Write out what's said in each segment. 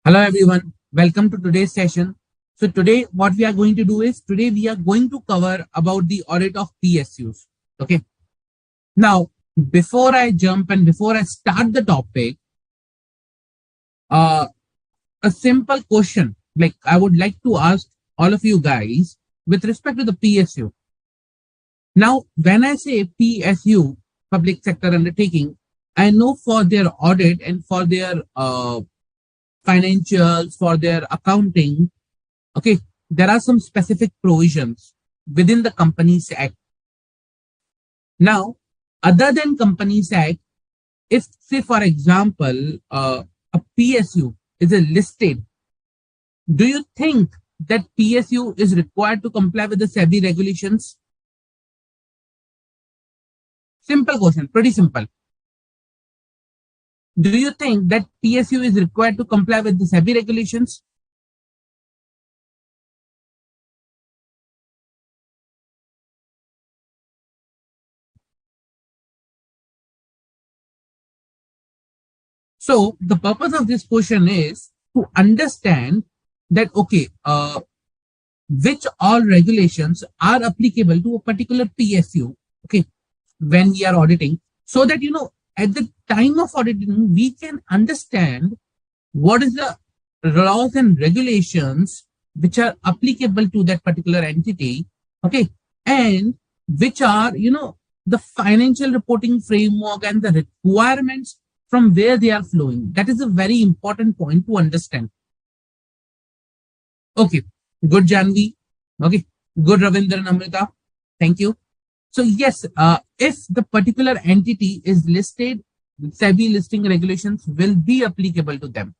Hello everyone, welcome to today's session. So today what we are going to do is today we are going to cover about the audit of PSUs. Okay. Now, before I jump and before I start the topic, uh, a simple question like I would like to ask all of you guys with respect to the PSU. Now, when I say PSU, public sector undertaking, I know for their audit and for their financials, for their accounting. Okay, there are some specific provisions within the Companies Act. Now, other than Companies Act, if say for example, a PSU is a listed, do you think that PSU is required to comply with the SEBI regulations? Simple question, pretty simple. Do you think that PSU is required to comply with the SEBI regulations? So the purpose of this question is to understand that okay, which all regulations are applicable to a particular PSU, okay, when we are auditing, so that at the time of auditing we can understand what is the laws and regulations which are applicable to that particular entity, okay, and which are the financial reporting framework and the requirements from where they are flowing. That is a very important point to understand. Okay, good Janvi. Okay, good Ravindra and Amrita. Thank you. So yes, if the particular entity is listed, SEBI listing regulations will be applicable to them.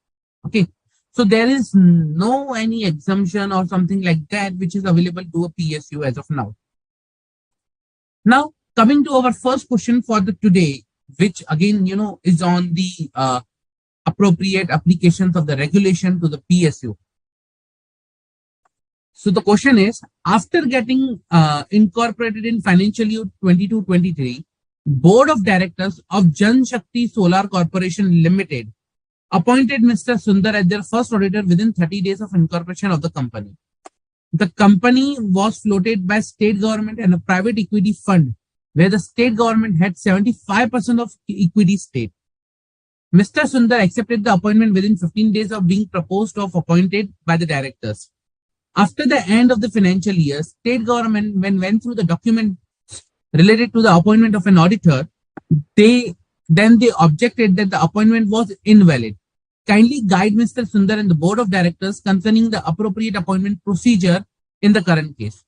Okay, so there is no any exemption or something like that which is available to a PSU as of now. Now coming to our first question for the today, which again is on the appropriate applications of the regulation to the PSU. So the question is, after getting incorporated in financial year 22-23, Board of Directors of Jan Shakti Solar Corporation Limited appointed Mr. Sundar as their first auditor within 30 days of incorporation of the company. The company was floated by state government and a private equity fund, where the state government had 75% of equity stake. Mr. Sundar accepted the appointment within 15 days of being proposed of appointed by the directors. After the end of the financial year, state government, when went through the document related to the appointment of an auditor, they objected that the appointment was invalid. Kindly guide Mr. Sundar and the board of directors concerning the appropriate appointment procedure in the current case.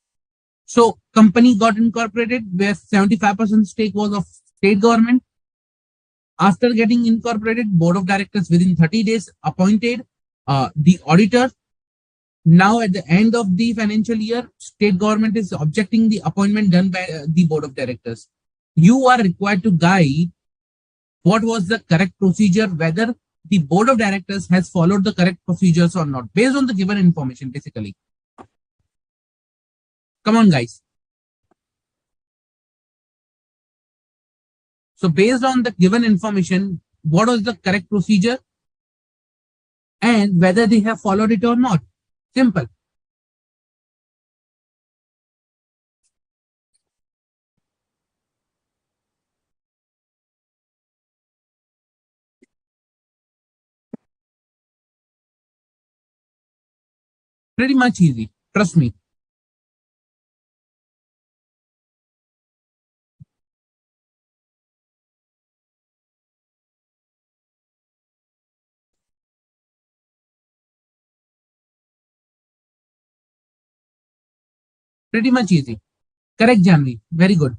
So company got incorporated where 75% stake was of state government. After getting incorporated, board of directors within 30 days appointed the auditor. Now at the end of the financial year, state government is objecting the appointment done by the board of directors. You are required to guide what was the correct procedure, whether the board of directors has followed the correct procedures or not, based on the given information, basically. Come on, guys. So based on the given information, what was the correct procedure and whether they have followed it or not. Simple. Pretty much easy. Trust me. Pretty much easy. Correct, Janvi. Very good.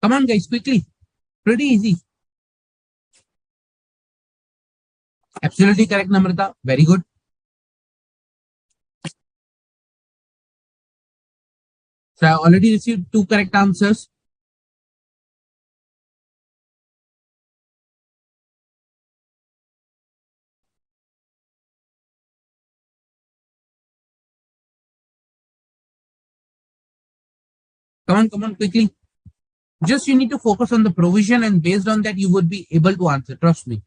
Come on, guys, quickly. Pretty easy. Absolutely correct, Namrata. Very good. So I already received two correct answers. Come on, quickly. Just you need to focus on the provision, and based on that, you would be able to answer. Trust me.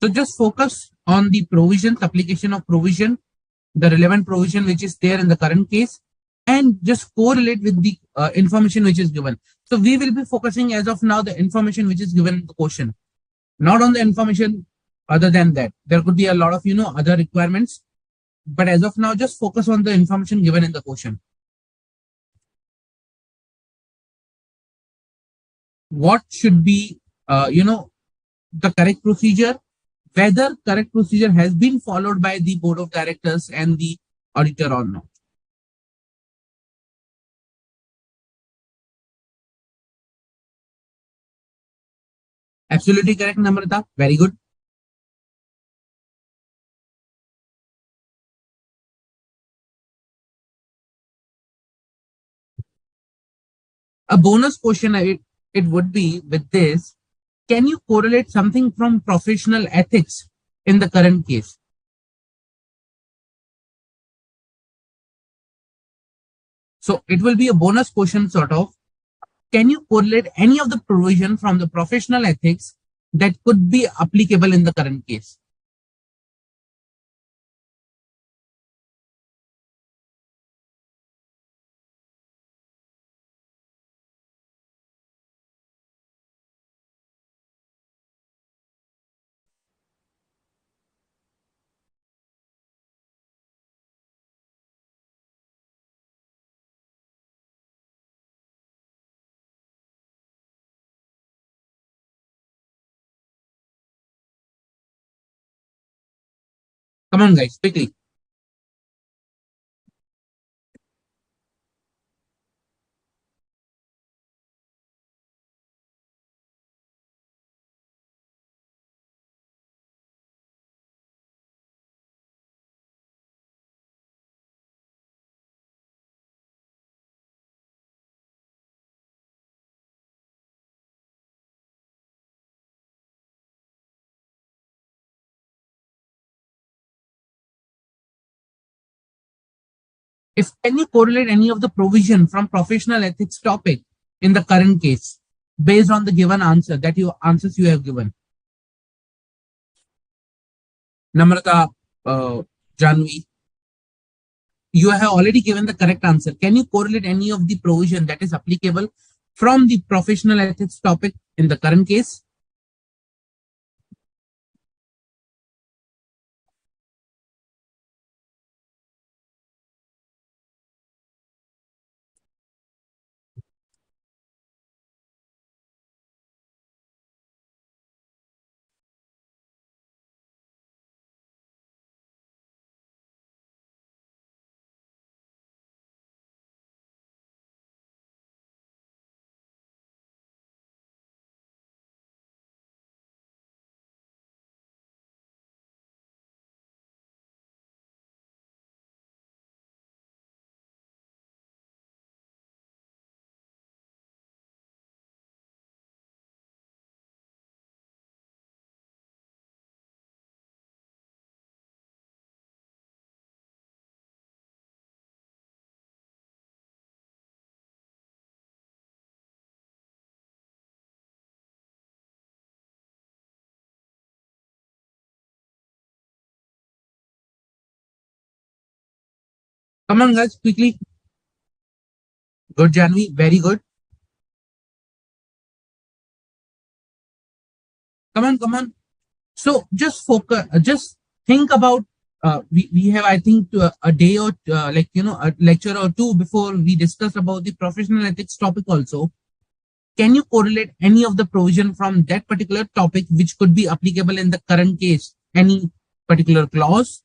So just focus on the provisions, application of provision, the relevant provision which is there in the current case, and just correlate with the information which is given. So we will be focusing as of now the information which is given in the question, not on the information other than that. There could be a lot of other requirements, but as of now, just focus on the information given in the question. What should be the correct procedure, whether correct procedure has been followed by the board of directors and the auditor or not. Absolutely correct, Namrata. Very good. A bonus question it would be with this. Can you correlate something from professional ethics in the current case? So it will be a bonus question sort of. Can you correlate any of the provision from the professional ethics that could be applicable in the current case? Come on, guys, quickly. If can you correlate any of the provision from professional ethics topic in the current case based on the given answer that you answers you have given? Namrata, Janvi, you have already given the correct answer. Can you correlate any of the provision that is applicable from the professional ethics topic in the current case? Come on, guys, quickly. Good, Janvi. Very good. Come on, come on. So just focus, just think about we have, I think, a day or a lecture or two before we discuss about the professional ethics topic also. Can you correlate any of the provision from that particular topic which could be applicable in the current case? Any particular clause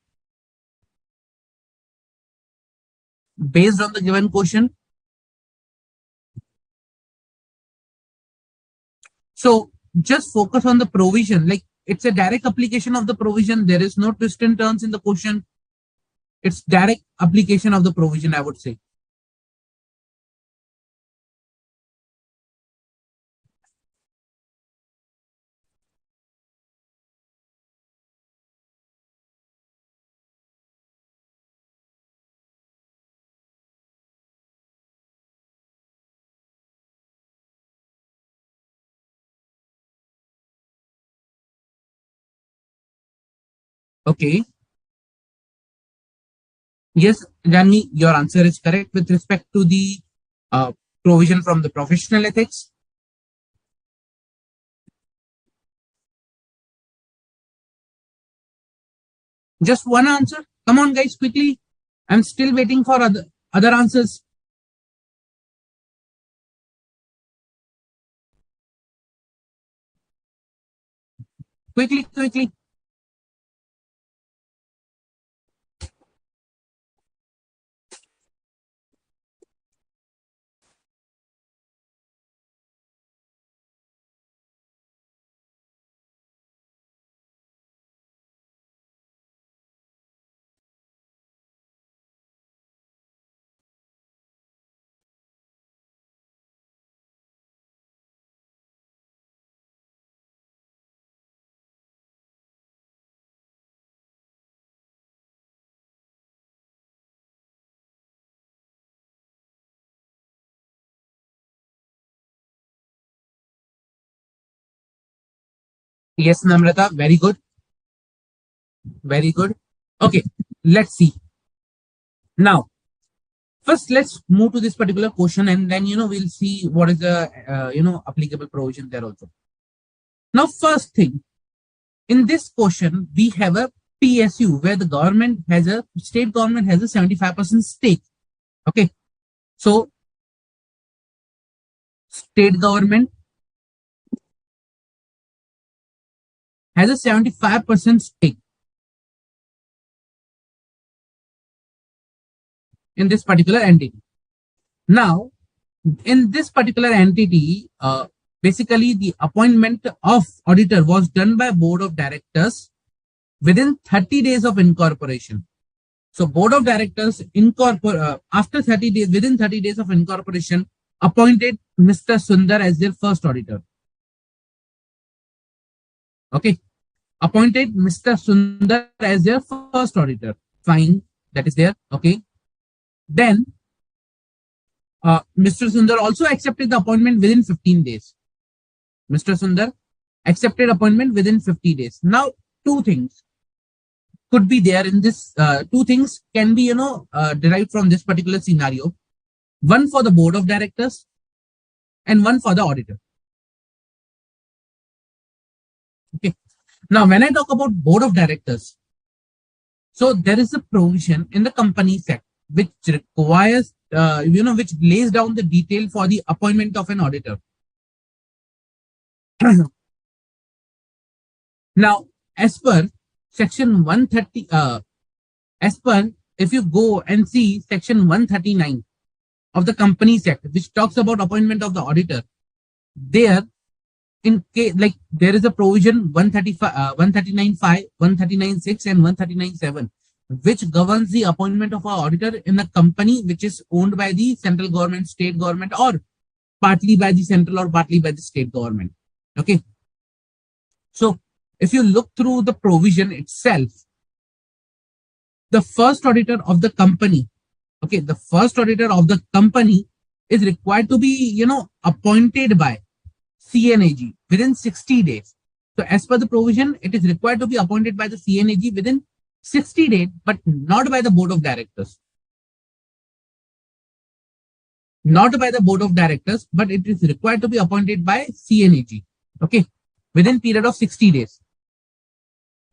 based on the given question? So just focus on the provision. Like, it's a direct application of the provision. There is no twist and turns in the question. It's direct application of the provision, I would say. Okay. Yes, Janvi, your answer is correct with respect to the uh, provision from the professional ethics. Just one answer. Come on, guys, quickly. I'm still waiting for other answers. Quickly, quickly. Yes, Namrata, very good. Very good. Okay, let's see. Now, first, let's move to this particular question, and then, we'll see what is the, applicable provision there also. Now, first thing, in this question, we have a PSU where the state government has a 75% stake. Okay. So, state government has a 75% stake in this particular entity. Now, in this particular entity, basically the appointment of auditor was done by board of directors within 30 days of incorporation. So board of directors after 30 days, within 30 days of incorporation, appointed Mr. Sundar as their first auditor. Okay. Appointed Mr. Sundar as their first auditor. Fine. That is there. Okay. Then Mr. Sundar also accepted the appointment within 15 days. Mr. Sundar accepted appointment within 50 days. Now, two things could be there in this. Two things can be, derived from this particular scenario. One for the board of directors and one for the auditor. Okay. Now, when I talk about board of directors, so there is a provision in the Companies Act which requires, which lays down the detail for the appointment of an auditor. Now, as per section 130, if you go and see section 139 of the Companies Act, which talks about appointment of the auditor, there, in case, like, there is a provision 135, 139.5, 139.6, and 139.7, which governs the appointment of our auditor in a company which is owned by the central government, state government, or partly by the central or partly by the state government. Okay. So if you look through the provision itself, the first auditor of the company, okay, the first auditor of the company is required to be, appointed by CNAG within 60 days. So as per the provision, it is required to be appointed by the CNAG within 60 days, but not by the board of directors. Not by the board of directors, but it is required to be appointed by CNAG. Okay, within period of 60 days.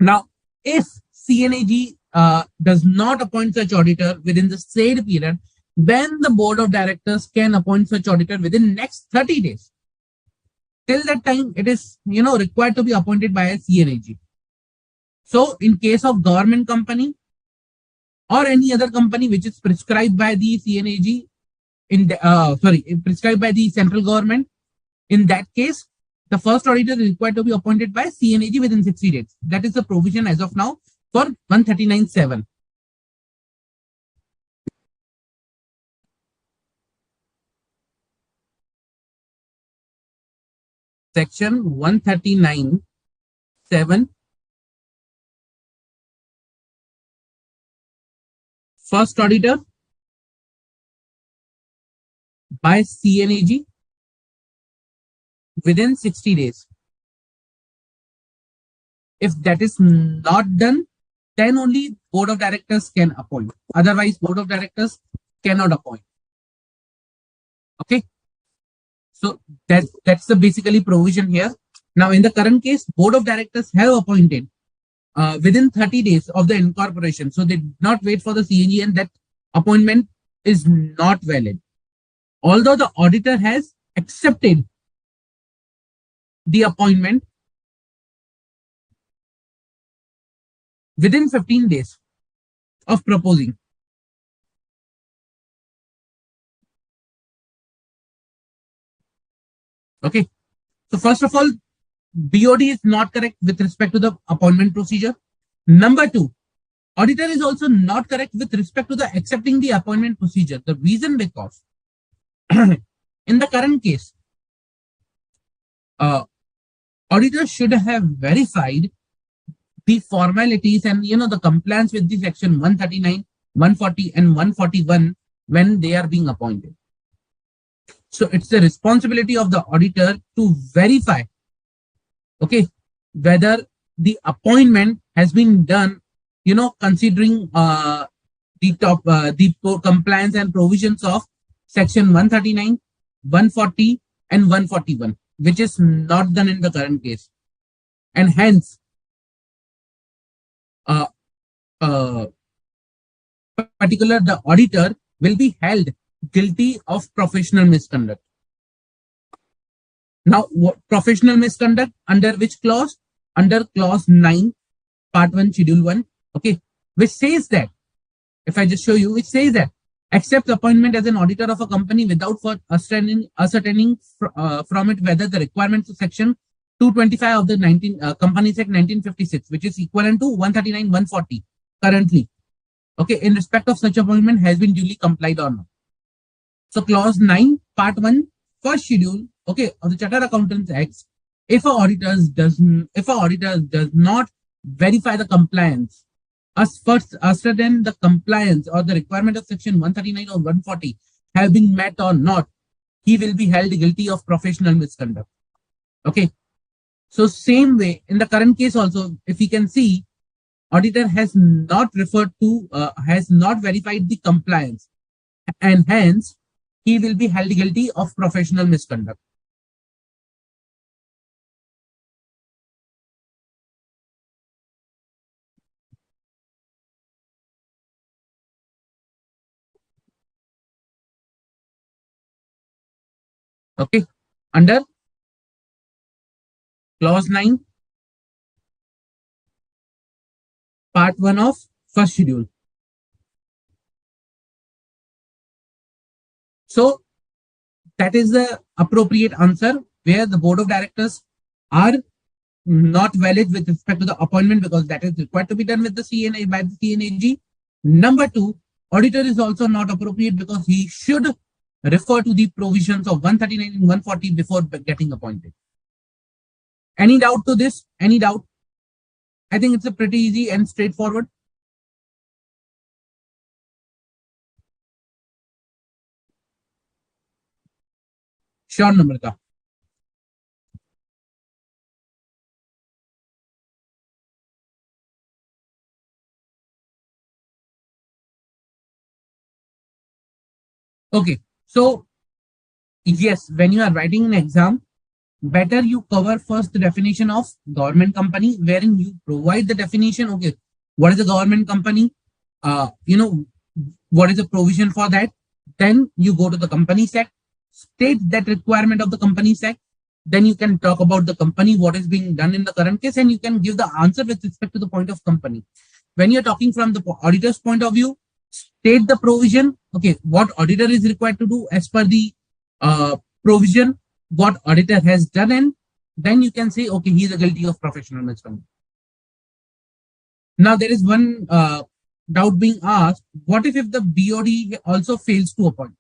Now, if CNAG does not appoint such auditor within the said period, then the board of directors can appoint such auditor within next 30 days. Till that time, it is required to be appointed by a CNAG. So, in case of government company or any other company which is prescribed by the CNAG, prescribed by the central government, in that case, the first auditor is required to be appointed by CNAG within 60 days. That is the provision as of now for 139(7). Section 139(7). First auditor by CNAG within 60 days. If that is not done, then only board of directors can appoint. Otherwise, board of directors cannot appoint. Okay. So that's the basically provision here. Now, in the current case, board of directors have appointed within 30 days of the incorporation. So they did not wait for the CNG, and that appointment is not valid. Although the auditor has accepted the appointment within 15 days of proposing. Okay. So first of all, BOD is not correct with respect to the appointment procedure. Number two, auditor is also not correct with respect to the accepting the appointment procedure. The reason because in the current case, auditor should have verified the formalities and the compliance with the section 139, 140 and 141 when they are being appointed. So it's the responsibility of the auditor to verify, okay, whether the appointment has been done, considering the compliance and provisions of section 139, 140 and 141, which is not done in the current case. And hence, the auditor will be held guilty of professional misconduct. Now, professional misconduct under which clause? Under clause 9, part 1, schedule 1, okay, which says that, if I just show you, which says that accept appointment as an auditor of a company without for ascertaining from it whether the requirements of section 225 of the Companies Act 1956, which is equivalent to 139, 140 currently, okay, in respect of such appointment has been duly complied or not. So clause 9, part 1, first schedule, okay, of the Chartered Accountants Act, if a auditor does not verify the compliance, after then the compliance or the requirement of section 139 or 140 have been met or not, he will be held guilty of professional misconduct. Okay. So same way in the current case also, if we can see, auditor has not has not verified the compliance, and hence he will be held guilty of professional misconduct. Okay, under clause 9, part 1 of first schedule. So that is the appropriate answer where the board of directors are not valid with respect to the appointment because that is required to be done with the CNA by the CNAG. Number 2, auditor is also not appropriate because he should refer to the provisions of 139 and 140 before getting appointed. Any doubt to this? Any doubt? I think it's a pretty easy and straightforward. Sure, Namrata. Okay, so yes, when you are writing an exam, better you cover first the definition of government company, wherein you provide the definition. Okay, What is a government company? What is the provision for that? Then you go to the Companies Act, state that requirement of the Companies Act. Then you can talk about the company, what is being done in the current case, and you can give the answer with respect to the point of company. When you're talking from the auditor's point of view, state the provision. Okay, what auditor is required to do as per the provision, what auditor has done, and then you can say, okay, he is guilty of professional misconduct. Now, there is one doubt being asked. What if the BOD also fails to appoint?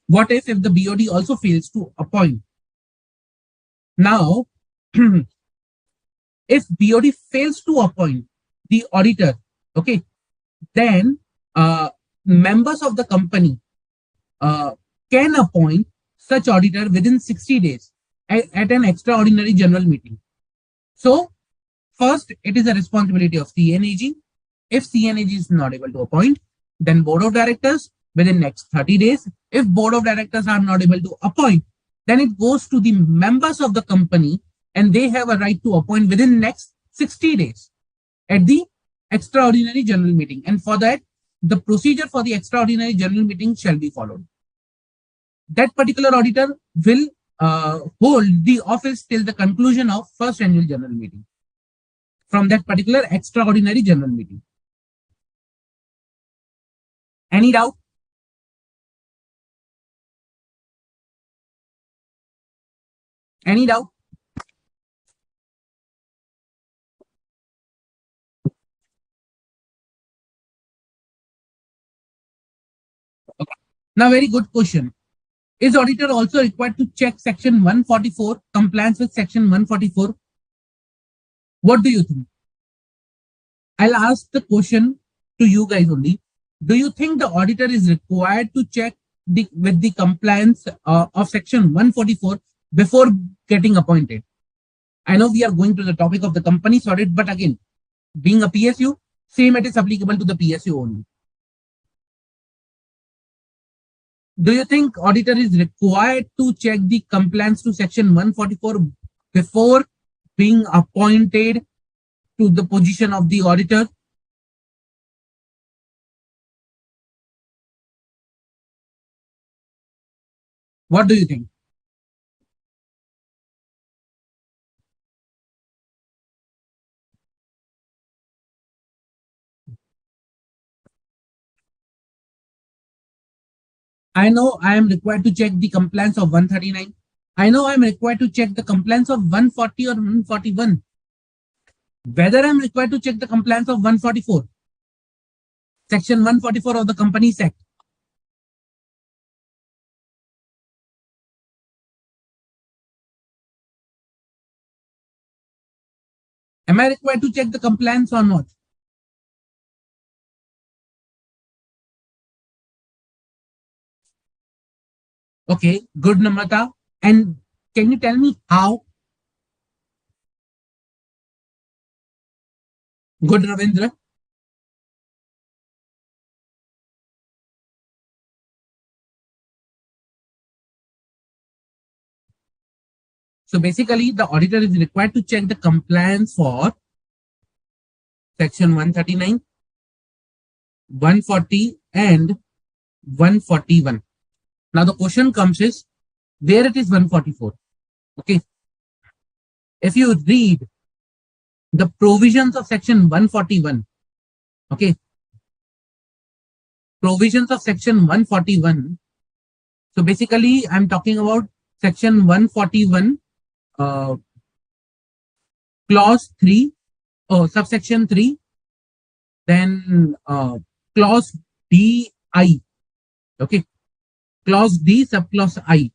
What if the BOD also fails to appoint? Now, if BOD fails to appoint the auditor, okay, then members of the company can appoint such auditor within 60 days at an extraordinary general meeting. So, first, it is a responsibility of CNAG. If CNAG is not able to appoint, then board of directors within next 30 days. If board of directors are not able to appoint, then it goes to the members of the company and they have a right to appoint within next 60 days at the extraordinary general meeting. And for that, the procedure for the extraordinary general meeting shall be followed. That particular auditor will hold the office till the conclusion of first annual general meeting from that particular extraordinary general meeting. Any doubt? Any doubt? Okay. Now, very good question. Is auditor also required to check section 144, compliance with section 144? What do you think? I'll ask the question to you guys only. Do you think the auditor is required to check with the compliance of section 144 before getting appointed? I know we are going to the topic of the company's audit, but again, being a PSU, same it is applicable to the PSU only. Do you think auditor is required to check the compliance to section 144 before being appointed to the position of the auditor? What do you think? I know I am required to check the compliance of 139. I know I am required to check the compliance of 140 or 141. Whether I am required to check the compliance of 144, section 144 of the Companies Act. Am I required to check the compliance or not? Okay, good, Namrata. And can you tell me how? Good, Ravindra. So basically, the auditor is required to check the compliance for section 139, 140, and 141. Now the question comes is, where it is 144? Okay. If you read the provisions of section 141, okay, provisions of section 141. So basically, I'm talking about section 141, clause 3, subsection 3, then clause DI, okay, clause D, subclause I.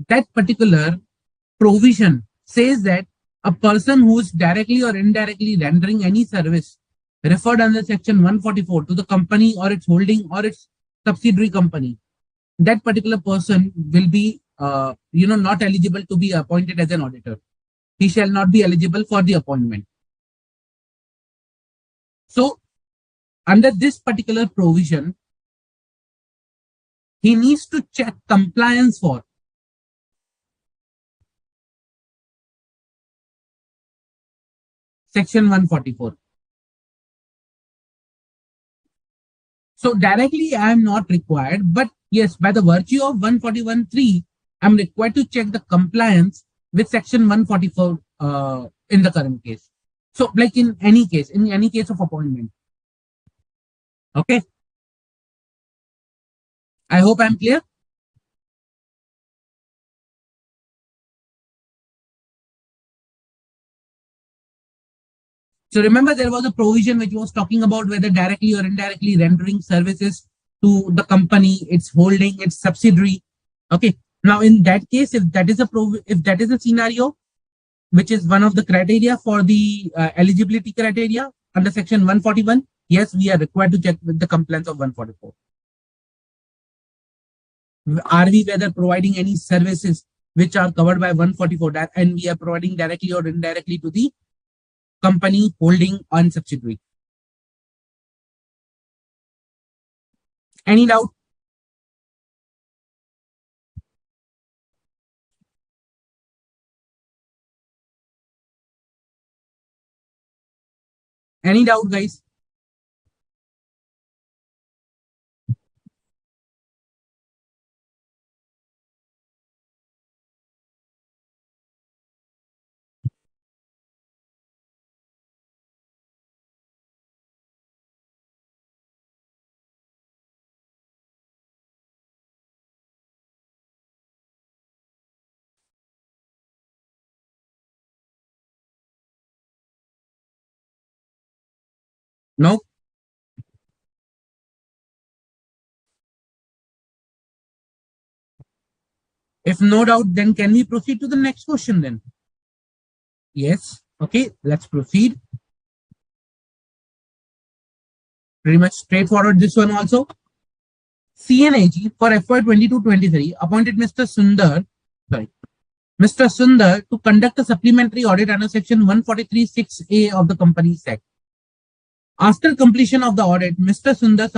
That particular provision says that a person who is directly or indirectly rendering any service referred under section 144 to the company or its holding or its subsidiary company, that particular person will be not eligible to be appointed as an auditor. He shall not be eligible for the appointment. So under this particular provision, he needs to check compliance for Section 144. So directly I am not required, but yes, by the virtue of 141.3, I'm required to check the compliance with section 144 in the current case. So like in any case of appointment. Okay. I hope I'm clear. So remember there was a provision which was talking about whether directly or indirectly rendering services to the company, its holding, its subsidiary. Okay. Now in that case, if that is a scenario, which is one of the criteria for the eligibility criteria under section 141, yes, we are required to check with the compliance of 144. Are we whether providing any services which are covered by 144 and we are providing directly or indirectly to the company holding on subsidiary? Any doubt? Any doubt, guys? No? If no doubt, then can we proceed to the next question then? Yes. Okay, let's proceed. Pretty much straightforward this one also. CNAG for FY 22-23 appointed Mr. Sundar to conduct a supplementary audit under section 143(6)(a) of the Companies Act. After completion of the audit, Mr. Sundar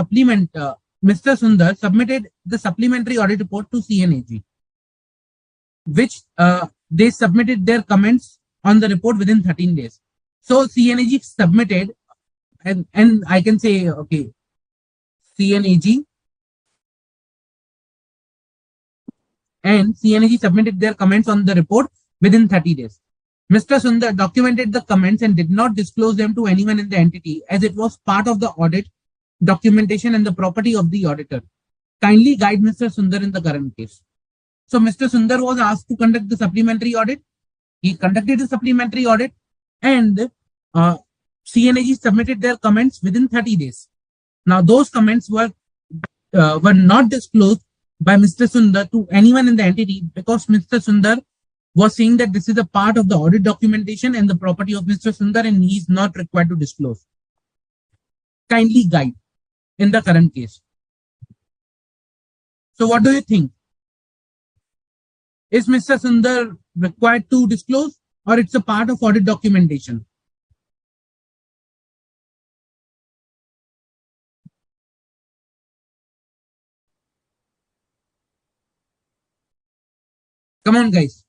submitted the supplementary audit report to CNAG, which they submitted their comments on the report within 13 days. So CNAG submitted, and I can say, okay, CNAG submitted their comments on the report within 30 days. Mr. Sundar documented the comments and did not disclose them to anyone in the entity as it was part of the audit documentation and the property of the auditor. Kindly guide Mr. Sundar in the current case. So Mr. Sundar was asked to conduct the supplementary audit. He conducted the supplementary audit and CNAG submitted their comments within 30 days. Now those comments were not disclosed by Mr. Sundar to anyone in the entity because Mr. Sundar was saying that this is a part of the audit documentation and the property of Mr. Sundar and he is not required to disclose. Kindly guide in the current case. So what do you think? Is Mr. Sundar required to disclose or it's a part of audit documentation? Come on, guys.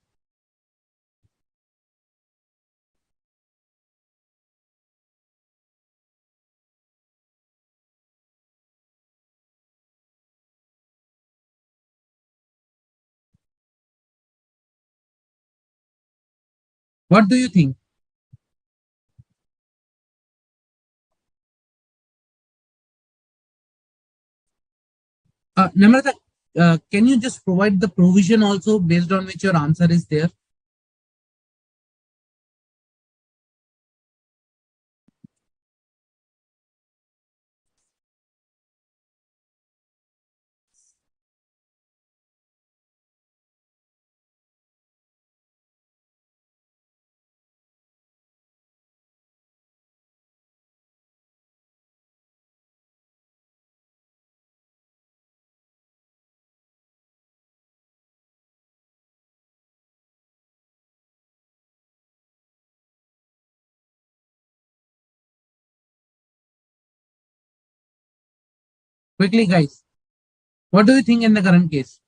What do you think? Namrata, can you just provide the provision also based on which your answer is there? Quickly, guys. What do you think in the current case?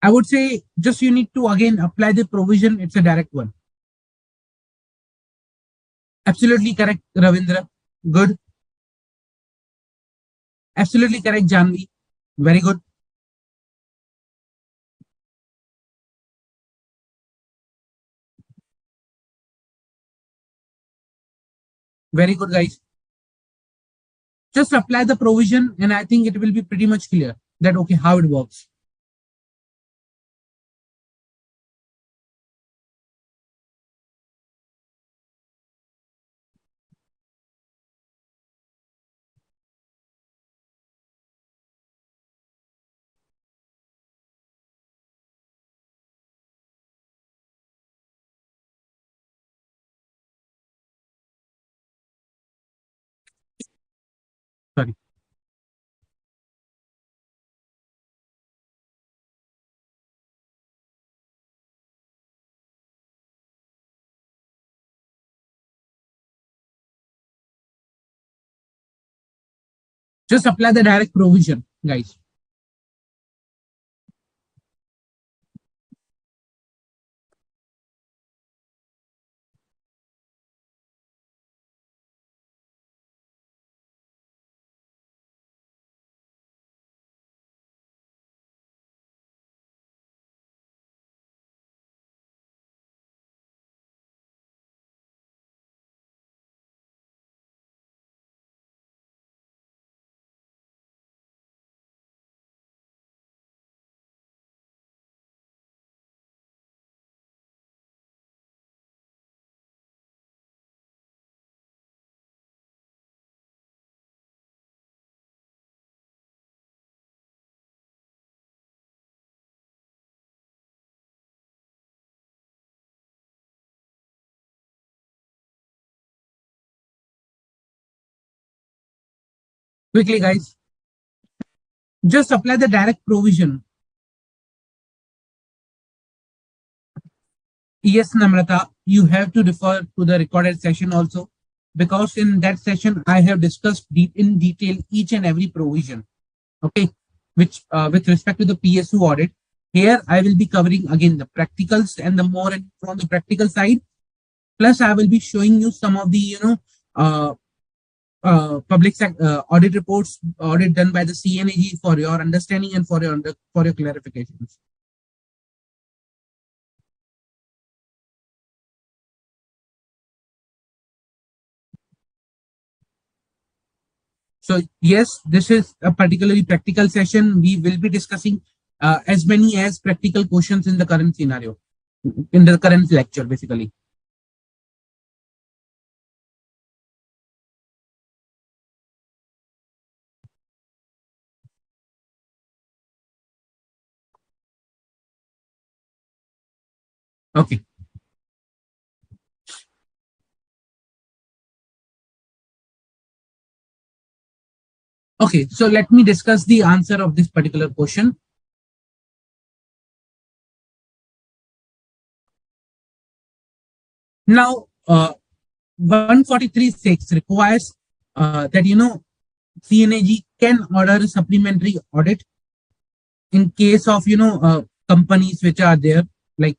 I would say just you need to again apply the provision. It's a direct one. Absolutely correct, Ravindra. Good. Absolutely correct, Janvi. Very good. Very good, guys. Just apply the provision, and I think it will be pretty much clear that okay how it works. Sorry. Just apply the direct provision, guys. Quickly, guys. Just apply the direct provision. Yes, Namrata, you have to refer to the recorded session also, because in that session I have discussed in detail each and every provision. Okay, which with respect to the PSU audit. Here I will be covering again the practicals and the more from the practical side. Plus, I will be showing you some of the uh, public audit reports, audit done by the CNAG for your understanding and for your clarifications. So yes, this is a particularly practical session. We will be discussing as many as practical questions in the current scenario, in the current lecture, basically. Okay. Okay. So let me discuss the answer of this particular question. Now, 143.6 requires that CNAG can order a supplementary audit in case of companies which are there, like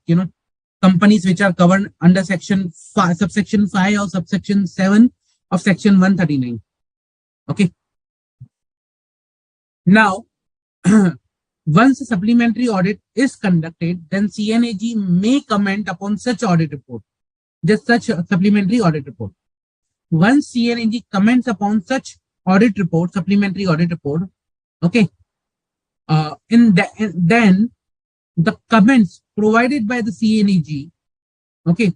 companies which are covered under section 5, subsection 5 or subsection 7 of section 139. Okay. Now, once a supplementary audit is conducted, then CNAG may comment upon such audit report, just such a supplementary audit report. Once CNAG comments upon such audit report, supplementary audit report, okay, then the comments provided by the CNAG, okay,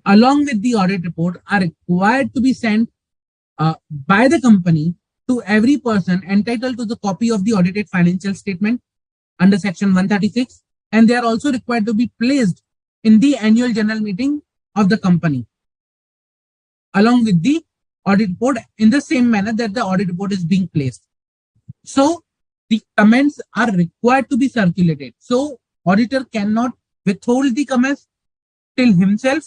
along with the audit report are required to be sent by the company to every person entitled to the copy of the audited financial statement under section 136, and they are also required to be placed in the annual general meeting of the company along with the audit report in the same manner that the audit report is being placed. So the comments are required to be circulated. So auditor cannot withhold the comments till himself,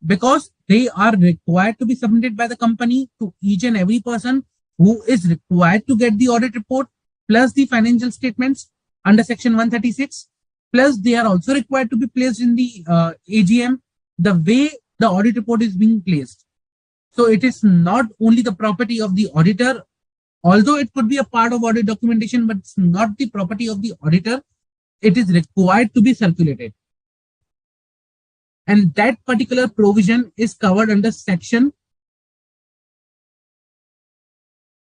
because they are required to be submitted by the company to each and every person who is required to get the audit report plus the financial statements under section 136. Plus, they are also required to be placed in the AGM the way the audit report is being placed. So it is not only the property of the auditor, although it could be a part of audit documentation, but it's not the property of the auditor. It is required to be circulated. And that particular provision is covered under section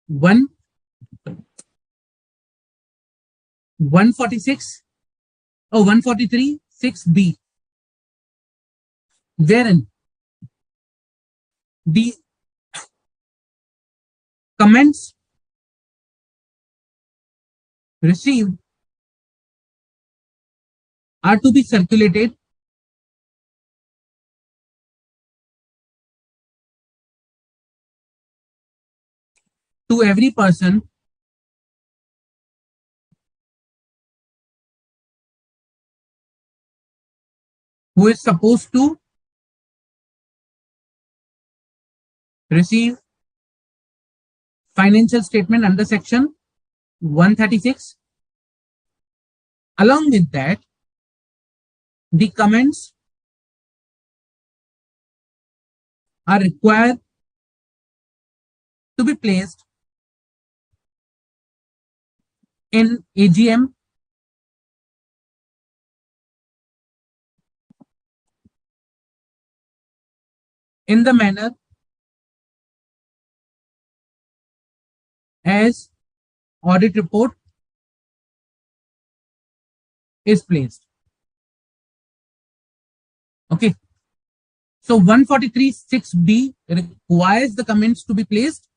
146 or 143 6B, wherein the comments received are to be circulated to every person who is supposed to receive financial statement under section 136. Along with that, the comments are required to be placed in AGM in the manner as audit report is placed. Okay. So 143(6)(b) requires the comments to be placed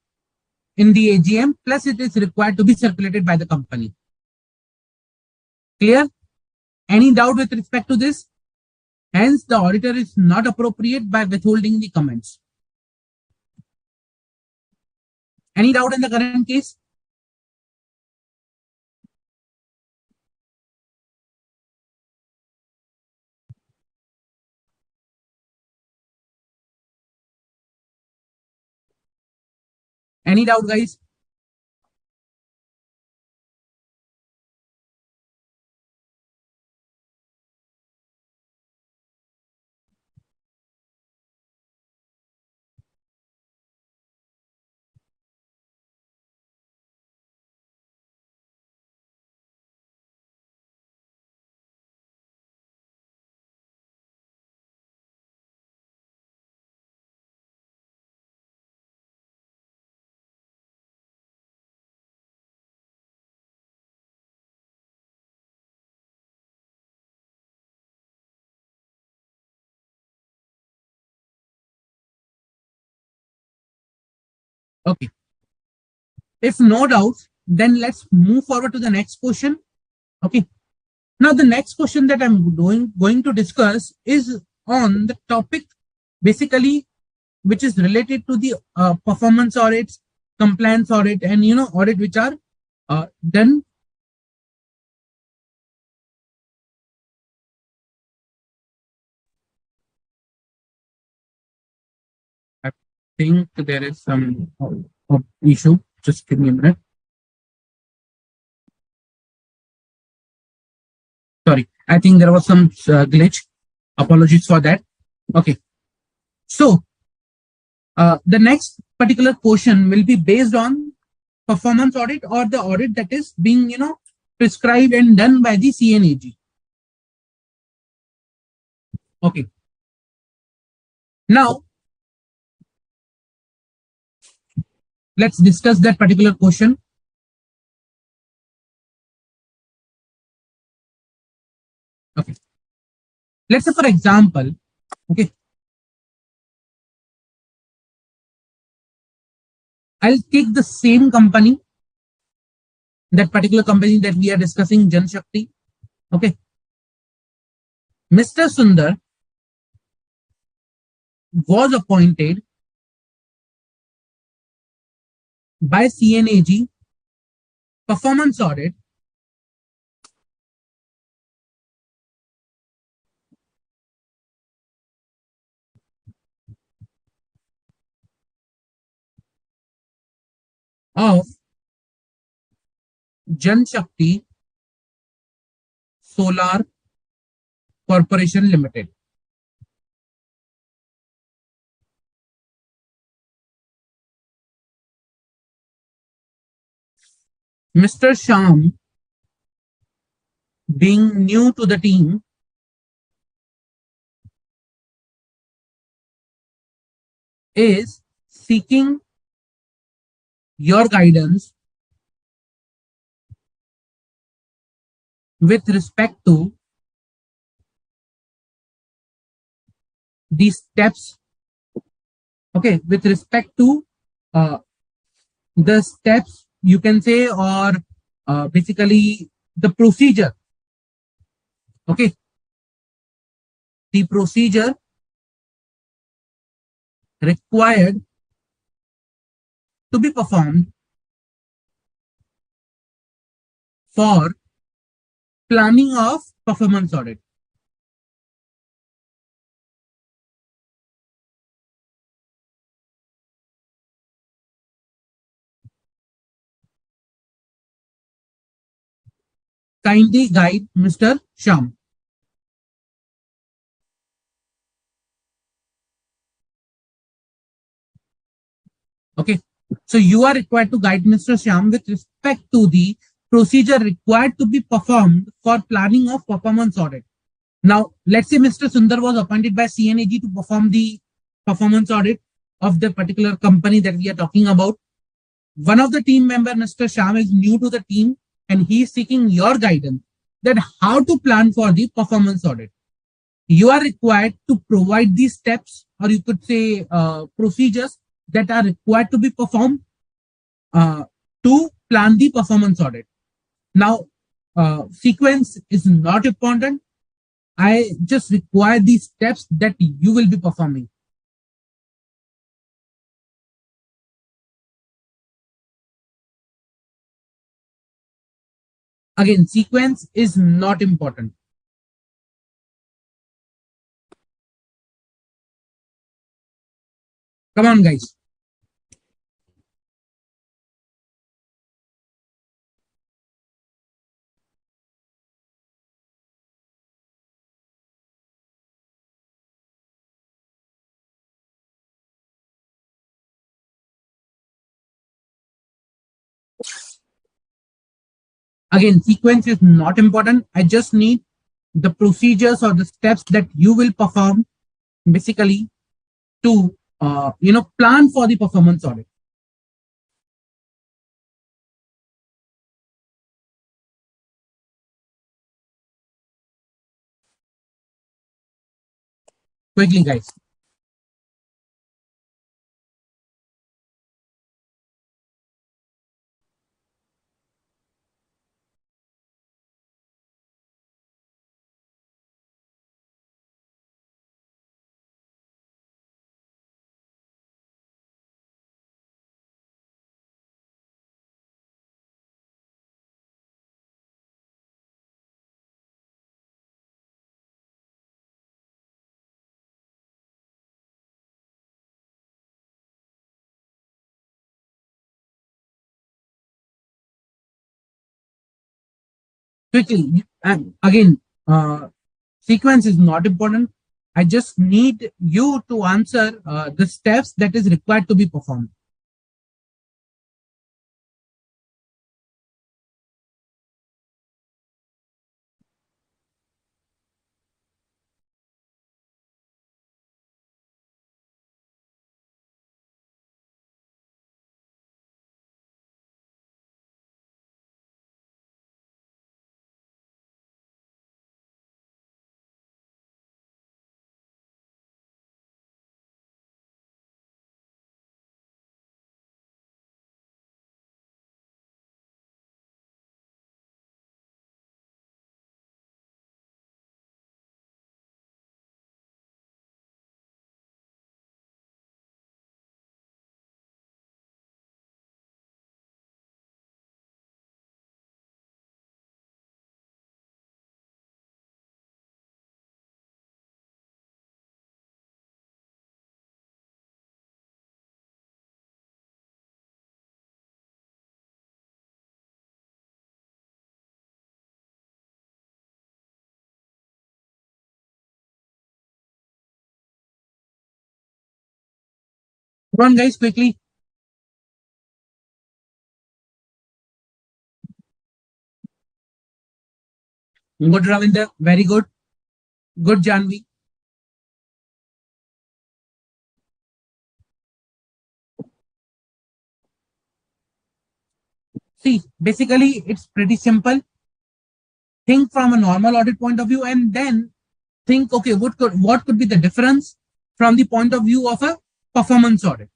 in the AGM, plus it is required to be circulated by the company. Clear? Any doubt with respect to this? Hence, the auditor is not appropriate by withholding the comments. Any doubt in the current case? Any doubt, guys? Okay. If no doubts, then let's move forward to the next question. Okay. Now, the next question that I'm going to discuss is on the topic, basically, which is related to the performance audits, compliance audit, and audit which are done. I think there is some issue. Just give me a minute. Sorry, I think there was some glitch. Apologies for that. Okay. So, the next particular question will be based on performance audit or the audit that is being, prescribed and done by the CNAG. Okay. Now, let's discuss that particular question. Okay. Let's say, for example, okay, I'll take the same company, that particular company that we are discussing, Ch-13. Okay. Mr. Sundar was appointed by CNAG performance audit of Ch-13 Solar Corporation Limited. Mr. Sham, being new to the team, is seeking your guidance with respect to the steps, okay, with respect to uh, the steps, you can say, or basically the procedure, okay, the procedure required to be performed for planning of performance audit. Kindly guide Mr. Sham. Okay. So you are required to guide Mr. Sham with respect to the procedure required to be performed for planning of performance audit. Now, let's say Mr. Sundar was appointed by CNAG to perform the performance audit of the particular company that we are talking about. One of the team member, Mr. Sham, is new to the team and he is seeking your guidance that how to plan for the performance audit. You are required to provide these steps, or you could say procedures that are required to be performed uh, to plan the performance audit. Now, sequence is not important. I just require these steps that you will be performing. Again, sequence is not important. Come on, guys. Again, sequence is not important. I just need the procedures or the steps that you will perform basically to plan for the performance audit. Quickly, guys. Quickly. And again, sequence is not important. I just need you to answer the steps that is required to be performed. Come on, guys, quickly. Good, Ravinder. Very good. Good, Janvi. See, basically, it's pretty simple. Think from a normal audit point of view, and then think, okay, what could be the difference from the point of view of a performance audit?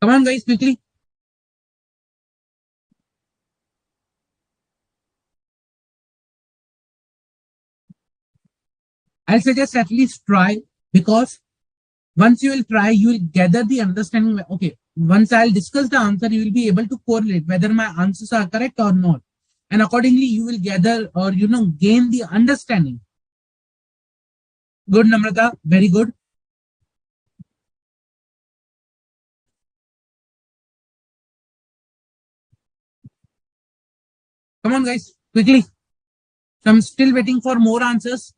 Come on, guys, quickly. I'll suggest at least try, because once you will try, you will gather the understanding. Okay, once I'll discuss the answer, you will be able to correlate whether my answers are correct or not. And accordingly, you will gather or, gain the understanding. Good, Namrata. Very good. Come on, guys, quickly. So I'm still waiting for more answers.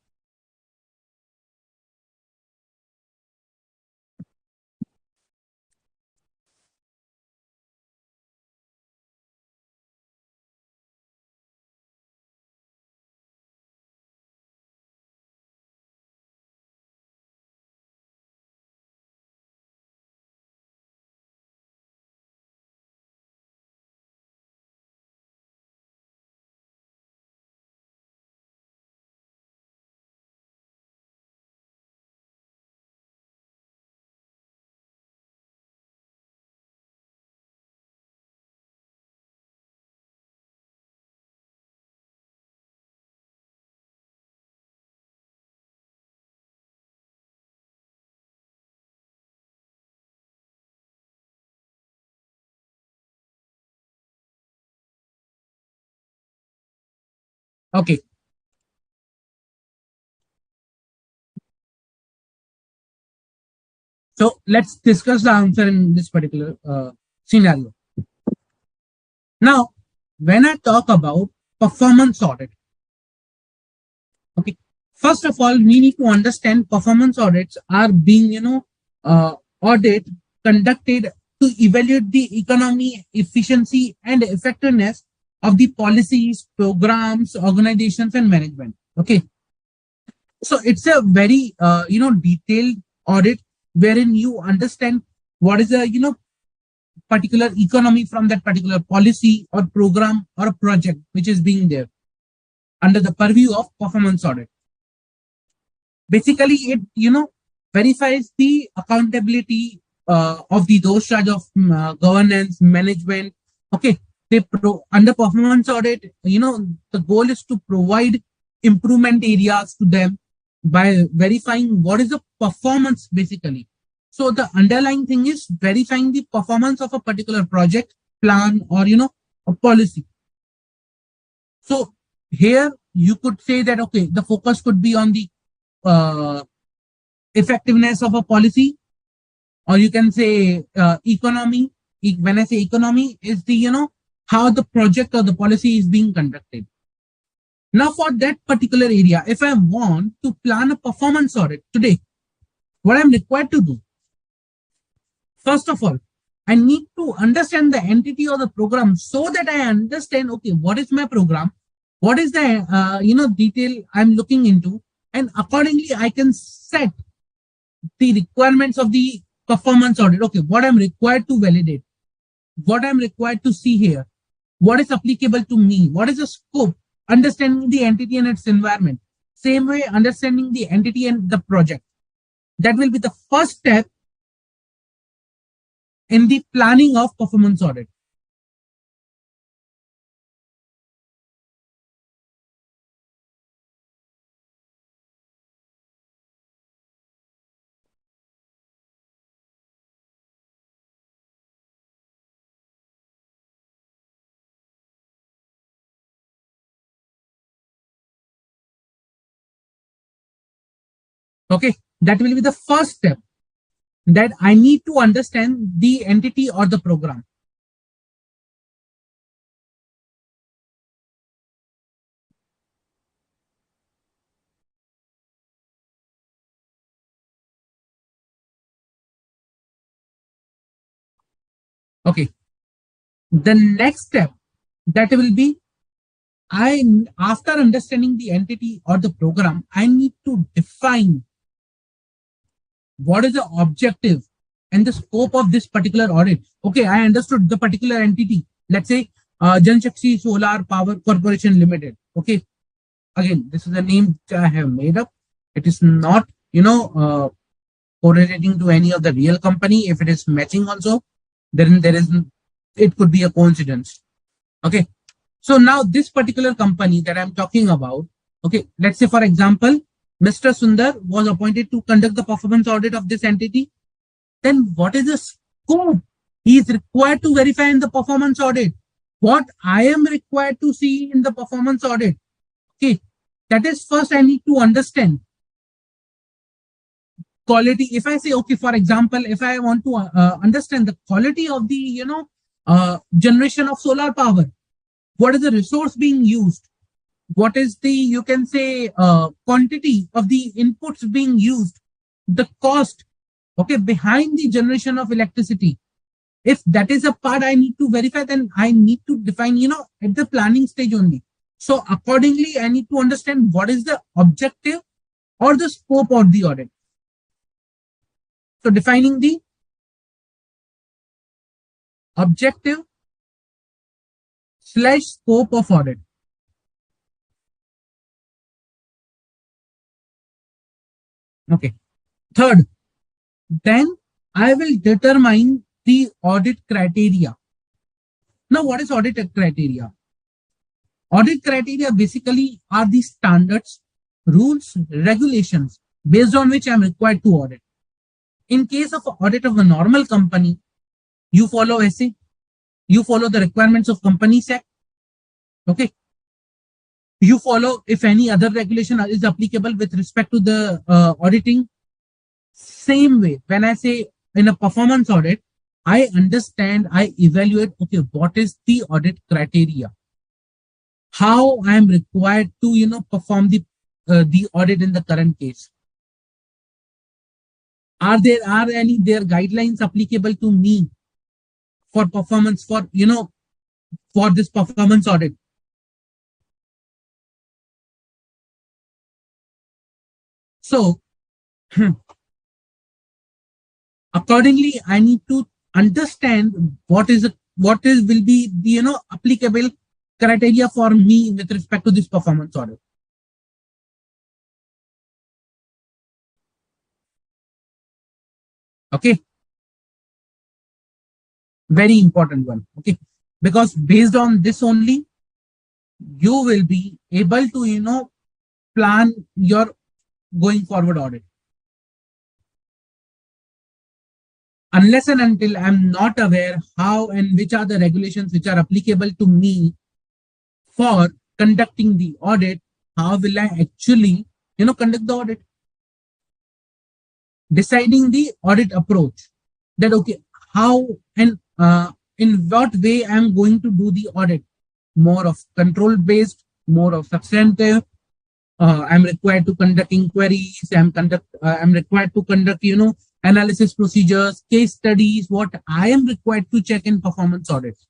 Okay. So let's discuss the answer in this particular scenario. Now, when I talk about performance audit, okay, first of all, we need to understand performance audits are being, audit conducted to evaluate the economy, efficiency, and effectiveness of the policies, programs, organizations, and management. Okay, so it's a very, detailed audit wherein you understand what is the, particular economy from that particular policy or program or project which is being there under the purview of performance audit. Basically, it, verifies the accountability of the those charge of governance management. Okay, under performance audit, the goal is to provide improvement areas to them by verifying what is the performance basically. So the underlying thing is verifying the performance of a particular project, plan, or, a policy. So here you could say that, okay, the focus could be on the uh, effectiveness of a policy, or you can say economy. When I say economy, is the, how the project or the policy is being conducted. Now, for that particular area, if I want to plan a performance audit today, what I'm required to do, first of all, I need to understand the entity or the program so that I understand, okay, what is my program, what is the detail I'm looking into, and accordingly I can set the requirements of the performance audit. Okay, what I'm required to validate, what I'm required to see here, what is applicable to me, what is the scope, understanding the entity and its environment. Same way, understanding the entity and the project. That will be the first step in the planning of performance audit. Okay, that will be the first step, that I need to understand the entity or the program. Okay, the next step, that will be, I, after understanding the entity or the program, I need to define what is the objective and the scope of this particular audit. Okay, I understood the particular entity. Let's say Jan Shakti Solar Power Corporation Limited. Okay, again, this is the name which I have made up. It is not, correlating to any of the real company. If it is matching also, then there is, it could be a coincidence. Okay, so now this particular company that I'm talking about, okay, let's say for example, Mr. Sundar was appointed to conduct the performance audit of this entity. Then what is the scope he is required to verify in the performance audit? What I am required to see in the performance audit? Okay, that is first I need to understand quality. If I say, okay, for example, if I want to understand the quality of the, generation of solar power, what is the resource being used, what is the, you can say, quantity of the inputs being used, the cost, okay, behind the generation of electricity. If that is a part I need to verify, then I need to define, at the planning stage only. So accordingly, I need to understand what is the objective or the scope of the audit. So defining the objective / scope of audit. Okay. Third, then I will determine the audit criteria. Now, what is audit criteria? Audit criteria basically are the standards, rules, regulations based on which I am required to audit. In case of audit of a normal company, you follow SA, you follow the requirements of Companies Act. Okay. You follow if any other regulation is applicable with respect to the auditing. Same way, when I say in a performance audit, I understand, I evaluate, okay, what is the audit criteria? How I am required to, perform the audit in the current case. Are any their guidelines applicable to me for performance, for, for this performance audit? So accordingly, I need to understand what is will be the, applicable criteria for me with respect to this performance audit. Okay, very important one. Okay, because based on this only, you will be able to, plan your going forward audit. Unless and until I'm not aware how and which are the regulations which are applicable to me for conducting the audit, how will I actually, conduct the audit? Deciding the audit approach, that okay, how and in what way I'm going to do the audit, more of control based, more of substantive. I'm required to conduct inquiries. I'm required to conduct, analysis procedures, case studies. What I am required to check in performance audits.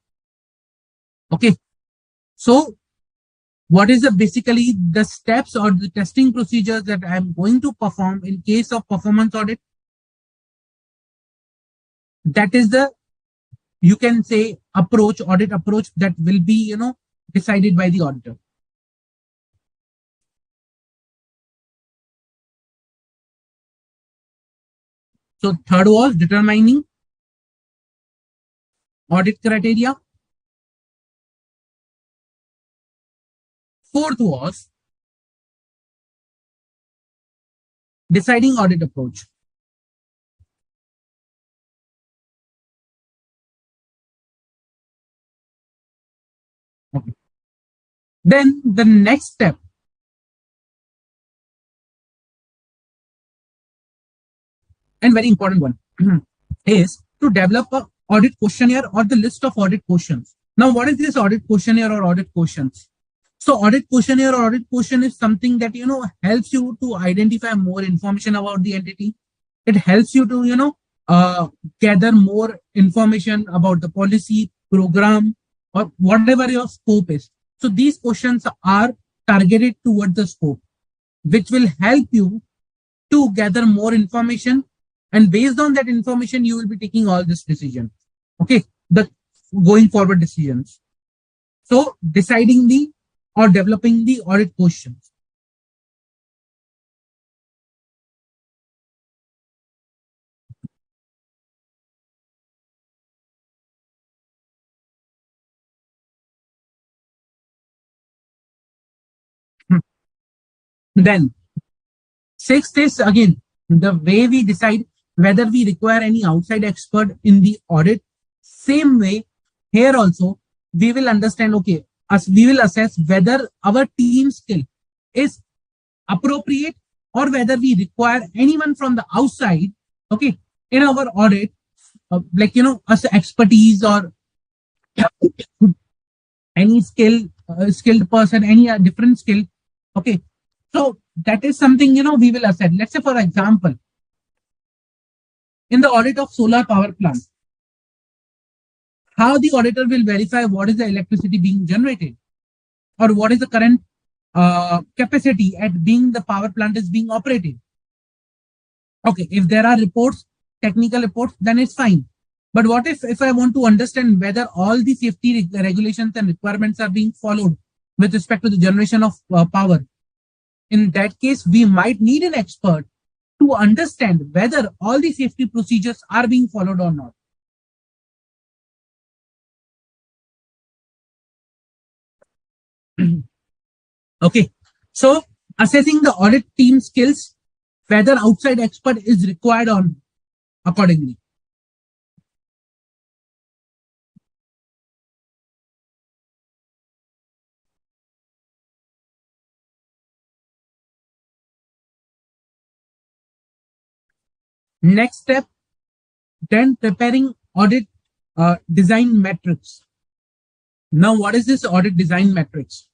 Okay, so what is basically the steps or the testing procedures that I'm going to perform in case of performance audit? That is the, you can say, audit approach that will be, decided by the auditor. So third was determining audit criteria. Fourth was deciding audit approach. Okay. Then the next step and very important one is to develop a audit questionnaire or the list of audit questions. Now, what is this audit questionnaire or audit questions? So audit questionnaire or audit question is something that, helps you to identify more information about the entity. It helps you to, gather more information about the policy, program, or whatever your scope is. So these questions are targeted toward the scope, which will help you to gather more information. And based on that information, you will be taking all this decision. Okay, the going forward decisions. So deciding the or developing the audit questions. Then sixth is again the way we decide whether we require any outside expert in the audit. Same way here also we will understand, okay, as we will assess whether our team skill is appropriate or whether we require anyone from the outside, okay, in our audit, like, as expertise or any skilled person, any different skill. Okay. So that is something, we will assess. Let's say, for example, in the audit of solar power plant, how the auditor will verify what is the electricity being generated or what is the current capacity at being the power plant is being operated. Okay, if there are reports, technical reports, then it's fine. But what if I want to understand whether all the safety regulations and requirements are being followed with respect to the generation of power? In that case, we might need an expert to understand whether all the safety procedures are being followed or not. Okay, so assessing the audit team skills, whether outside expert is required on accordingly. Next step, then preparing audit design metrics. Now, what is this audit design metrics?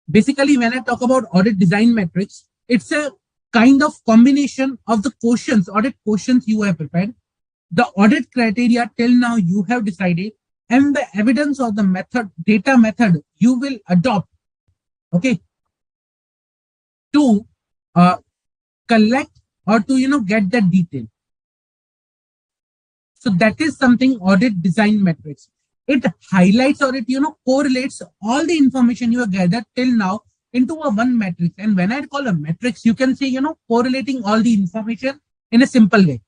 Basically, when I talk about audit design metrics, it's a kind of combination of the questions, audit questions you have prepared, the audit criteria till now you have decided, and the evidence or the method, data method you will adopt, okay, to collect or to, get that detail. So that is something audit design metrics. It highlights or it, correlates all the information you have gathered till now into a one matrix. And when I call a matrix, you can say, correlating all the information in a simple way.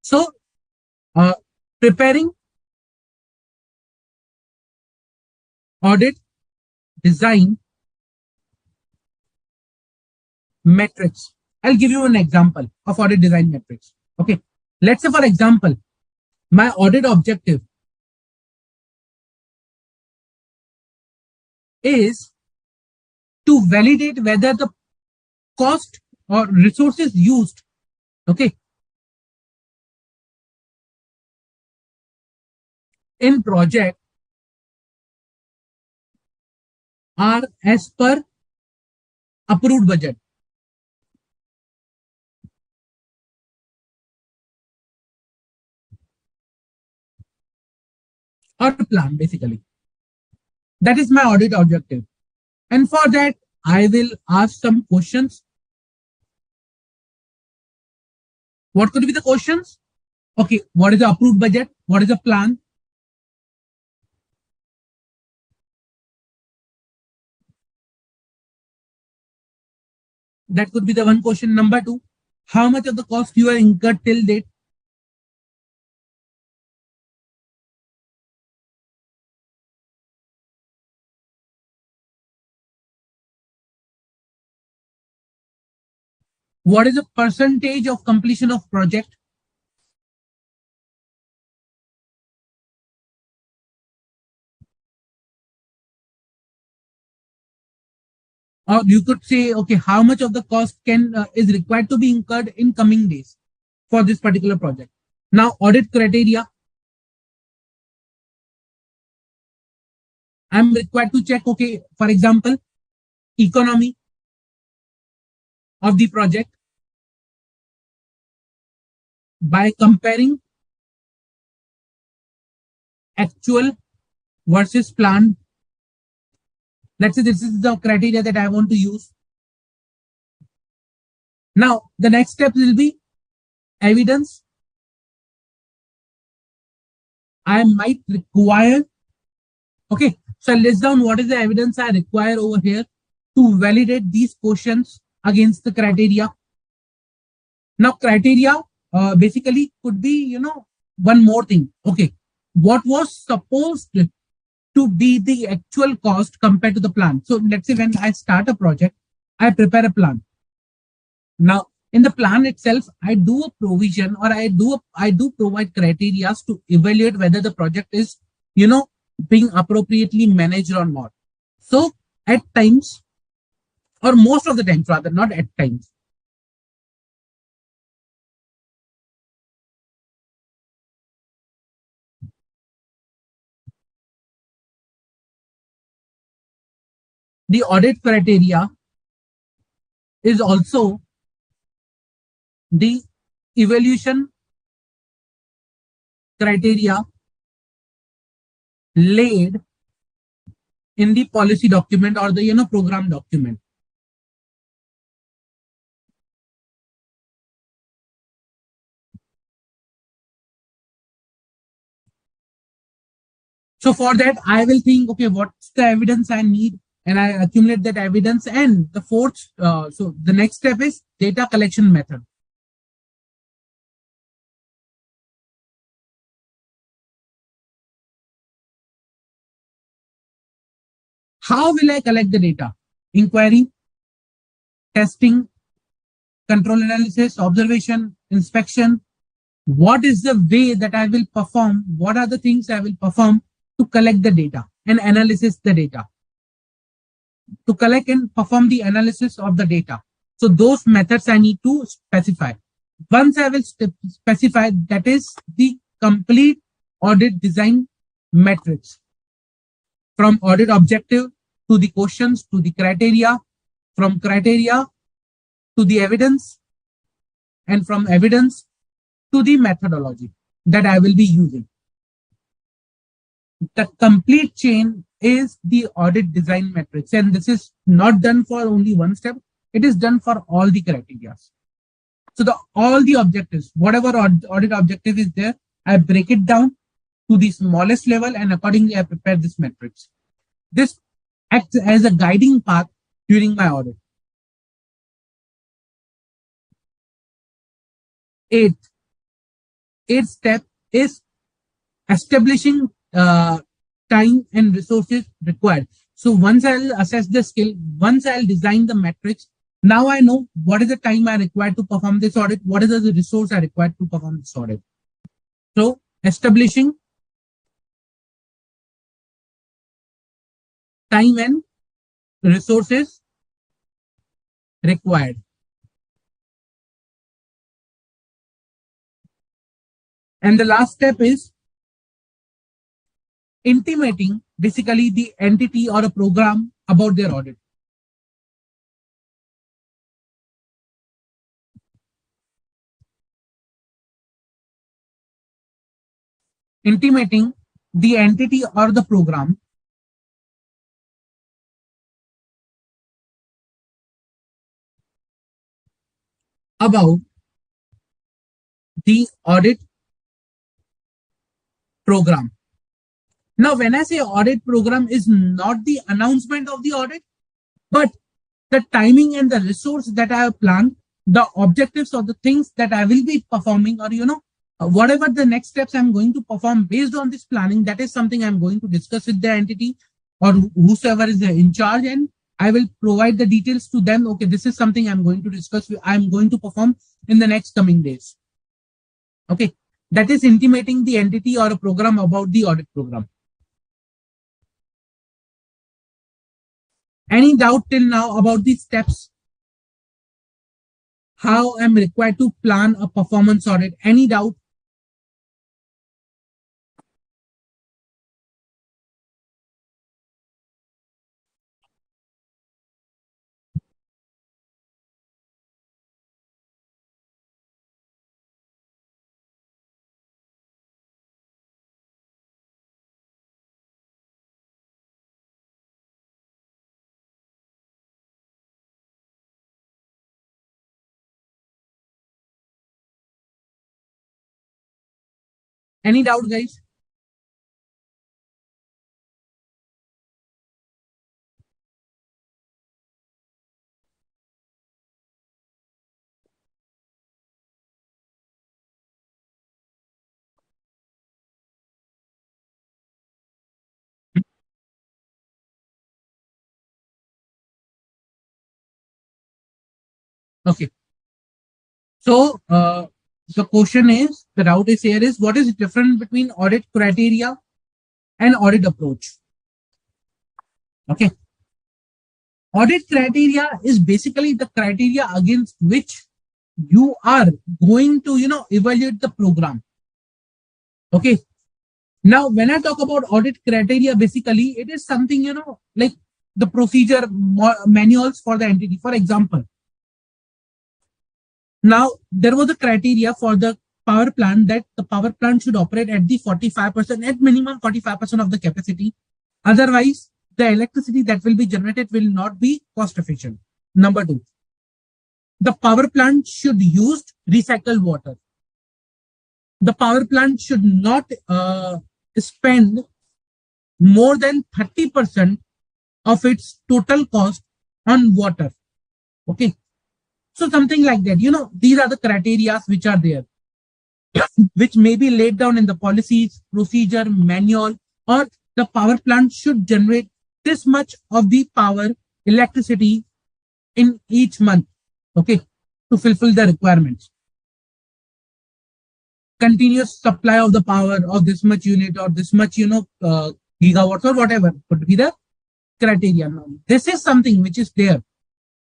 So preparing audit design metrics. I'll give you an example of audit design metrics. Okay. Let's say, for example, my audit objective is to validate whether the cost or resources used, okay, in project are as per approved budget. Or plan, basically. That is my audit objective. And for that, I will ask some questions. What could be the questions? Okay, what is the approved budget? What is the plan? That could be the one question. Number two, how much of the cost you have incurred till date? What is the percentage of completion of project? Or you could say, okay, how much of the cost can is required to be incurred in coming days? for this particular project. Now, audit criteria. I'm required to check, okay, for example, economy of the project by comparing actual versus planned. Let's say this is the criteria that I want to use. Now, the next step will be evidence. I might require, okay, so I'll list down what is the evidence I require over here to validate these questions against the criteria. Now, criteria basically could be, one more thing. Okay, what was supposed to be the actual cost compared to the plan? So let's say when I start a project, I prepare a plan. Now, in the plan itself, I do a provision, or I do provide criteria to evaluate whether the project is, being appropriately managed or not. So at times, or most of the times rather, not at times, the audit criteria is also the evaluation criteria laid in the policy document or the program document. So for that, I will think, okay, what's the evidence I need, and I accumulate that evidence. And the fourth, so the next step is data collection method. How will I collect the data? Inquiry, testing, control analysis, observation, inspection. What is the way that I will perform? What are the things I will perform to collect the data and analysis the data? To collect and perform the analysis of the data. So those methods I need to specify. Once I will specify, that is the complete audit design matrix. From audit objective to the questions to the criteria, from criteria to the evidence, and from evidence to the methodology that I will be using. The complete chain is the audit design matrix, and this is not done for only one step. It is done for all the criteria. So all the objectives, whatever audit objective is there, I break it down to the smallest level, and accordingly I prepare this matrix. This acts as a guiding path during my audit. Eighth step is establishing time and resources required. So once I'll assess the skill, once I'll design the matrix, now I know what is the time I require to perform this audit, what is the resource I require to perform this audit. So establishing time and resources required. And the last step is intimating basically the entity or a program about their audit. Intimating the entity or the program about the audit program. Now, when I say audit program, is not the announcement of the audit, but the timing and the resource that I have planned, the objectives or the things that I will be performing, or whatever the next steps I'm going to perform based on this planning, that is something I'm going to discuss with the entity or whosoever is in charge, and I will provide the details to them. Okay, this is something I'm going to discuss, I'm going to perform in the next coming days. Okay, that is intimating the entity or a program about the audit program. Any doubt till now about these steps? how I'm required to plan a performance audit. Any doubt? Any doubt, guys? Okay. So the question is, the doubt is here is, what is the difference between audit criteria and audit approach? Okay. Audit criteria is basically the criteria against which you are going to, evaluate the program. Okay. Now, when I talk about audit criteria, basically it is something, like the procedure manuals for the entity. For example, now there was a criteria for the power plant that the power plant should operate at the 45%, at minimum 45% of the capacity. Otherwise, the electricity that will be generated will not be cost efficient. Number two, the power plant should use recycled water. The power plant should not spend more than 30% of its total cost on water. Okay. So something like that, these are the criteria which are there, which may be laid down in the policies, procedure, manual, or the power plant should generate this much of the power, electricity in each month. Okay. To fulfill the requirements. Continuous supply of the power of this much unit or this much, gigawatts or whatever could be the criteria. Now, this is something which is there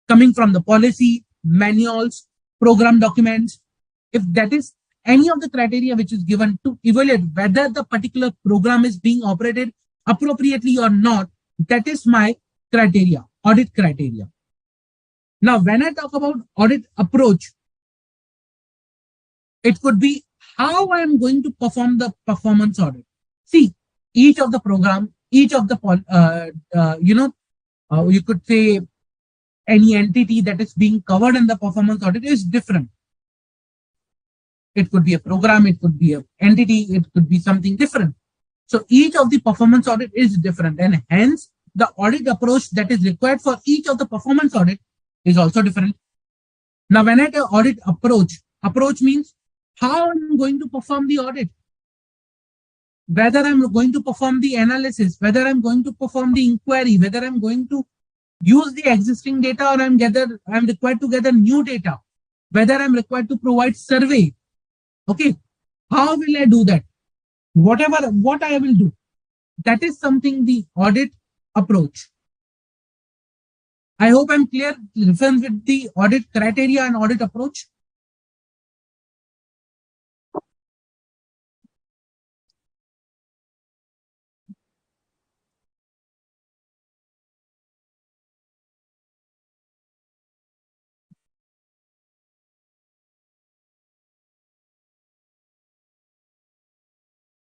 coming from the policy, manuals, program documents. If that is any of the criteria which is given to evaluate whether the particular program is being operated appropriately or not, that is my criteria, audit criteria. Now, when I talk about audit approach, it could be how I am going to perform the performance audit. See, each of the program, each of the, you could say any entity that is being covered in the performance audit is different. It could be a program, it could be an entity, it could be something different. So each of the performance audit is different, and hence the audit approach that is required for each of the performance audit is also different. Now, when I say audit approach means how I'm going to perform the audit, whether I'm going to perform the analysis, whether I'm going to perform the inquiry, whether I'm going to use the existing data or I'm required to gather new data, whether I'm required to provide survey. Okay. How will I do that? What I will do, that is something the audit approach. I hope I'm clear difference with the audit criteria and audit approach.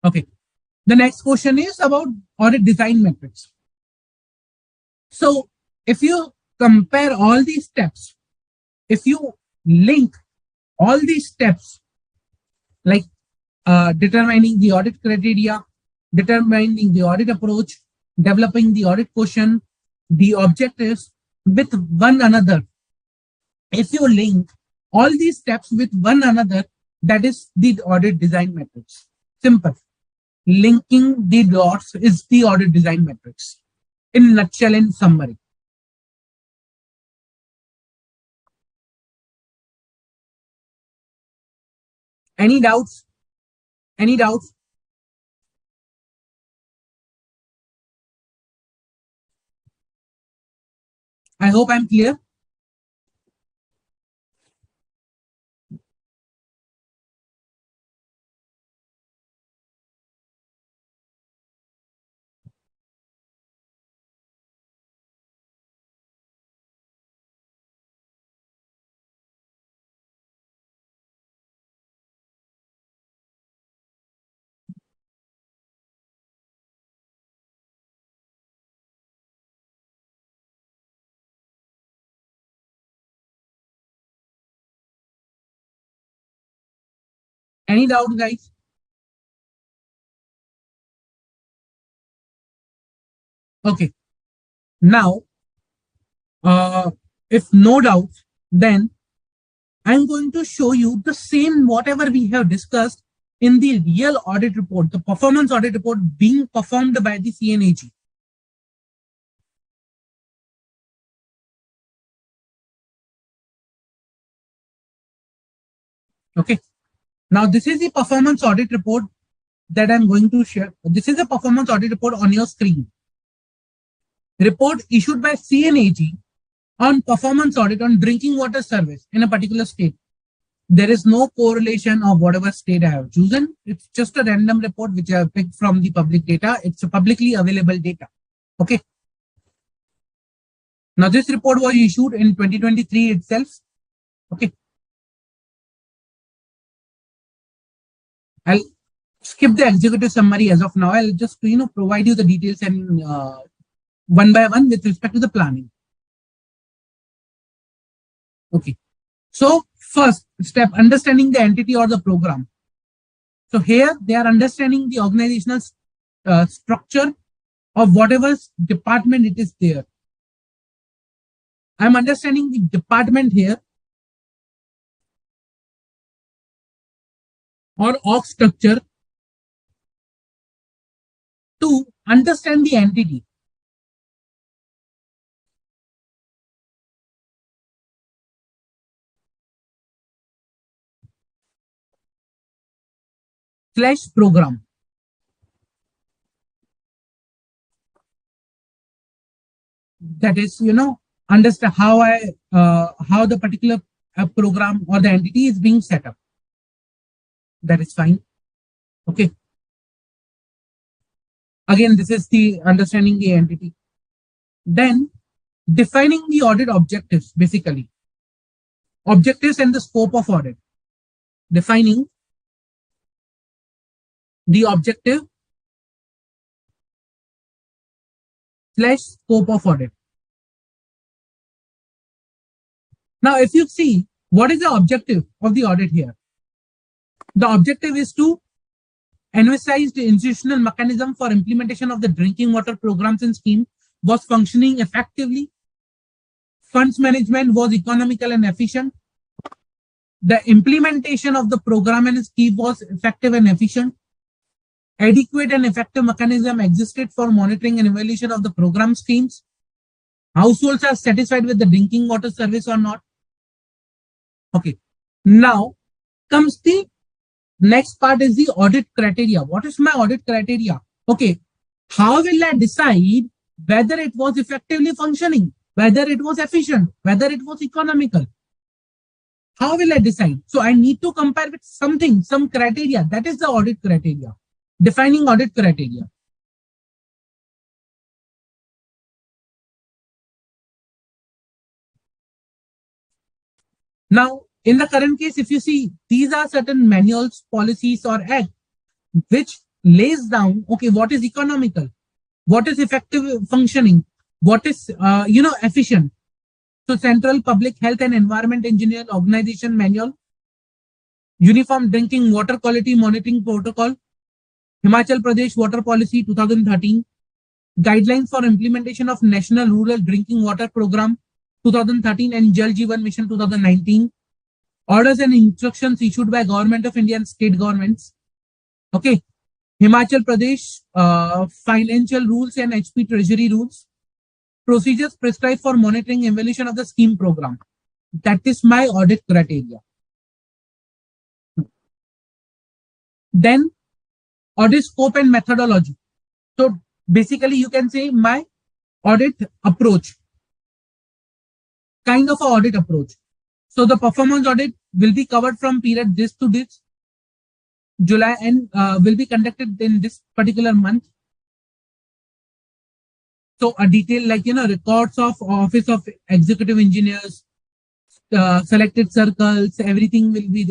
Okay. The next question is about audit design metrics. So if you compare all these steps, if you link all these steps, like determining the audit criteria, determining the audit approach, developing the audit question, the objectives with one another. If you link all these steps with one another, that is the audit design metrics. Simple. Linking the dots is the audit design metrics. In nutshell, in summary. Any doubts? Any doubts? I hope I'm clear. Any doubt, guys? Okay. Now, if no doubt, then I'm going to show you the same whatever we have discussed in the real audit report, the performance audit report being performed by the CNAG. Okay. Now, this is the performance audit report that I'm going to share. This is a performance audit report on your screen. Report issued by CNAG on performance audit on drinking water service in a particular state. There is no correlation of whatever state I have chosen. It's just a random report which I have picked from the public data. It's a publicly available data. Okay. Now, this report was issued in 2023 itself. Okay. I'll skip the executive summary as of now. I'll just provide you the details and one by one with respect to the planning. Okay. So first step, understanding the entity or the program. So here they are understanding the organizational structure of whatever department it is there. I'm understanding the department here or org structure to understand the entity. / program. That is, understand how how the particular program or the entity is being set up. That is fine. Okay. Again, this is the understanding the entity. Then defining the audit objectives, basically. Objectives and the scope of audit. Defining the objective / scope of audit. Now, if you see, what is the objective of the audit here? The objective is to emphasize the institutional mechanism for implementation of the drinking water programs and scheme was functioning effectively. Funds management was economical and efficient. The implementation of the program and scheme was effective and efficient. Adequate and effective mechanism existed for monitoring and evaluation of the program schemes. Households are satisfied with the drinking water service or not. Okay. Now comes the next part is the audit criteria. What is my audit criteria? Okay. How will I decide whether it was effectively functioning, whether it was efficient, whether it was economical? How will I decide? So I need to compare with something, some criteria. That is the audit criteria. Defining audit criteria. Now, in the current case, if you see, these are certain manuals, policies, or acts which lays down, okay, what is economical, what is effective functioning, what is, efficient. So, Central Public Health and Environment Engineer Organization Manual, Uniform Drinking Water Quality Monitoring Protocol, Himachal Pradesh Water Policy 2013, Guidelines for Implementation of National Rural Drinking Water Program 2013 and Jal Jeevan Mission 2019, orders and instructions issued by Government of India and state governments. Okay, Himachal Pradesh financial rules and HP Treasury rules, procedures prescribed for monitoring and evaluation of the scheme program. That is my audit criteria. Then audit scope and methodology. So basically you can say my audit approach, kind of a audit approach. So the performance audit will be covered from period this to this, July, and will be conducted in this particular month. So a detail like, records of Office of Executive Engineers, selected circles, everything will be,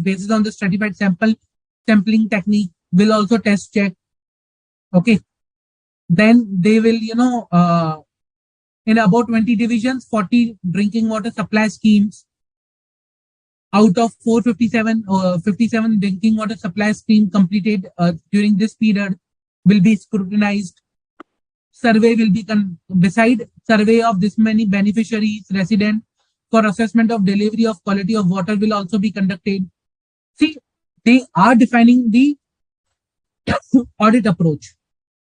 based on the stratified sampling technique, will also test check. Okay. Then they will, in about 20 divisions, 40 drinking water supply schemes. out of 457 57 drinking water supply stream completed during this period will be scrutinized. Survey will be beside survey of this many beneficiaries resident for assessment of delivery of quality of water will also be conducted. See, they are defining the audit approach,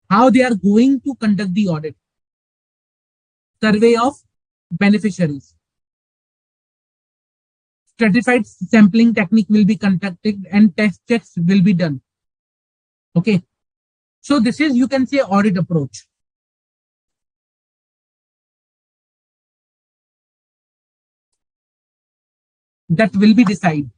how they are going to conduct the audit. Survey of beneficiaries. Stratified sampling technique will be conducted and test checks will be done. Okay. So this is, you can say, audit approach. That will be decided.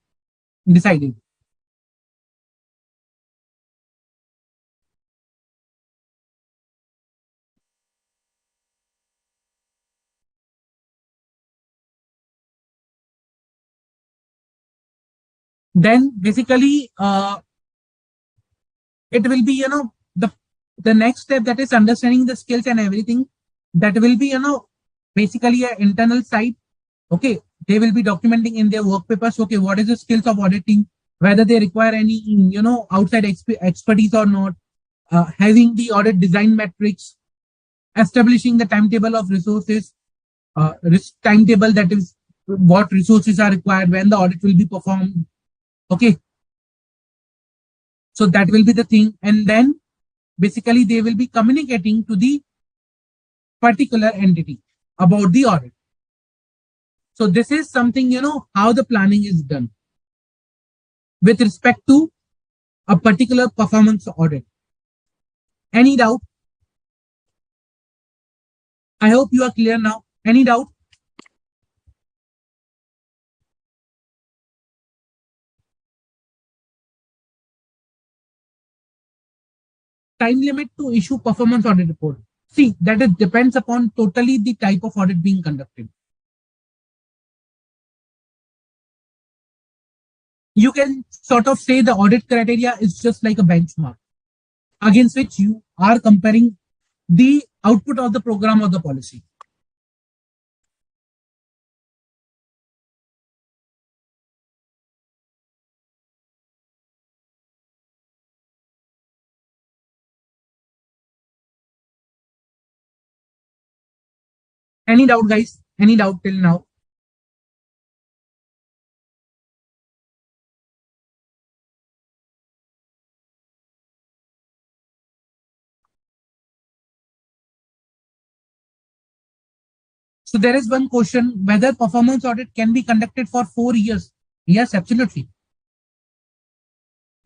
Then basically, it will be, the next step, that is understanding the skills and everything. That will be, basically an internal site. Okay, they will be documenting in their work papers. Okay, what is the skills of auditing, whether they require any, outside expertise or not. Having the audit design metrics, establishing the timetable of resources, timetable, that is what resources are required, when the audit will be performed. Okay, so that will be the thing. And then basically they will be communicating to the particular entity about the audit. So this is something, how the planning is done with respect to a particular performance audit. Any doubt? I hope you are clear now. Any doubt? Time limit to issue performance audit report. See, that it depends upon totally the type of audit being conducted. You can sort of say the audit criteria is just like a benchmark against which you are comparing the output of the program or the policy. Any doubt, guys? Any doubt till now? So there is one question, whether performance audit can be conducted for 4 years. Yes, absolutely.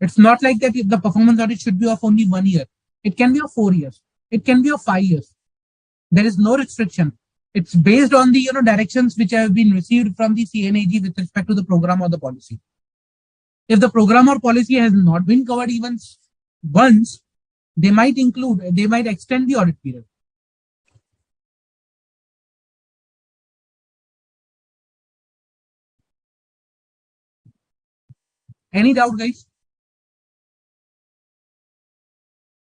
It's not like that the performance audit should be of only 1 year. It can be of 4 years. It can be of 5 years. There is no restriction. It's based on the directions which have been received from the CNAG with respect to the program or the policy. If the program or policy has not been covered even once, they might extend the audit period. Any doubt, guys?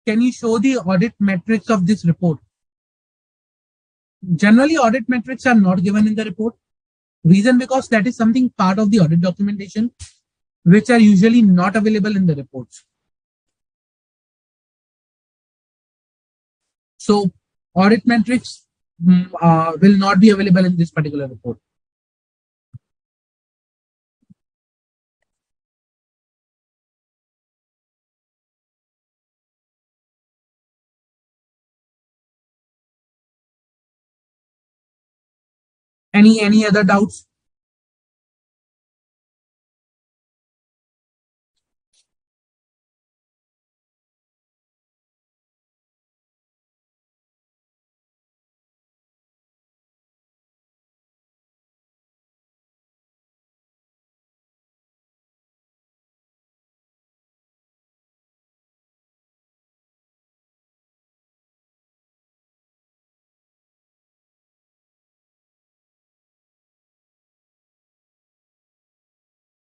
Can you show the audit metrics of this report? Generally, audit metrics are not given in the report. Reason, because that is something part of the audit documentation, which are usually not available in the reports. So audit metrics will not be available in this particular report. Any other doubts?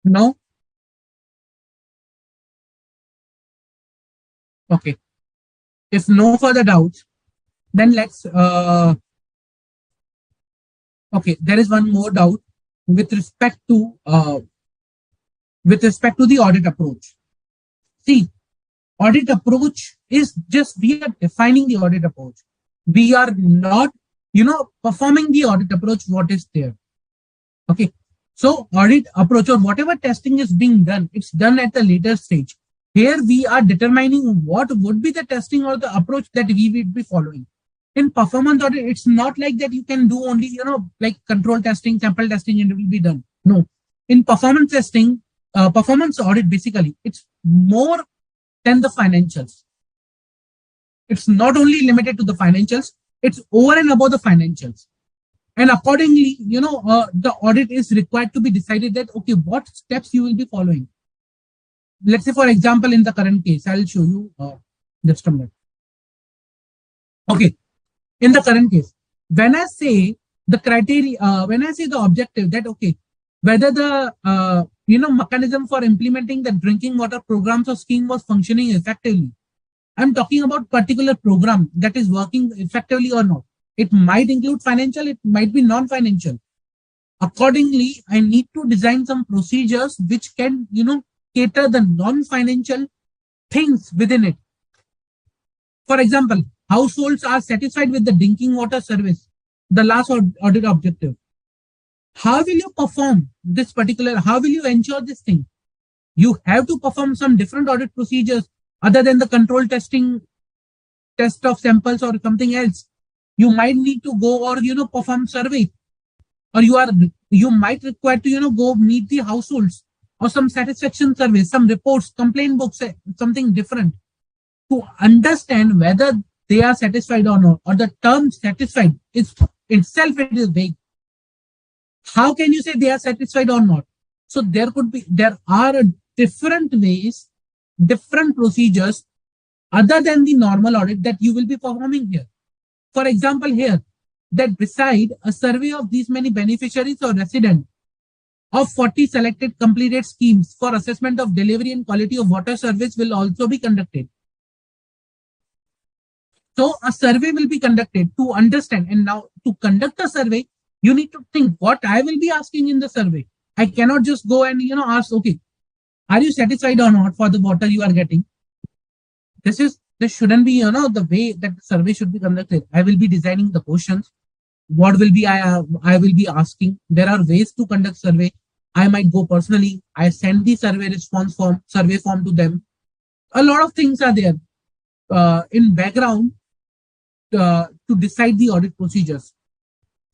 No? Okay. If no further doubts, then let's okay, there is one more doubt with respect to with respect to the audit approach. See, audit approach is just we are defining the audit approach. We are not, performing the audit approach, what is there. Okay. So audit approach or whatever testing is being done, it's done at the later stage. Here we are determining what would be the testing or the approach that we will be following. In performance audit, it's not like that you can do only, like control testing, sample testing, and it will be done. No. In performance testing, performance audit, basically, it's more than the financials. It's not only limited to the financials, it's over and above the financials. And accordingly, the audit is required to be decided that, okay, what steps you will be following. Let's say, for example, in the current case, I'll show you just a minute. Okay. In the current case, when I say the criteria, when I say the objective that, okay, whether the, mechanism for implementing the drinking water programs or scheme was functioning effectively, I'm talking about particular program that is working effectively or not. It might include financial, it might be non-financial. Accordingly, I need to design some procedures which can, cater the non-financial things within it. For example, households are satisfied with the drinking water service, the last audit objective. How will you perform this particular, how will you ensure this thing? You have to perform some different audit procedures other than the control testing, test of samples or something else. You might need to go or, perform survey, or you might require to, go meet the households or some satisfaction survey, some reports, complaint books, something different to understand whether they are satisfied or not, or the term satisfied is itself, it is vague. How can you say they are satisfied or not? So there are different ways, different procedures other than the normal audit that you will be performing here. For example, here, that beside a survey of these many beneficiaries or residents of 40 selected completed schemes for assessment of delivery and quality of water service will also be conducted. So a survey will be conducted to understand. And now to conduct a survey, you need to think what I will be asking in the survey. I cannot just go and, ask, okay, are you satisfied or not for the water you are getting? This shouldn't be, the way that the survey should be conducted. I will be designing the questions. What will be, I will be asking. There are ways to conduct survey. I might go personally. I send the survey form to them. A lot of things are there in background to decide the audit procedures.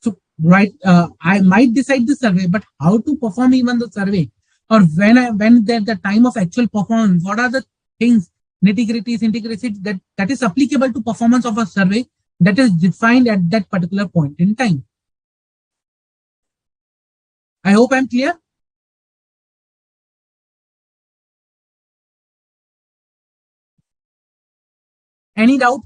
So, right, I might decide the survey, but how to perform even the survey, or when the time of actual performance, what are the things, nitty-gritties, intricacies that is applicable to performance of a survey that is defined at that particular point in time. I hope I'm clear. Any doubt?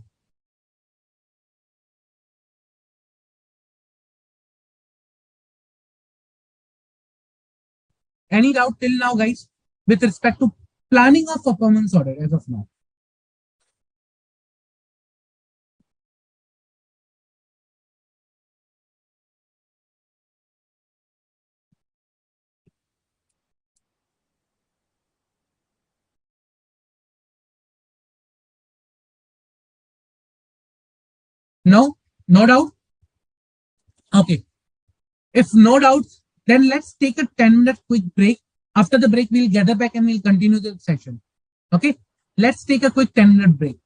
Any doubt till now, guys, with respect to planning of performance audit as of now? No? No doubt? Okay. If no doubts, then let's take a 10-minute quick break. After the break, we'll gather back and we'll continue the session. Okay. Let's take a quick 10-minute break.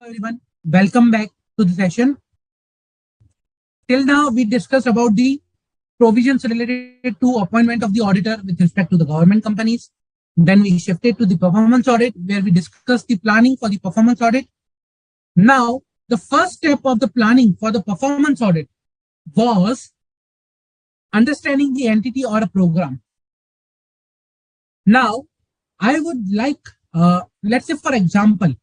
everyone. Welcome back to the session. Till now, we discussed about the provisions related to appointment of the auditor with respect to the government companies. Then we shifted to the performance audit, where we discussed the planning for the performance audit. Now, the first step of the planning for the performance audit was understanding the entity or a program. Now, I would like, let's say, for example,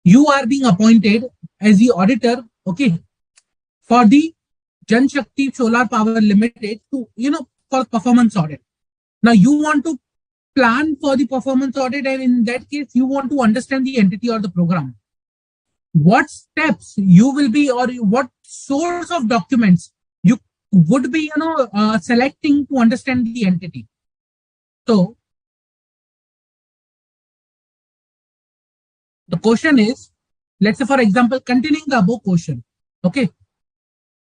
you are being appointed as the auditor, okay, for the Jan Shakti Solar Power Limited to, for performance audit. Now you want to plan for the performance audit, and in that case, you want to understand the entity or the program. What steps you will be, or what source of documents you would be, selecting to understand the entity. So the question is, let's say, for example, continuing the above question, okay,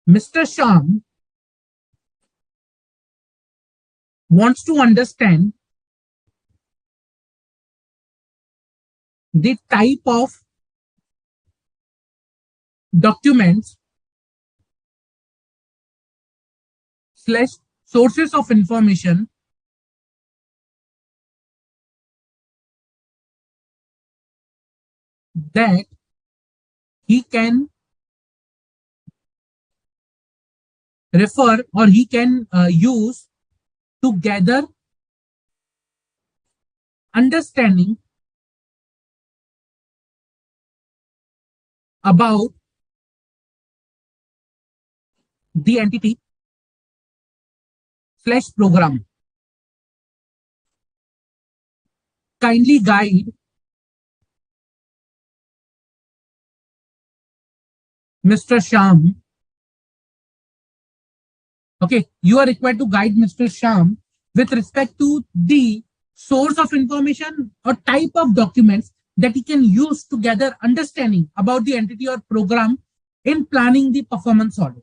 Mr. Sham wants to understand the type of documents slash sources of information that he can refer or he can use to gather understanding about the entity slash program. Kindly guide Mr. Sham. Okay, you are required to guide Mr. Sham with respect to the source of information or type of documents that he can use to gather understanding about the entity or program in planning the performance audit.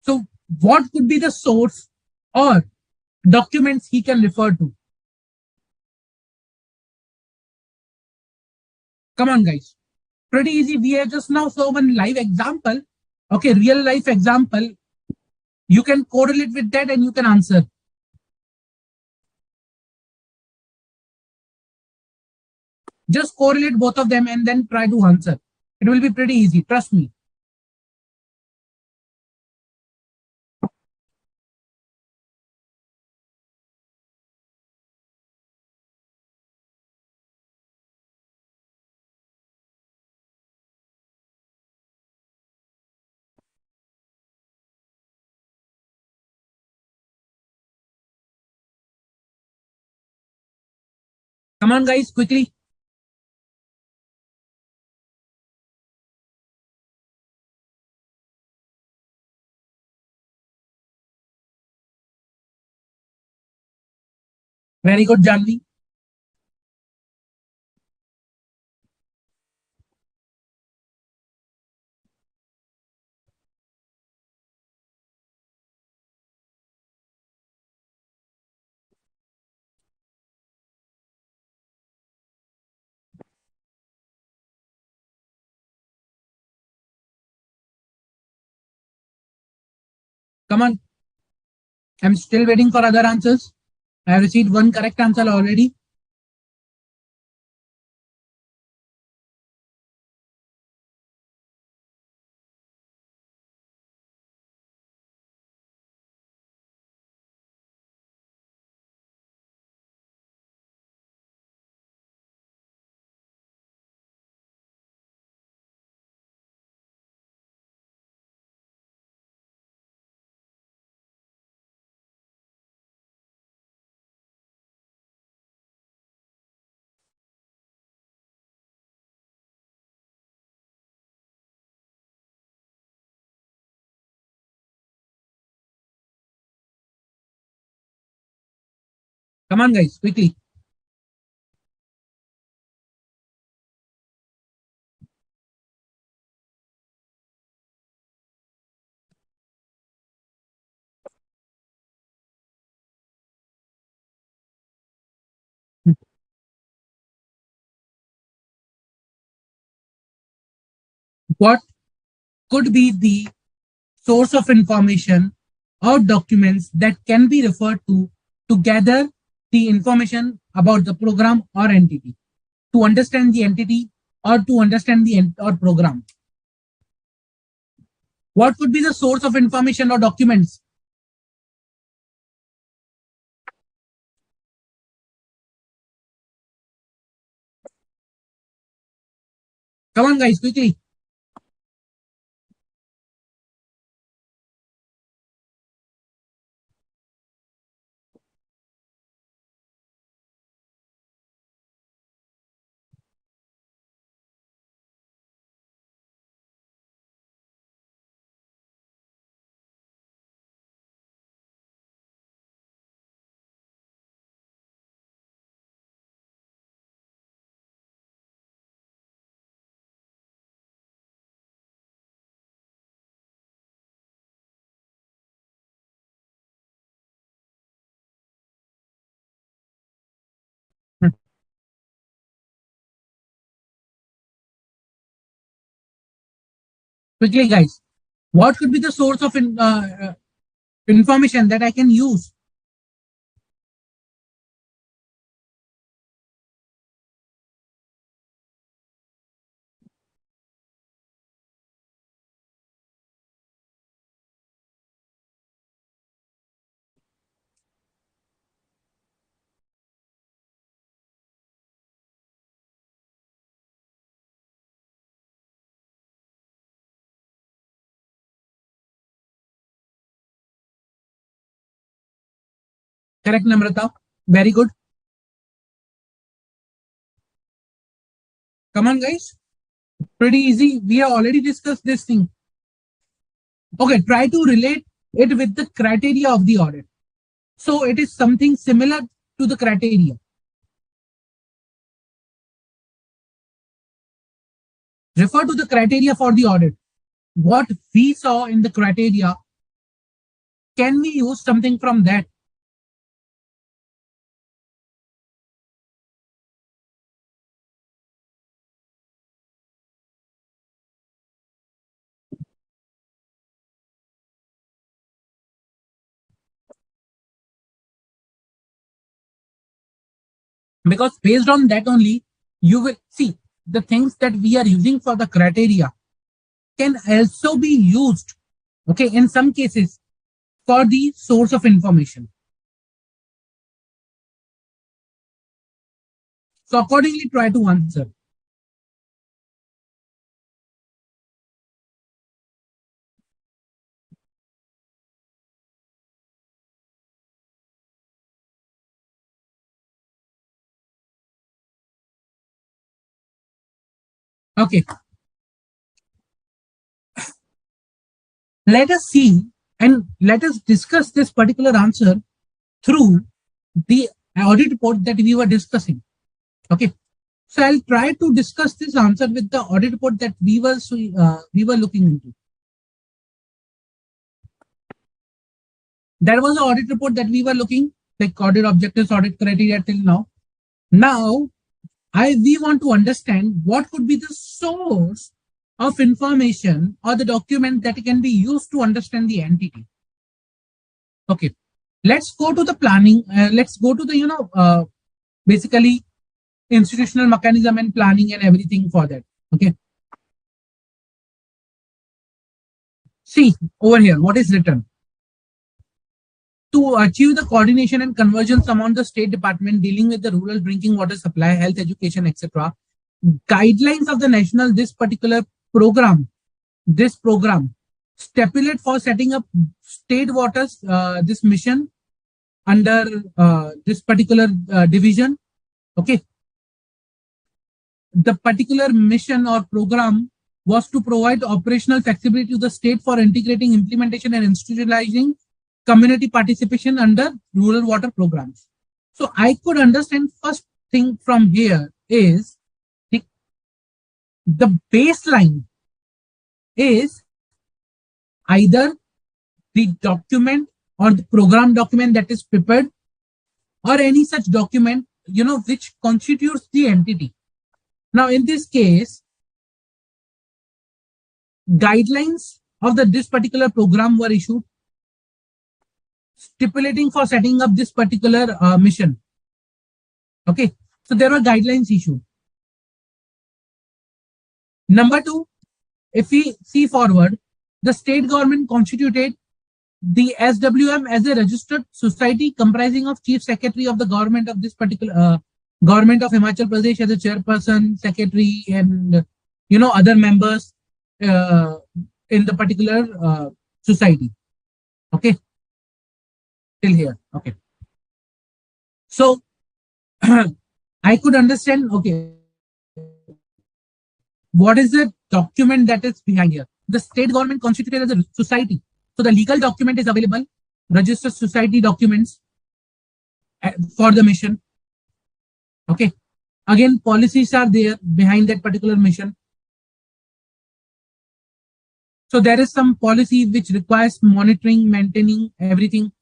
So, what could be the source or documents he can refer to? Come on, guys. Pretty easy. We have just now saw one live example. Okay, real life example. You can correlate with that and you can answer. Just correlate both of them and then try to answer. It will be pretty easy. Trust me. Come on, guys, quickly. Very good, Janvi. Come on. I'm still waiting for other answers. I have received one correct answer already. Come on, guys, quickly. what could be the source of information or documents that can be referred to gather the information about the program or entity, to understand the entity or to understand the or program. What could be the source of information or documents? Come on, guys, quickly. Quickly, guys. What could be the source of information that I can use? Correct, Namrata. Very good. Come on, guys. Pretty easy. We have already discussed this thing. Okay, try to relate it with the criteria of the audit. So it is something similar to the criteria. Refer to the criteria for the audit. What we saw in the criteria, can we use something from that? Because based on that only, you will see the things that we are using for the criteria can also be used, okay, in some cases for the source of information. So accordingly, try to answer. Okay, let us see and let us discuss this particular answer through the audit report that we were discussing. Okay, so I'll try to discuss this answer with the audit report that we were looking into. That was the audit report that we were looking, like audit objectives, audit criteria till now. Now, we want to understand what could be the source of information or the document that can be used to understand the entity. Okay, let's go to the planning. Let's go to the, basically institutional mechanism and planning and everything for that. Okay. See over here, what is written? To achieve the coordination and convergence among the state department dealing with the rural drinking water supply, health, education, etc., guidelines of the national, this program stipulate for setting up state waters, this mission under this particular division. Okay. The particular mission or program was to provide operational flexibility to the state for integrating implementation and institutionalizing community participation under rural water programs. So I could understand first thing from here is the baseline is either the document or the program document that is prepared or any such document, which constitutes the entity. Now, in this case, guidelines of this particular program were issued, stipulating for setting up this particular mission. Okay, so there were guidelines issued. Number two, if we see forward, the state government constituted the SWM as a registered society comprising of chief secretary of the government of this particular government of Himachal Pradesh as a chairperson, secretary, and other members in the particular society. Okay, till here. Okay, so I could understand. Okay, what is the document that is behind here? The state government constituted as a society. So the legal document is available, registered society documents for the mission. Okay. Again, policies are there behind that particular mission. So there is some policy which requires monitoring, maintaining everything.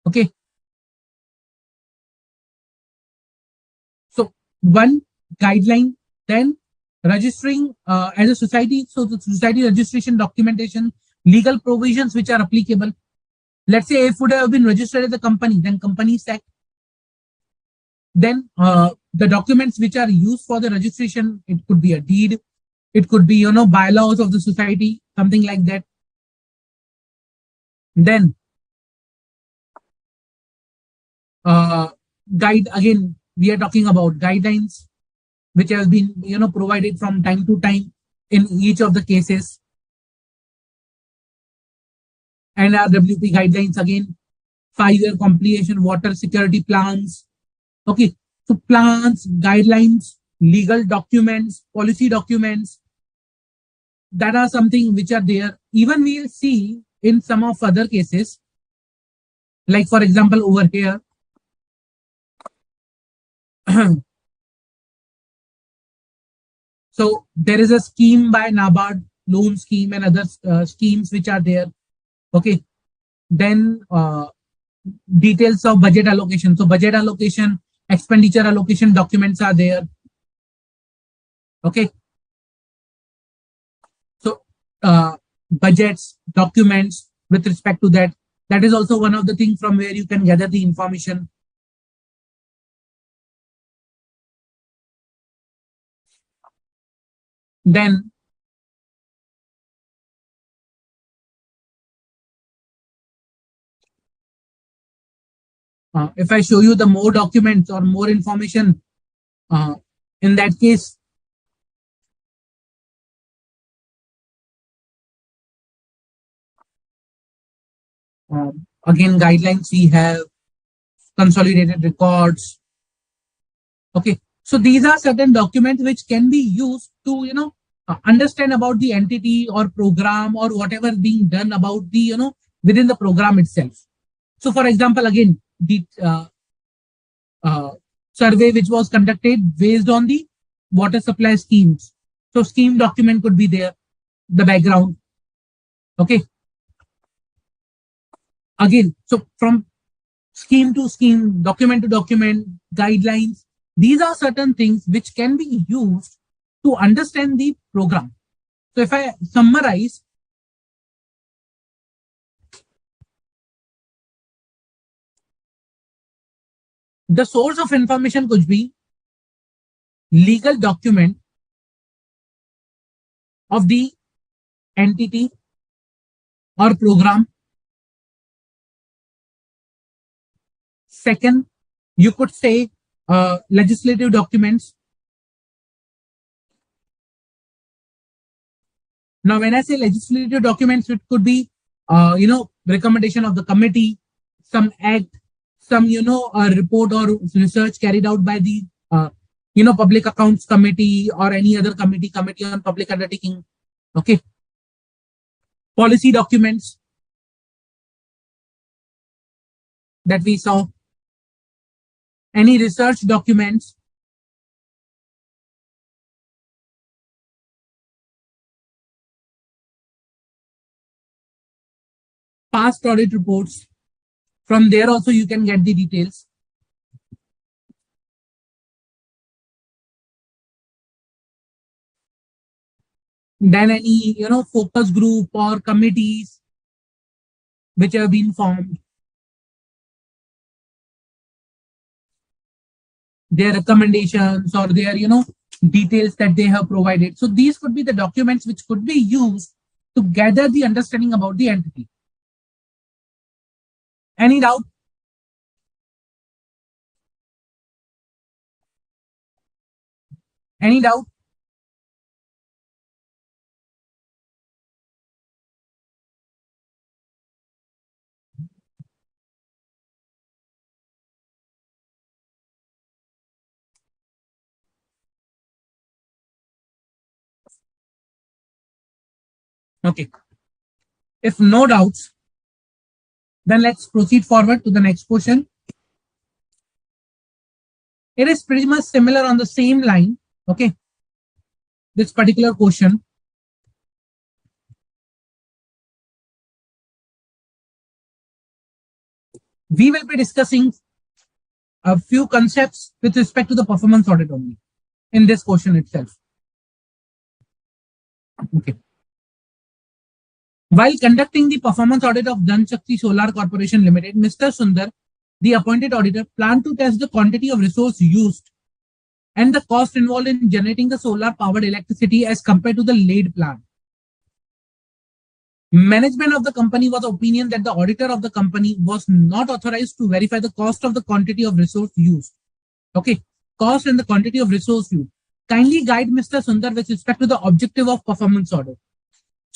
Okay. So one guideline, then registering as a society. So the society registration documentation, legal provisions which are applicable. Let's say if it would have been registered as a company, then Companies Act. Then the documents which are used for the registration, it could be a deed, it could be bylaws of the society, something like that. Then again, we are talking about guidelines which have been provided from time to time in each of the cases. And our WP guidelines again, 5-year completion water security plans. Okay, so plans, guidelines, legal documents, policy documents, that are something which are there. Even we'll see in some of other cases, like for example over here. So there is a scheme by NABARD, loan scheme and other schemes which are there. Okay, then details of budget allocation. So budget allocation, expenditure allocation documents are there. Okay, so budgets, documents with respect to that. That is also one of the things from where you can gather the information. Then if I show you the more documents or more information, in that case, again, guidelines we have, consolidated records. Okay, so these are certain documents which can be used to understand about the entity or program or whatever being done about the within the program itself. So for example, again, the survey which was conducted based on the water supply schemes. So scheme document could be there, the background. Okay, again, so from scheme to scheme, document to document, guidelines, these are certain things which can be used to understand the program. So if I summarize, the source of information could be legal document of the entity or program. Second, you could say legislative documents. Now, when I say legislative documents, it could be, recommendation of the committee, some act, some, a report or research carried out by the, public accounts committee or any other committee on public undertaking. Okay. Policy documents that we saw. Any research documents. Past audit reports. From there also you can get the details. then any, focus group or committees which have been formed, their recommendations or their, details that they have provided. So these could be the documents which could be used to gather the understanding about the entity. Any doubt? Any doubt? Okay. If no doubts, then let's proceed forward to the next question. It is pretty much similar on the same line. Okay. This particular question. We will be discussing a few concepts with respect to the performance audit only in this question itself. Okay. While conducting the performance audit of Ch-13 Solar Corporation Limited, Mr. Sundar, the appointed auditor, planned to test the quantity of resource used and the cost involved in generating the solar powered electricity as compared to the laid plan. Management of the company was of opinion that the auditor of the company was not authorized to verify the cost of the quantity of resource used. Okay, cost and the quantity of resource used. Kindly guide Mr. Sundar with respect to the objective of performance audit.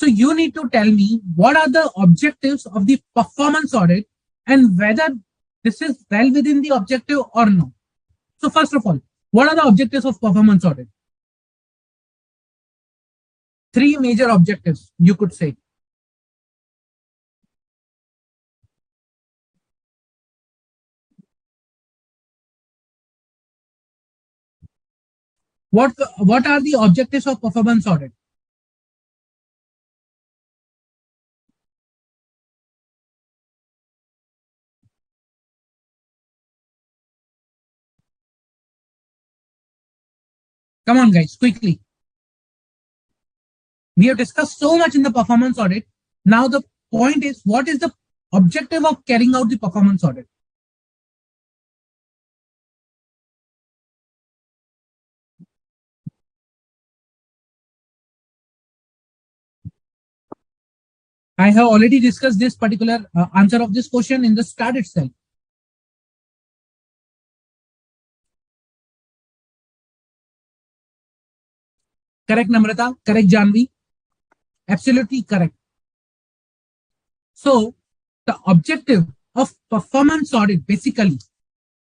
So you need to tell me what are the objectives of the performance audit and whether this is well within the objective or not. So first of all, what are the objectives of performance audit? Three major objectives, you could say. What are the objectives of performance audit? Come on, guys, quickly. We have discussed so much in the performance audit. Now the point is, what is the objective of carrying out the performance audit? I have already discussed this particular answer of this question in the start itself. Correct, Namrata? Correct, Janvi? Absolutely correct. So the objective of performance audit basically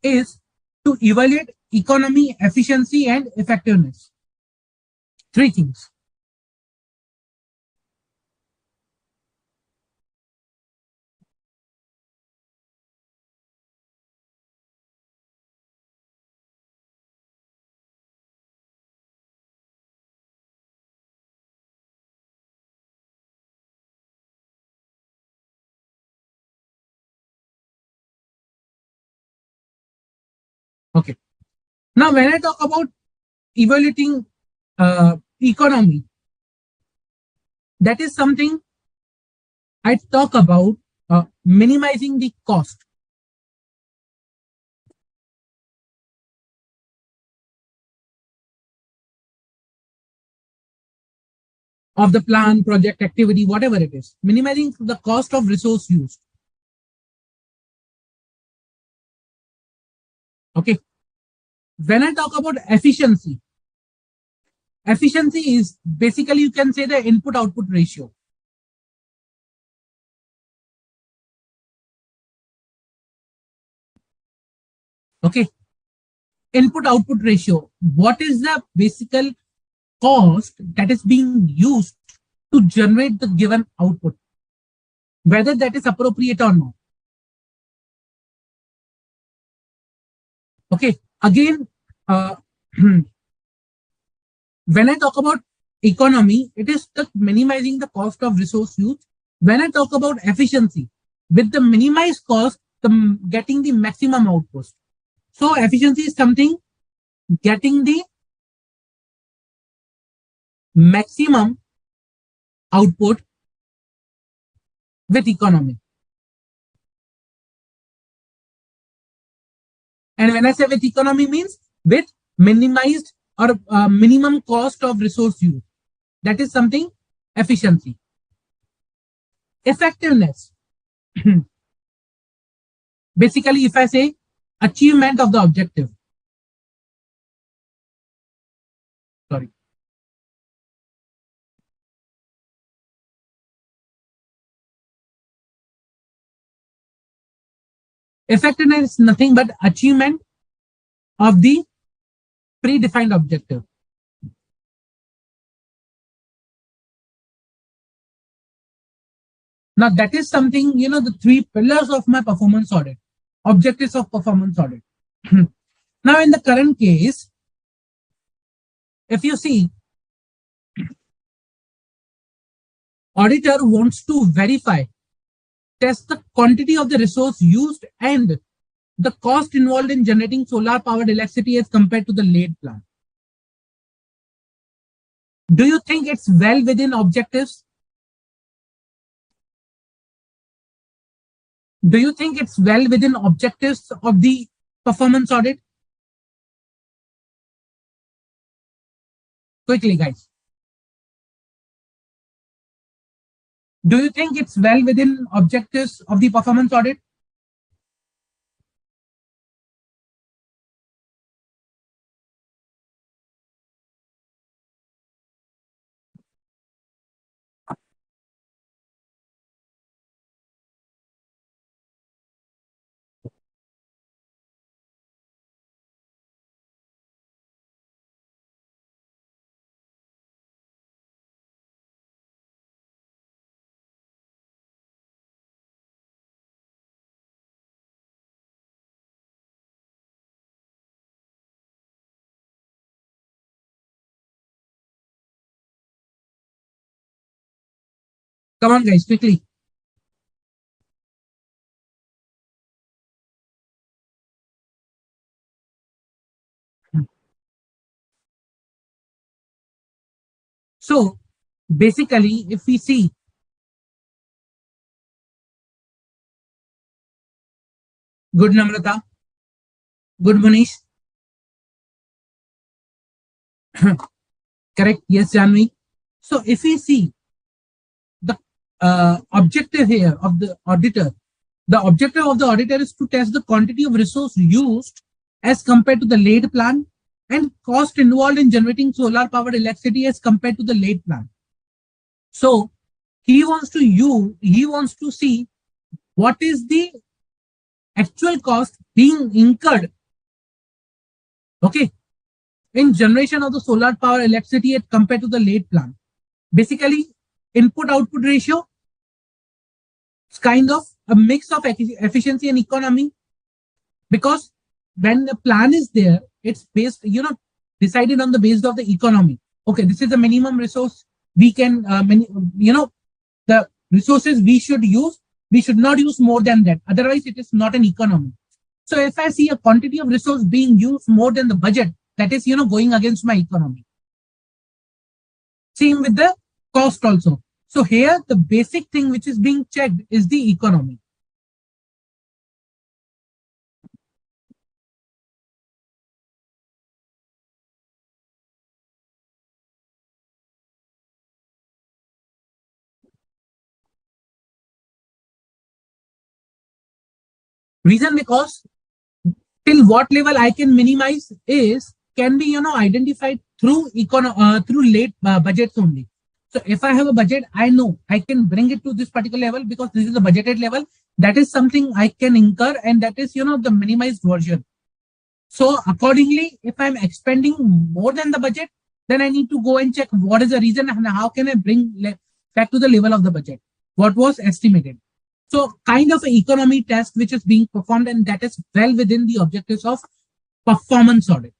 is to evaluate economy, efficiency, and effectiveness. Three things. Okay. Now, when I talk about evaluating economy, that is something I talk about minimizing the cost. Of the plan, project, activity, whatever it is, minimizing the cost of resource used. Okay. When I talk about efficiency, efficiency is basically, you can say, the input output ratio. Okay. Input output ratio. What is the basic cost that is being used to generate the given output, whether that is appropriate or not? Okay. Again, when I talk about economy, it is the minimizing the cost of resource use. When I talk about efficiency, with the minimized cost, getting the maximum output. So efficiency is something getting the maximum output with economy. And when I say with economy means with minimized or minimum cost of resource use. That is something efficiency. Effectiveness. Basically, if I say achievement of the objective. Sorry. Effectiveness is nothing but achievement of the predefined objective. Now that is something, the three pillars of my performance audit, objectives of performance audit. Now in the current case, if you see, auditor wants to verify, test the quantity of the resource used and the cost involved in generating solar powered electricity as compared to the laid plan. Do you think it's well within objectives? Do you think it's well within objectives of the performance audit? Quickly, guys. Do you think it's well within objectives of the performance audit? Come on, guys, quickly. So basically, if we see, good Namrata, good Manish, correct? Yes, Janvi. So if we see the objective here of the auditor, the objective of the auditor is to test the quantity of resource used as compared to the laid plan and cost involved in generating solar powered electricity as compared to the laid plan. So he wants to see what is the actual cost being incurred, okay, in generation of the solar power electricity as compared to the laid plan. Basically, input output ratio is kind of a mix of efficiency and economy, because when the plan is there, it's based, decided on the basis of the economy. Okay, this is the minimum resource we can, the resources we should use, we should not use more than that. Otherwise, it is not an economy. So if I see a quantity of resource being used more than the budget, that is, going against my economy. Same with the cost also. So here, the basic thing which is being checked is the economy. Reason because till what level I can minimize can be identified through late budgets only. So if I have a budget, I know I can bring it to this particular level because this is the budgeted level. That is something I can incur, and that is the minimized version. So accordingly, if I'm expending more than the budget, then I need to go and check what is the reason and how can I bring back to the level of the budget, what was estimated. So kind of an economy test which is being performed, and that is well within the objectives of performance audit.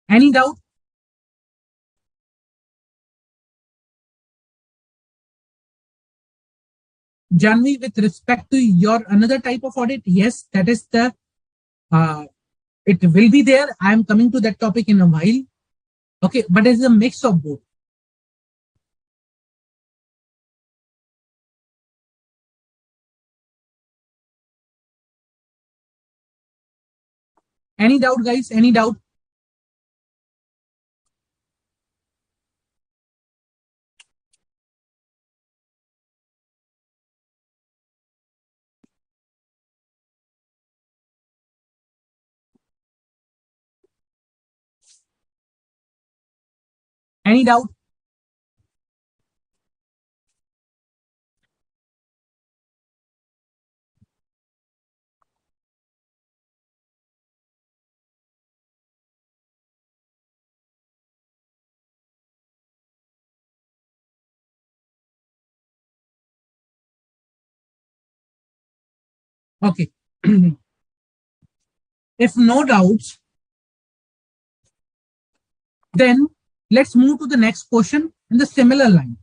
Any doubt? Janvi, with respect to your another type of audit, yes, that is the, it will be there. I am coming to that topic in a while. Okay, but it's a mix of both. Any doubt, guys? Any doubt? Any doubt? Okay. If no doubts, then let's move to the next question in the similar line.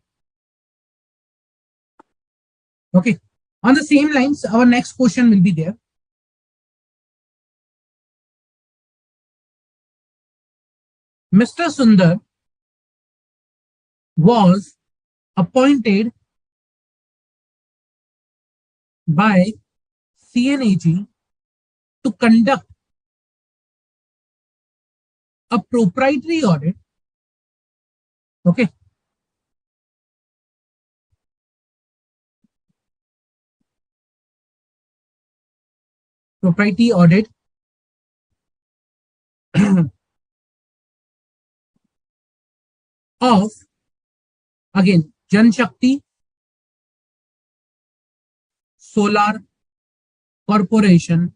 Okay. On the same lines, our next question will be there. Mr. Sundar was appointed by CNAG to conduct a proprietary audit. Okay. Proprietary audit of, again, Jan Shakti Solar Corporation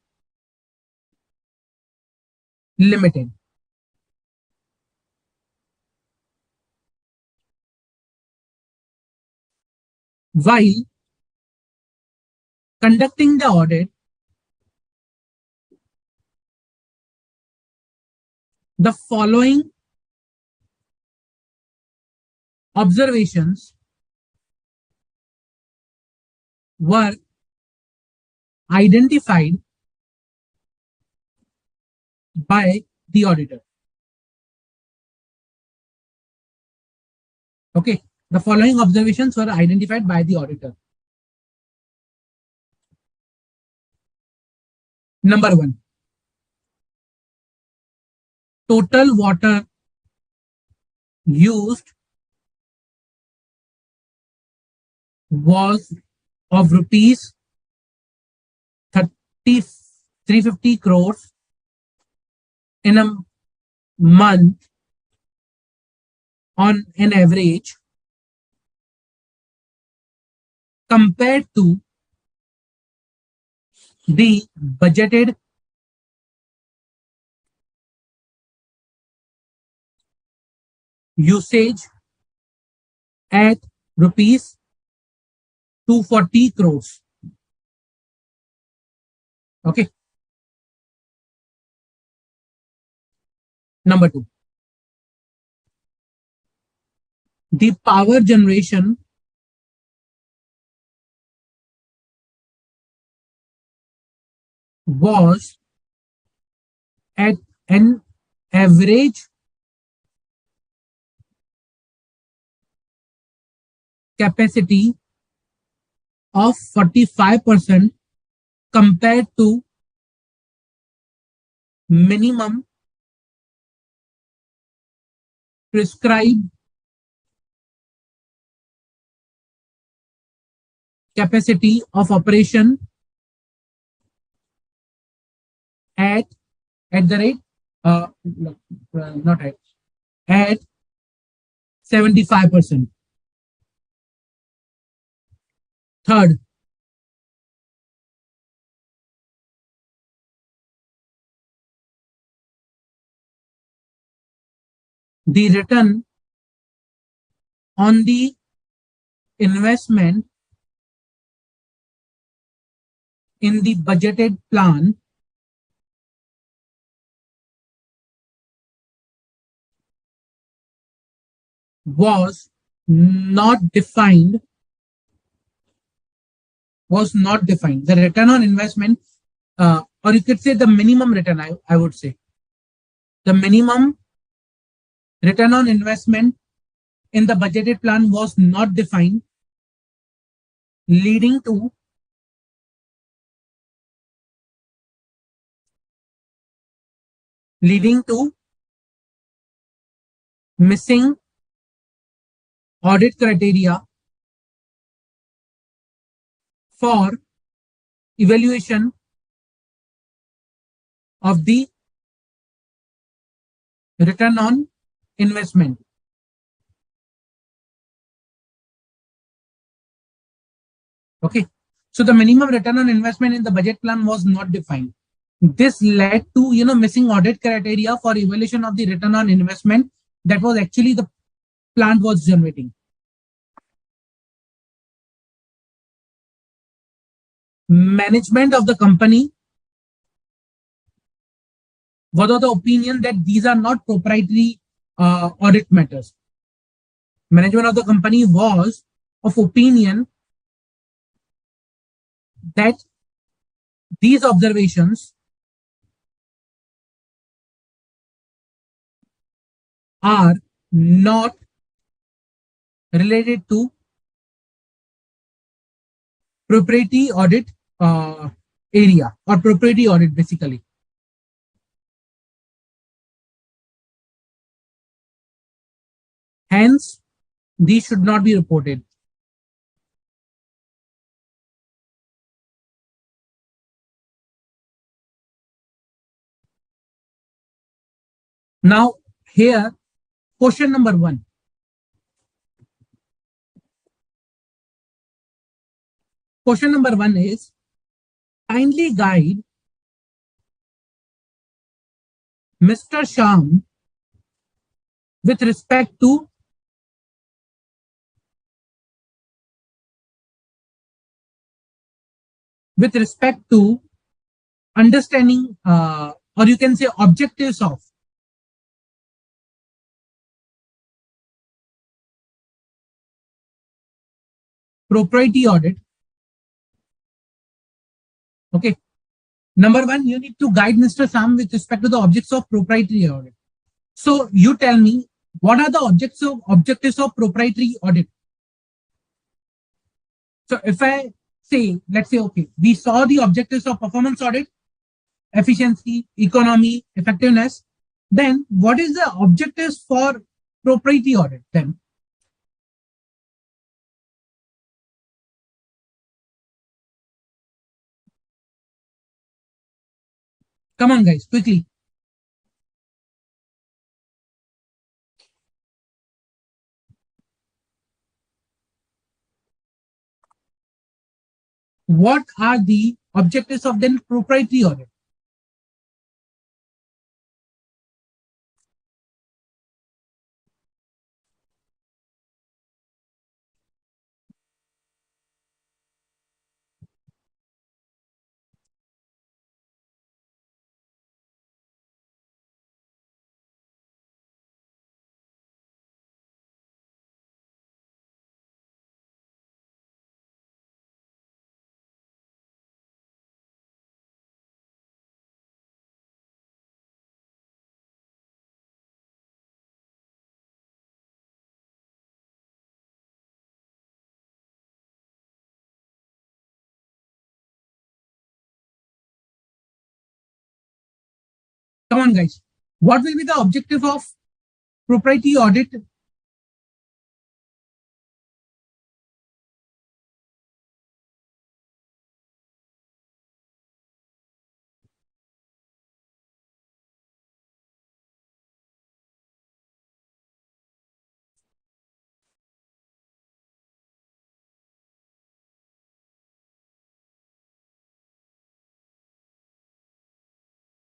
Limited. While conducting the audit, the following observations were identified by the auditor. Okay, the following observations were identified by the auditor. Number one, total water used was of rupees 350 crores in a month on an average, compared to the budgeted usage at rupees 240 crores. Okay. Number two, the power generation was at an average capacity of 45% compared to minimum prescribed capacity of operation at the rate not at 75%. Third, the return on the investment in the budgeted plan was not defined. The return on investment, or you could say the minimum return, I would say. The minimum return on investment in the budgeted plan was not defined, leading to leading to missing audit criteria for evaluation of the return on investment. Okay. So the minimum return on investment in the budget plan was not defined. This led to, missing audit criteria for evaluation of the return on investment that was actually the plant was generating. Management of the company was of the opinion that these are not proprietary audit matters. Management of the company was of opinion that these observations are not related to proprietary audit area or proprietary audit basically. Hence, these should not be reported. Now, here, question number 1. Question number 1 is, kindly guide Mr. Sham with respect to understanding or you can say objectives of proprietary audit. Okay. Number 1, you need to guide Mr. Sam with respect to the objects of proprietary audit. So you tell me, what are the objectives of proprietary audit? So if I say, let's say, okay, we saw the objectives of performance audit, efficiency, economy, effectiveness. Then what is the objectives for proprietary audit then? Come on, guys, quickly. What are the objectives of then proprietary audit? Come on, guys. What will be the objective of proprietary audit?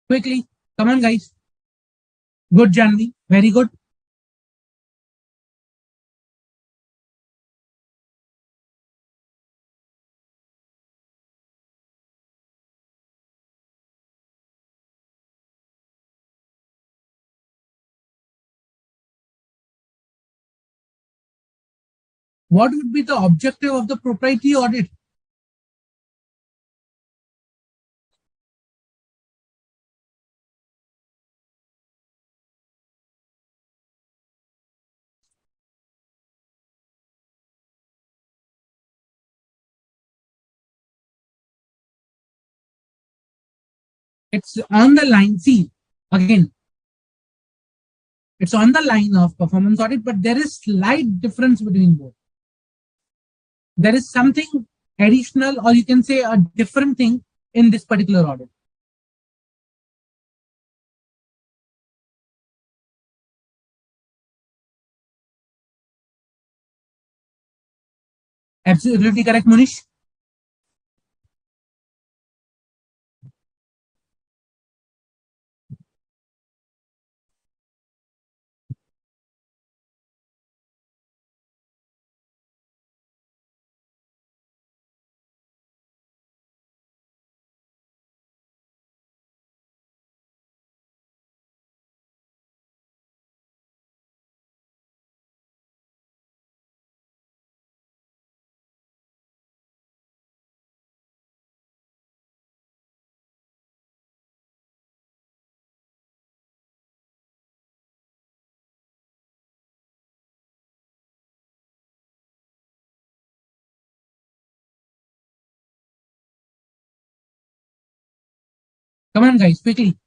Quickly. Come on, guys. Good, Janvi. Very good. What would be the objective of the proprietary audit? It's on the line. See, again, It's on the line of performance audit, but there is slight difference between both. There is something additional, or you can say a different thing in this particular audit. Absolutely correct, Munish. Come on, guys, quickly.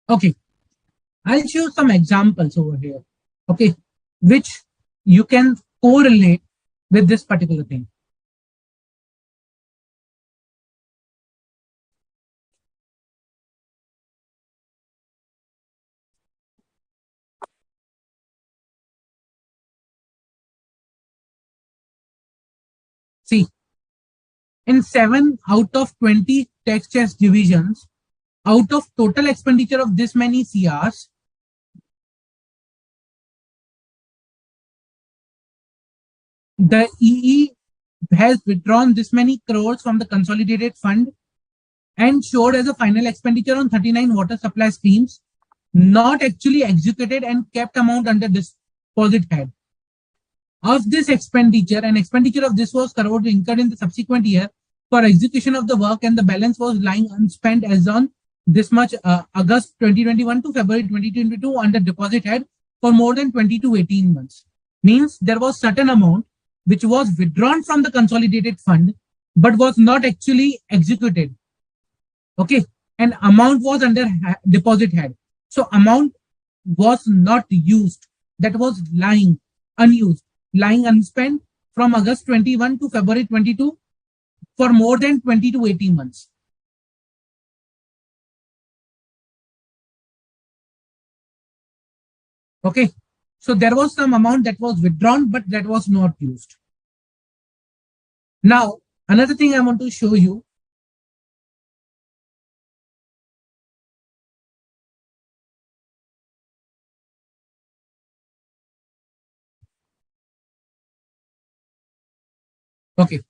Okay, I'll show some examples over here. Okay, which you can correlate with this particular thing. See, in 7 out of 20 tax chest divisions, out of total expenditure of this many CRs, the EE has withdrawn this many crores from the consolidated fund and showed as a final expenditure on 39 water supply schemes, not actually executed and kept amount under deposit head. Of this expenditure, an expenditure of this was crores incurred in the subsequent year for execution of the work, and the balance was lying unspent as on this much August 2021 to February 2022 under deposit head for more than 20 to 18 months. Means there was certain amount which was withdrawn from the consolidated fund but was not actually executed. Okay, and amount was under deposit head. So amount was not used. That was lying unused, lying unspent from August 21 to February 22 for more than 20 to 18 months. Okay, so there was some amount that was withdrawn, but that was not used. Now, another thing I want to show you. Okay.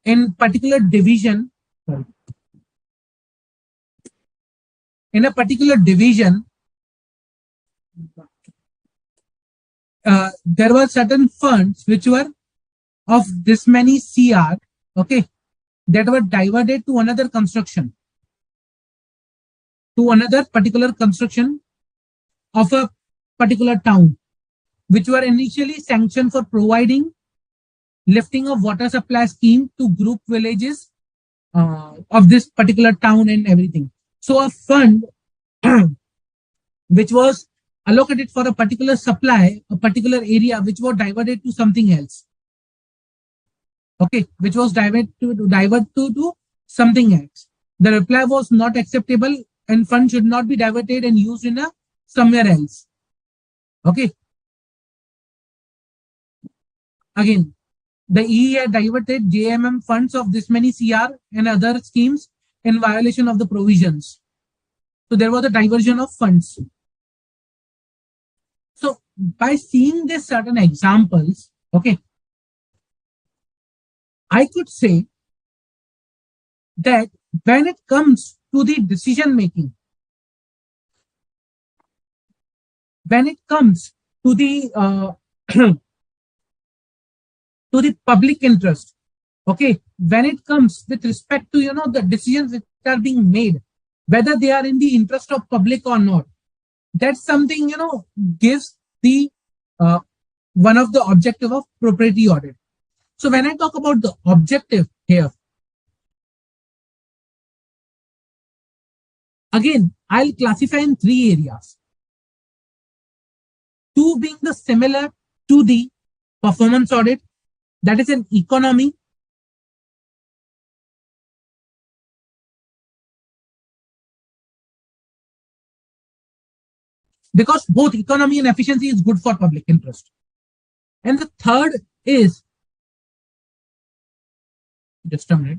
In particular division, sorry, in a particular division, there were certain funds which were of this many CR, okay, that were diverted to another construction, to another particular construction of a particular town, which were initially sanctioned for providing lifting of water supply scheme to group villages of this particular town and everything. So a fund which was allocated for a particular supply, a particular area, which was diverted to something else. Okay, which was diverted to something else. The reply was not acceptable, and fund should not be diverted and used in a somewhere else. Okay. Again, the EE had diverted JMM funds of this many CR and other schemes in violation of the provisions. So there was a diversion of funds. So by seeing these certain examples, okay, I could say that when it comes to the decision making, when it comes to the to the public interest, okay, when it comes with respect to the decisions which are being made, whether they are in the interest of public or not, that's something gives the uh, one of the objective of proprietary audit. So when I talk about the objective here, again, I'll classify in three areas. Two being the similar to the performance audit, that is an economy, because both economy and efficiency is good for public interest. And the third is, just a minute.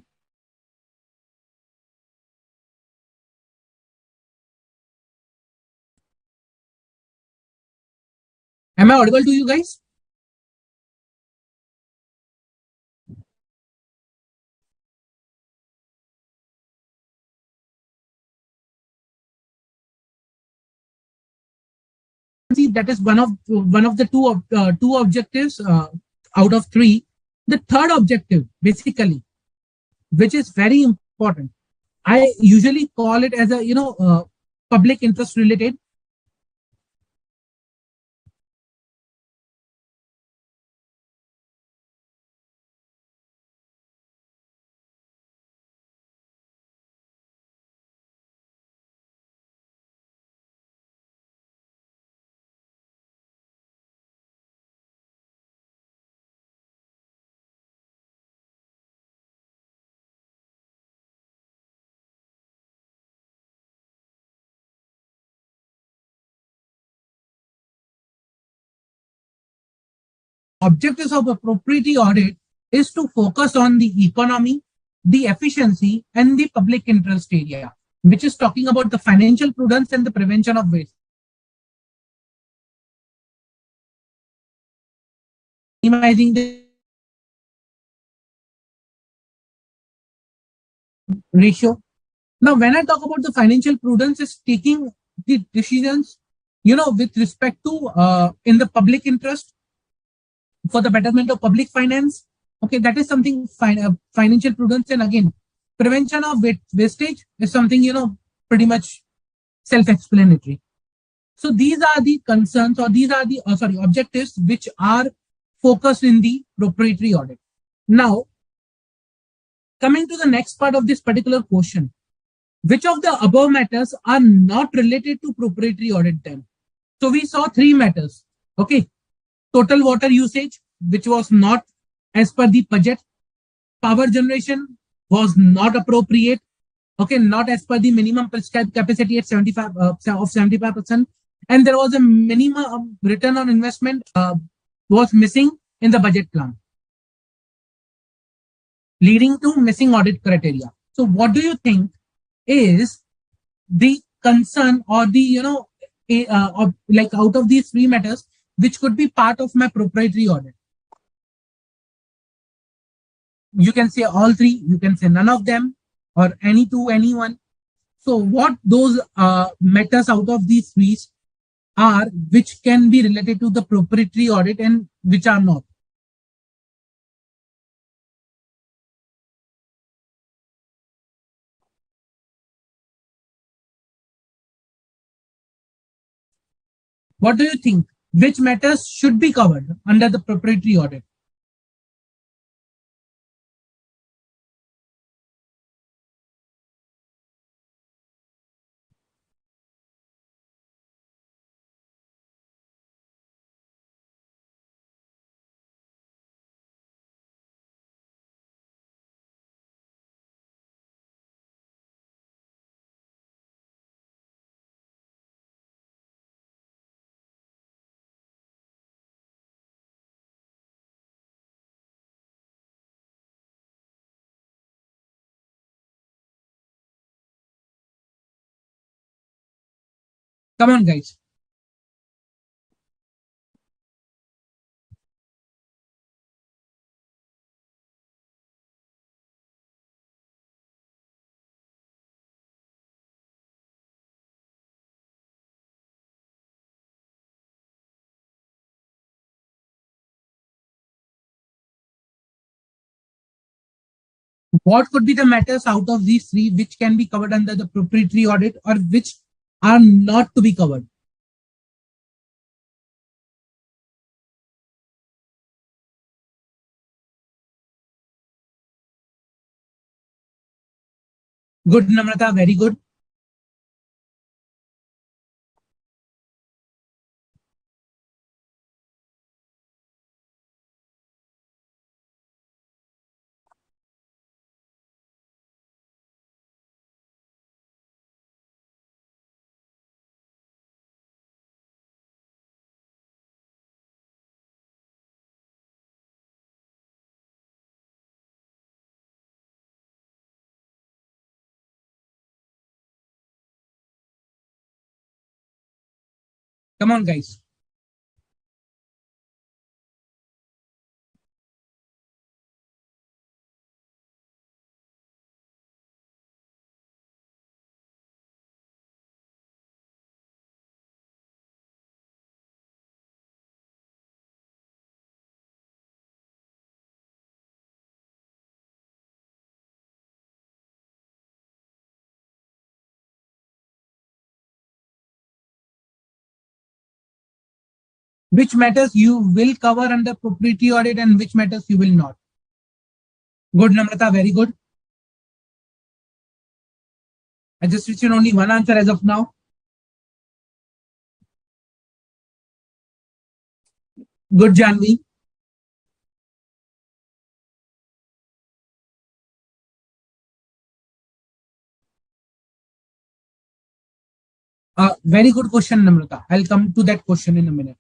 Am I audible to you guys? See, that is one of the two objectives out of three. The third objective, basically, which is very important, I usually call it as a public interest related. Objectives of a proprietary audit is to focus on the economy, the efficiency, and the public interest area, which is talking about the financial prudence and the prevention of waste, minimizing the ratio. Now, when I talk about the financial prudence, is taking the decisions, with respect to in the public interest for the betterment of public finance. Okay, that is something financial prudence, and again, prevention of wastage is something pretty much self-explanatory. So these are the concerns, or these are the objectives which are focused in the proprietary audit. Now, coming to the next part of this particular question, which of the above matters are not related to proprietary audit then? So we saw three matters. Okay, total water usage, which was not as per the budget. Power generation was not appropriate. Okay, not as per the minimum prescribed capacity at 75 of 75%. And there was a minimum return on investment was missing in the budget plan, leading to missing audit criteria. So what do you think is the concern, or the like out of these three matters, which could be part of my proprietary audit? You can say all three, you can say none of them, or any two, anyone. So what those matters out of these three are, which can be related to the proprietary audit and which are not? What do you think? Which matters should be covered under the proprietary audit? Come on, guys. What could be the matters out of these three which can be covered under the proprietary audit or which are not to be covered? Good, Namrata, very good. Come on, guys. Which matters you will cover under proprietary audit and which matters you will not? Good, Namrata, very good. I just received only one answer as of now. Good, Janvi. Very good question, Namrata. I'll come to that question in a minute.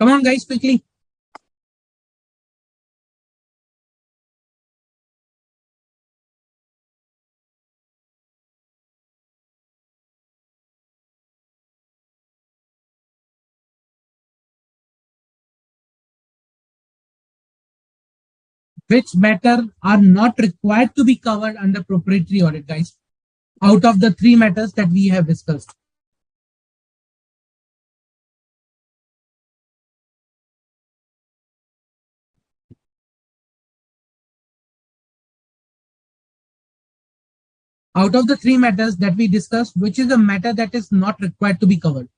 Come on, guys, quickly. Which matter are not required to be covered under proprietary audit, guys, out of the three matters that we have discussed? Out of the three matters that we discussed, which is the matter that is not required to be covered?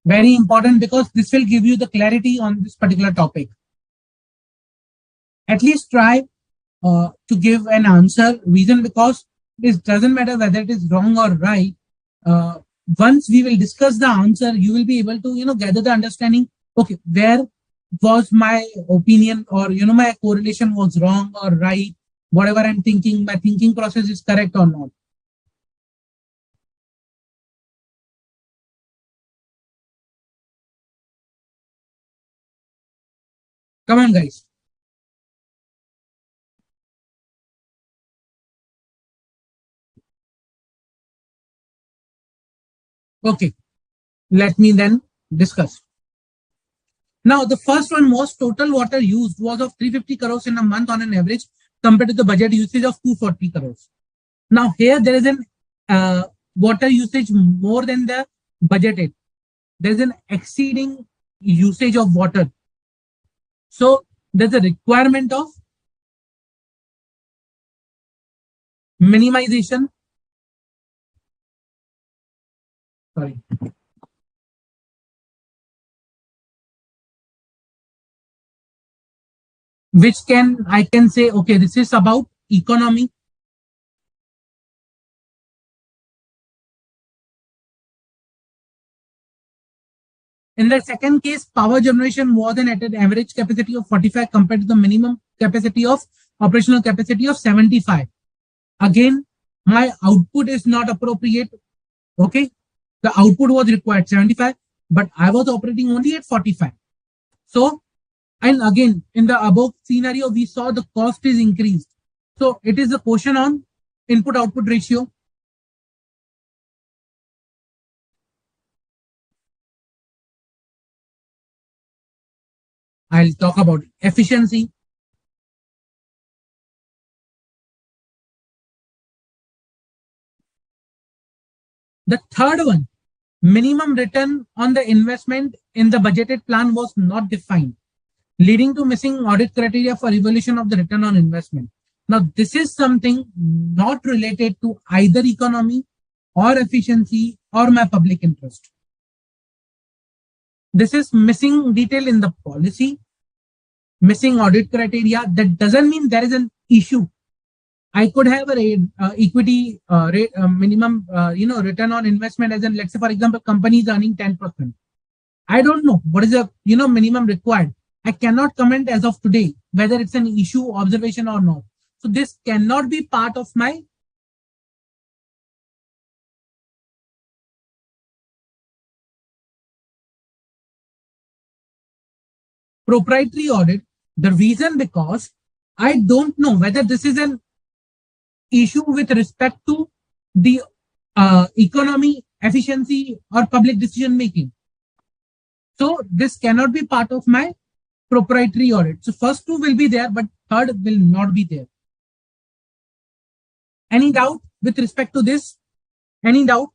Very important because this will give you the clarity on this particular topic. At least try to give an answer. Reason because it doesn't matter whether it is wrong or right. Uh, Once we will discuss the answer, you will be able to gather the understanding. Okay, where was my opinion or my correlation was wrong or right? Whatever I'm thinking, my thinking process is correct or not. Come on, guys. Okay, let me then discuss. Now, the first one was total water used was of 350 crores in a month on an average compared to the budget usage of 240 crores. Now, here there is an water usage more than the budgeted. There is an exceeding usage of water. So, there's a requirement of minimization. Sorry. which I can say, okay, this is about economy. In the second case, power generation more than at an average capacity of 45 compared to the minimum capacity of operational capacity of 75. Again, my output is not appropriate. Okay. The output was required 75, but I was operating only at 45. So, and again, in the above scenario, we saw the cost is increased. So it is a question on input output ratio. I'll talk about efficiency. The third one, minimum return on the investment in the budgeted plan was not defined, leading to missing audit criteria for evaluation of the return on investment. Now, this is something not related to either economy or efficiency or my public interest. This is missing detail in the policy, missing audit criteria. That doesn't mean there is an issue. I could have a rate, equity rate, minimum, return on investment as in, let's say, for example, company is earning 10%. I don't know what is the, minimum required. I cannot comment as of today whether it's an issue, observation or not. So this cannot be part of my proprietary audit. The reason because I don't know whether this is an issue with respect to the economy, efficiency, or public decision making. So this cannot be part of my proprietary audit. So first two will be there, but third will not be there. Any doubt with respect to this? Any doubt?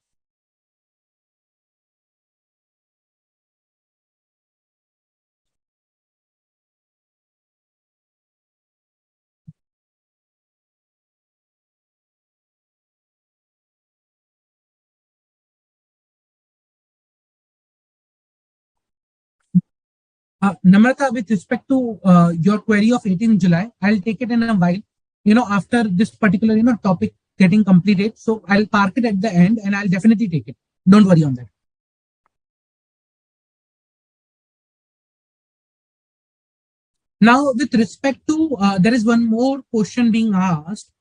Namrata, with respect to your query of 18th July, I'll take it in a while, after this particular, topic getting completed. So I'll park it at the end and I'll definitely take it. Don't worry on that. Now, with respect to, there is one more question being asked,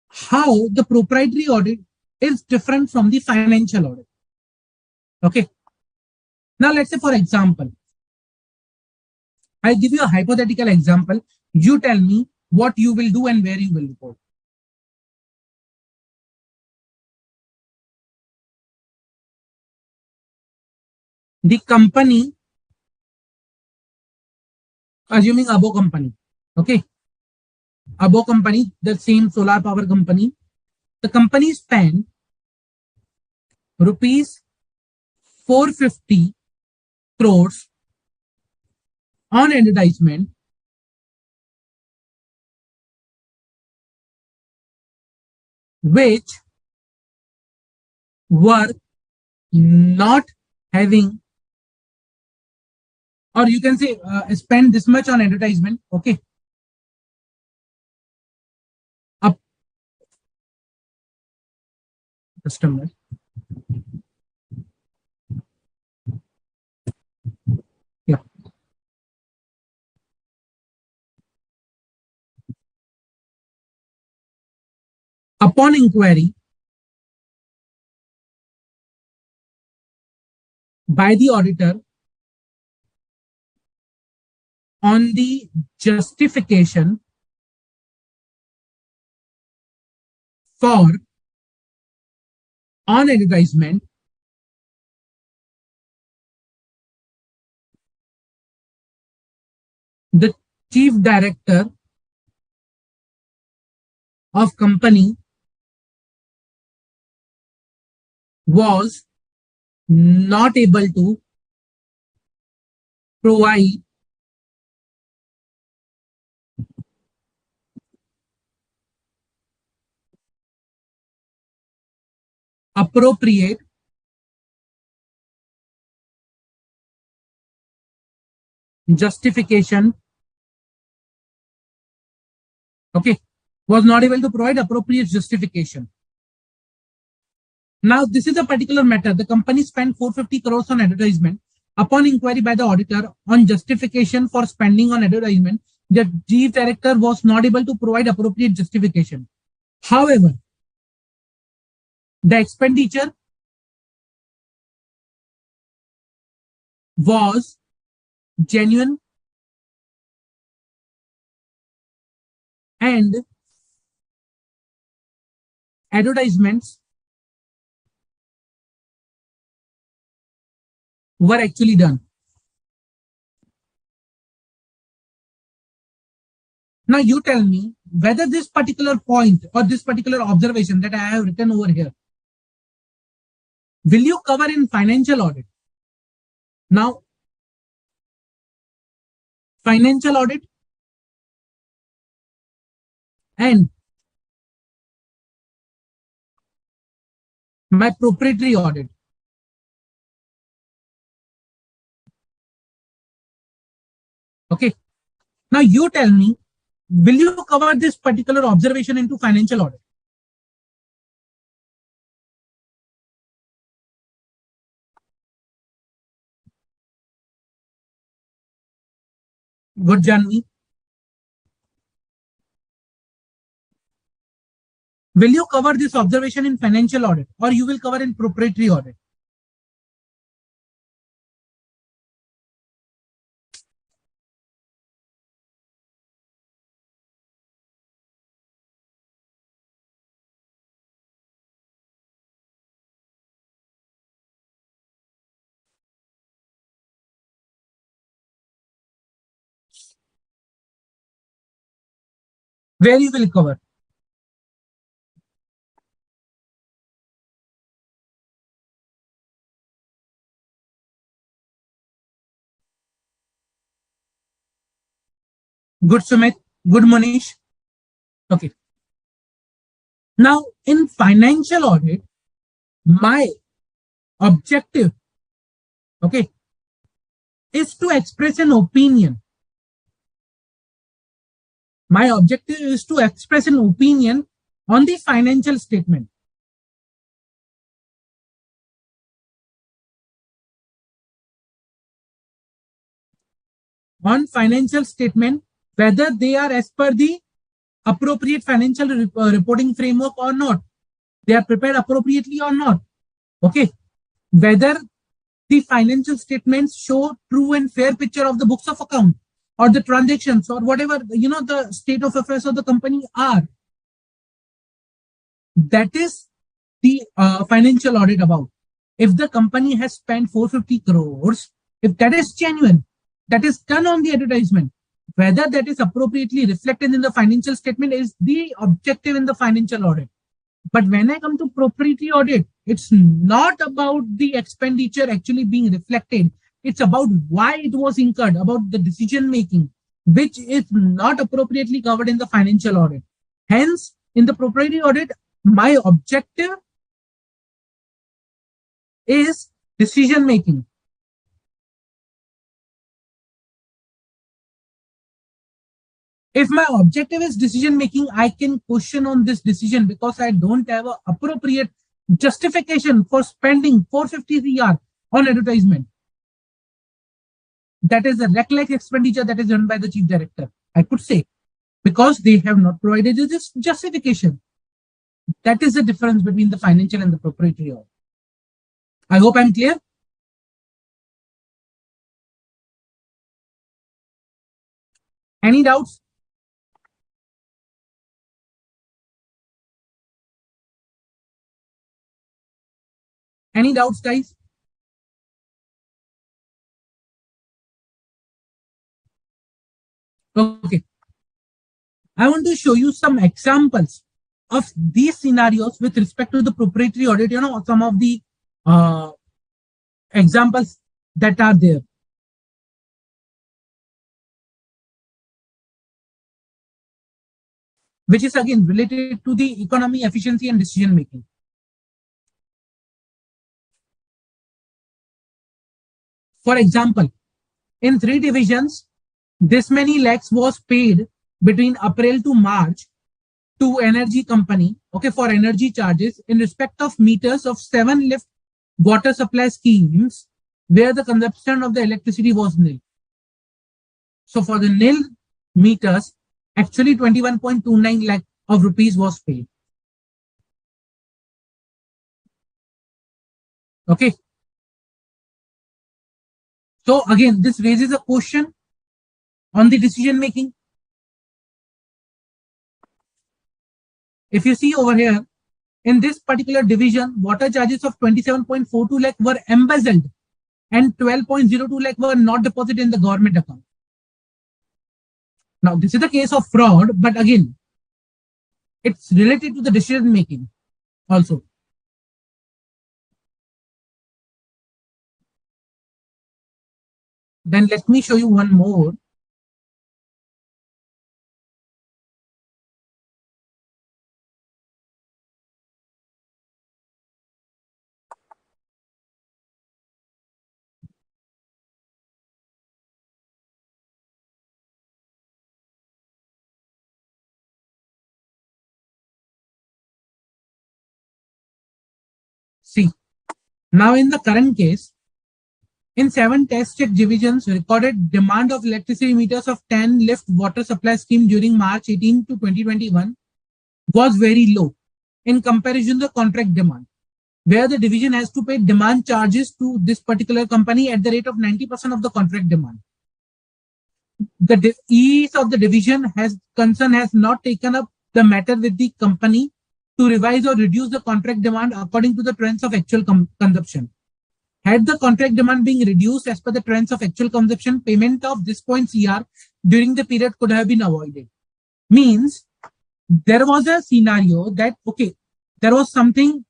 how the proprietary audit is different from the financial audit. Okay. Now, let's say, for example, I'll give you a hypothetical example. You tell me what you will do and where you will report. The company, assuming Abo company, okay, Abo company, the same solar power company, the company spent rupees 450 crores on advertisement, which were not having, or you can say spend this much on advertisement, okay, up customer. Yeah. Upon inquiry by the auditor on the justification for on advertisement, the chief director of company was not able to provide appropriate justification Okay, was not able to provide appropriate justification. Now, this is a particular matter. The company spent 450 crores on advertisement. Upon inquiry by the auditor on justification for spending on advertisement, the chief director was not able to provide appropriate justification. However, the expenditure was genuine and advertisements were actually done. Now you tell me whether this particular point or this particular observation that I have written over here, will you cover in financial audit? Now, financial audit and my proprietary audit. Okay. Now you tell me, will you cover this particular observation into financial audit? Good, Janvi. Will you cover this observation in financial audit or you will cover in proprietary audit? Where you will cover? Good, Sumit. Good, Manish. Okay. Now, in financial audit, my objective, okay, is to express an opinion. My objective is to express an opinion on the financial statement. On financial statement, whether they are as per the appropriate financial reporting framework or not. They are prepared appropriately or not. Okay. Whether the financial statements show true and fair picture of the books of account or the transactions or whatever, the state of affairs of the company are. That is the financial audit about. If the company has spent 450 crores, if that is genuine, that is done on the advertisement, whether that is appropriately reflected in the financial statement is the objective in the financial audit. But when I come to proprietary audit, it's not about the expenditure actually being reflected. It's about why it was incurred, about the decision making, which is not appropriately covered in the financial audit. Hence, in the proprietary audit, my objective is decision making. If my objective is decision making, I can question on this decision because I don't have an appropriate justification for spending 450 CR on advertisement. That is a reckless expenditure that is done by the chief director, I could say, because they have not provided this justification. That is the difference between the financial and the proprietary audit. I hope I'm clear. Any doubts? Any doubts, guys? Okay. I want to show you some examples of these scenarios with respect to the proprietary audit, some of the examples that are there. Which is again related to the economy, efficiency, and decision making. For example, in 3 divisions, this many lakhs was paid between April to March to energy company, okay, for energy charges in respect of meters of 7 lift water supply schemes where the consumption of the electricity was nil. So for the nil meters, actually 21.29 lakh of rupees was paid. Okay. So again, this raises a question on the decision making. If you see over here, in this particular division, water charges of 27.42 lakh were embezzled and 12.02 lakh were not deposited in the government account. Now, this is the case of fraud, but again, it's related to the decision making also. Then let me show you one more. See, now in the current case, in 7 test check divisions, recorded demand of electricity meters of 10 lift water supply scheme during March 18 to 2021 was very low in comparison to the contract demand, where the division has to pay demand charges to this particular company at the rate of 90% of the contract demand. The ease of the division has not taken up the matter with the company to revise or reduce the contract demand according to the trends of actual consumption. Had the contract demand being reduced as per the trends of actual consumption, payment of this point CR during the period could have been avoided. Means there was a scenario that, okay, there was something,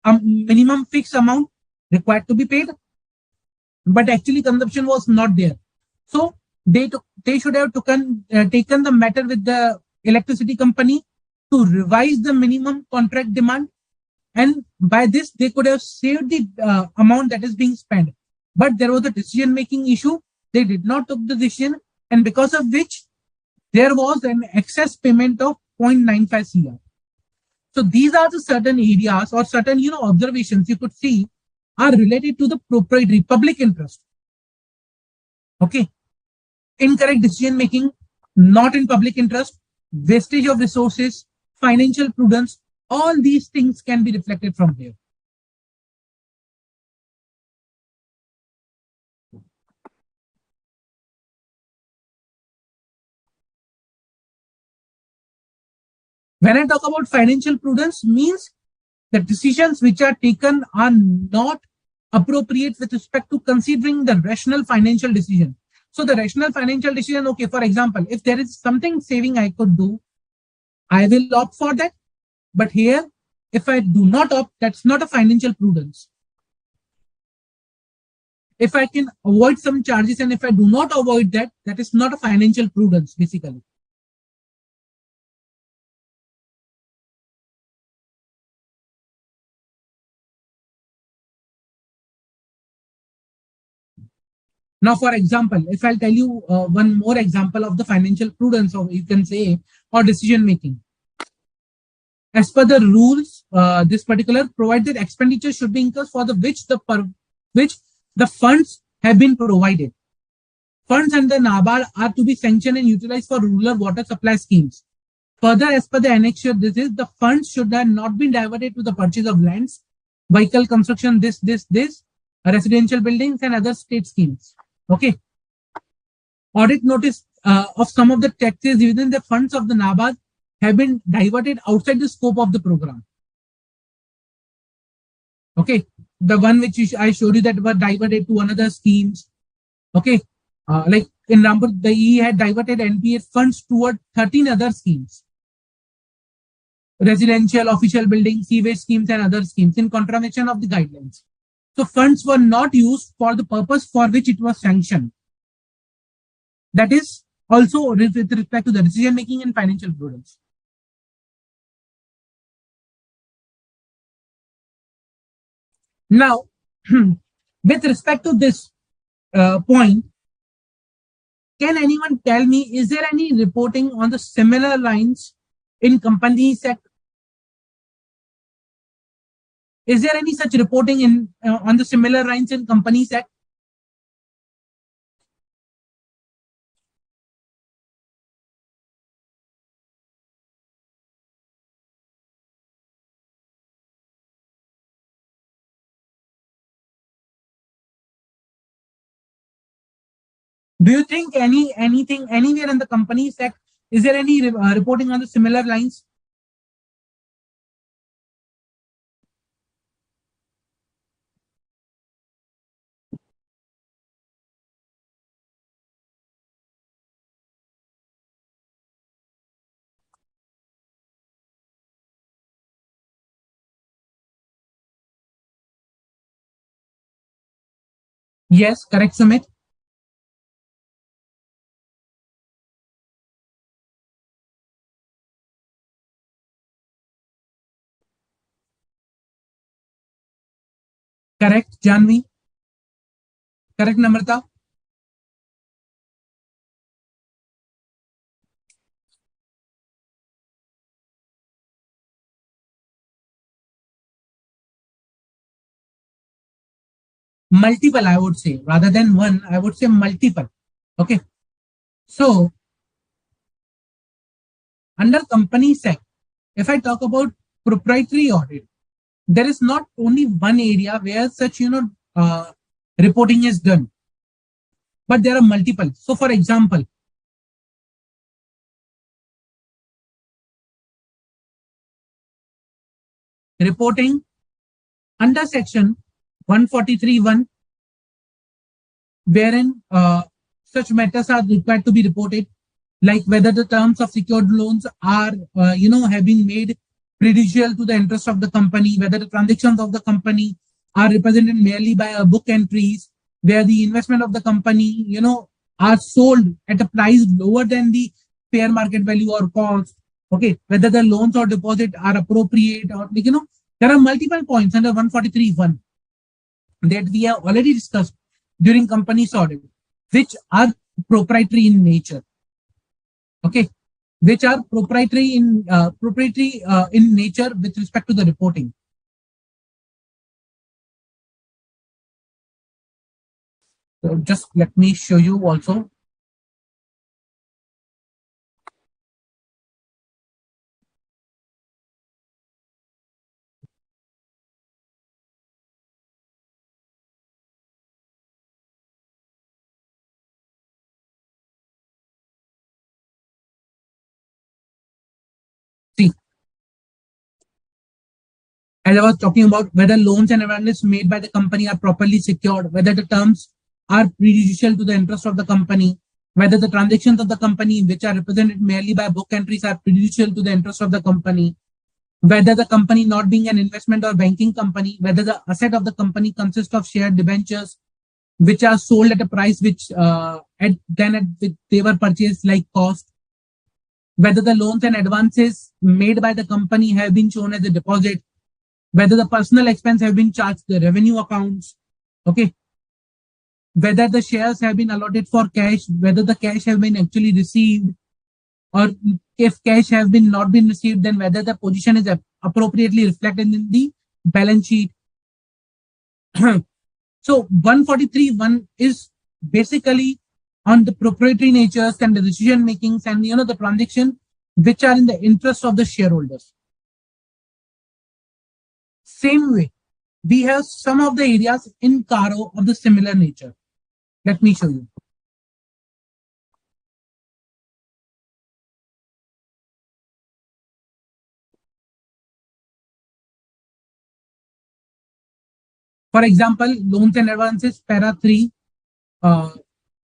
a minimum fixed amount required to be paid, but actually consumption was not there. So they should have taken the matter with the electricity company to revise the minimum contract demand, and by this they could have saved the amount that is being spent. But there was a decision making issue. They did not take the decision, and because of which there was an excess payment of 0.95 CR. So these are the certain areas or certain observations you could see are related to the proprietary public interest. Okay. Incorrect decision making, not in public interest, wastage of resources, financial prudence, all these things can be reflected from here. When I talk about financial prudence, means the decisions which are taken are not appropriate with respect to considering the rational financial decision. So the rational financial decision, okay, for example, if there is something saving I could do, I will opt for that. But here, if I do not opt, that's not a financial prudence. If I can avoid some charges and if I do not avoid that, that is not a financial prudence, basically. Now, for example, if I'll tell you one more example of the financial prudence, or you can say, or decision making. As per the rules, this particular provided expenditure should be incurred for the which the funds have been provided. Funds under NABARD are to be sanctioned and utilized for rural water supply schemes. Further, as per the annexure, the funds should have not been diverted to the purchase of lands, vehicle construction, residential buildings and other state schemes. Okay. Audit notice of some of the taxes within the funds of the NABARD have been diverted outside the scope of the program. Okay. The one which I showed you that were diverted to another schemes. Okay. Like in number, the E had diverted NPA funds toward 13 other schemes. Residential, official buildings, sewage schemes and other schemes in contravention of the guidelines. So funds were not used for the purpose for which it was sanctioned. That is also with respect to the decision making and financial prudence. Now, with respect to this point, can anyone tell me, is there any reporting on the similar lines in company sec? Is there any such reporting in on the similar lines in company sec? Do you think anything anywhere in the company sec? Is there any reporting on the similar lines? Yes, correct, Sumit. Correct, Janvi. Correct, Namrata. Multiple, I would say, rather than one, I would say multiple. Okay. So under company sec, if I talk about proprietary audit, there is not only one area where such, reporting is done, but there are multiple. So for example, reporting under section 143(1), wherein such matters are required to be reported, like whether the terms of secured loans are, have been made prejudicial to the interest of the company, whether the transactions of the company are represented merely by book entries, where the investment of the company, are sold at a price lower than the fair market value or cost. Okay, whether the loans or deposit are appropriate, or there are multiple points under 143(1) that we have already discussed during company's audit, which are proprietary in nature. Okay, which are proprietary in nature with respect to the reporting. So just let me show you also. See, as I was talking about, whether loans and advances made by the company are properly secured, whether the terms are prejudicial to the interest of the company, whether the transactions of the company, which are represented merely by book entries, are prejudicial to the interest of the company, whether the company not being an investment or banking company, whether the asset of the company consists of shared debentures, which are sold at a price which they were purchased like cost, whether the loans and advances made by the company have been shown as a deposit, whether the personal expense have been charged the revenue accounts, okay, whether the shares have been allotted for cash, whether the cash have been actually received, or if cash have been not been received, then whether the position is appropriately reflected in the balance sheet. So 143(1) is basically on the proprietary natures and the decision makings and the transaction which are in the interest of the shareholders. Same way, we have some of the areas in Caro of the similar nature. Let me show you. For example, loans and advances, para 3, para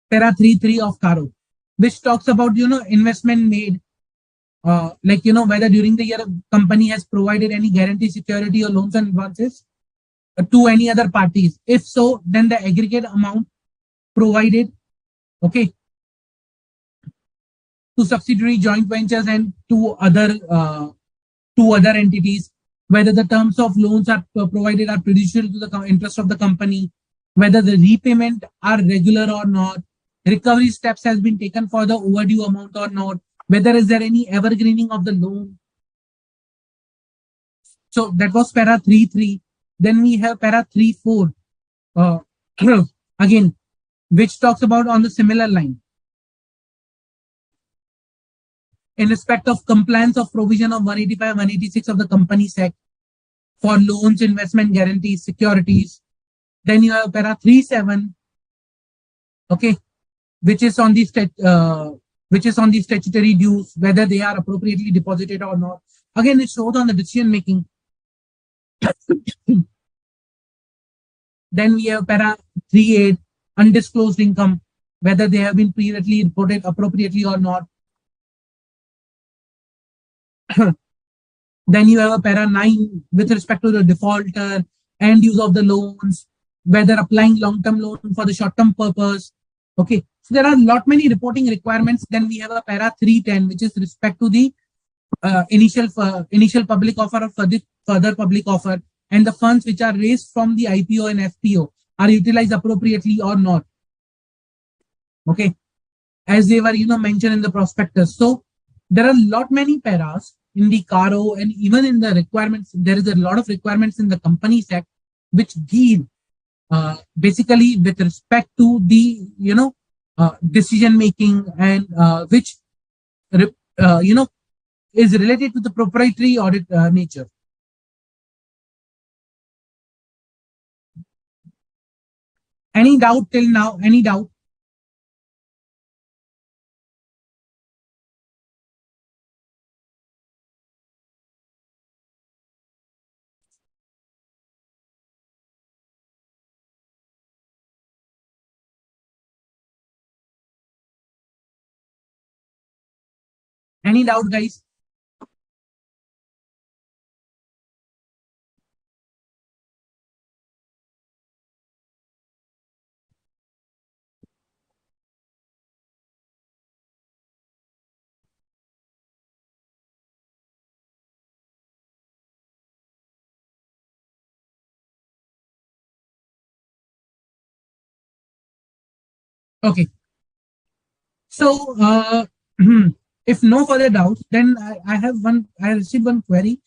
3.3 of Caro, which talks about, investment made, whether during the year company has provided any guarantee security or loans and advances to any other parties. If so, then the aggregate amount provided, okay, to subsidiary joint ventures and to other entities, whether the terms of loans are provided are prejudicial to the interest of the company, whether the repayment are regular or not, recovery steps has been taken for the overdue amount or not, whether is there any evergreening of the loan. So that was para 3.3. Then we have para 3.4. Again, which talks about on the similar line. In respect of compliance of provision of 185, 186 of the Companies Act for loans, investment guarantees, securities. Then you have para 3.7, okay, which is on the statutory dues, whether they are appropriately deposited or not. Again, it shows on the decision making. Then we have para 3.8, undisclosed income, whether they have been previously reported appropriately or not. Then you have a para 9 with respect to the defaulter and use of the loans, whether applying long-term loan for the short-term purpose. Okay, so there are a lot many reporting requirements. Then we have a para 3.10, which is respect to the initial public offer or further public offer, and the funds which are raised from the IPO and FPO are utilized appropriately or not. Okay, as they were mentioned in the prospectus. So there are a lot many paras in the CARO, and even in the requirements, there is a lot of requirements in the Companies Act which deal basically with respect to the decision making, and which is related to the proprietary audit nature. Any doubt till now? Any doubt? Any doubt, guys? Okay. So, if no further doubts, then I received one query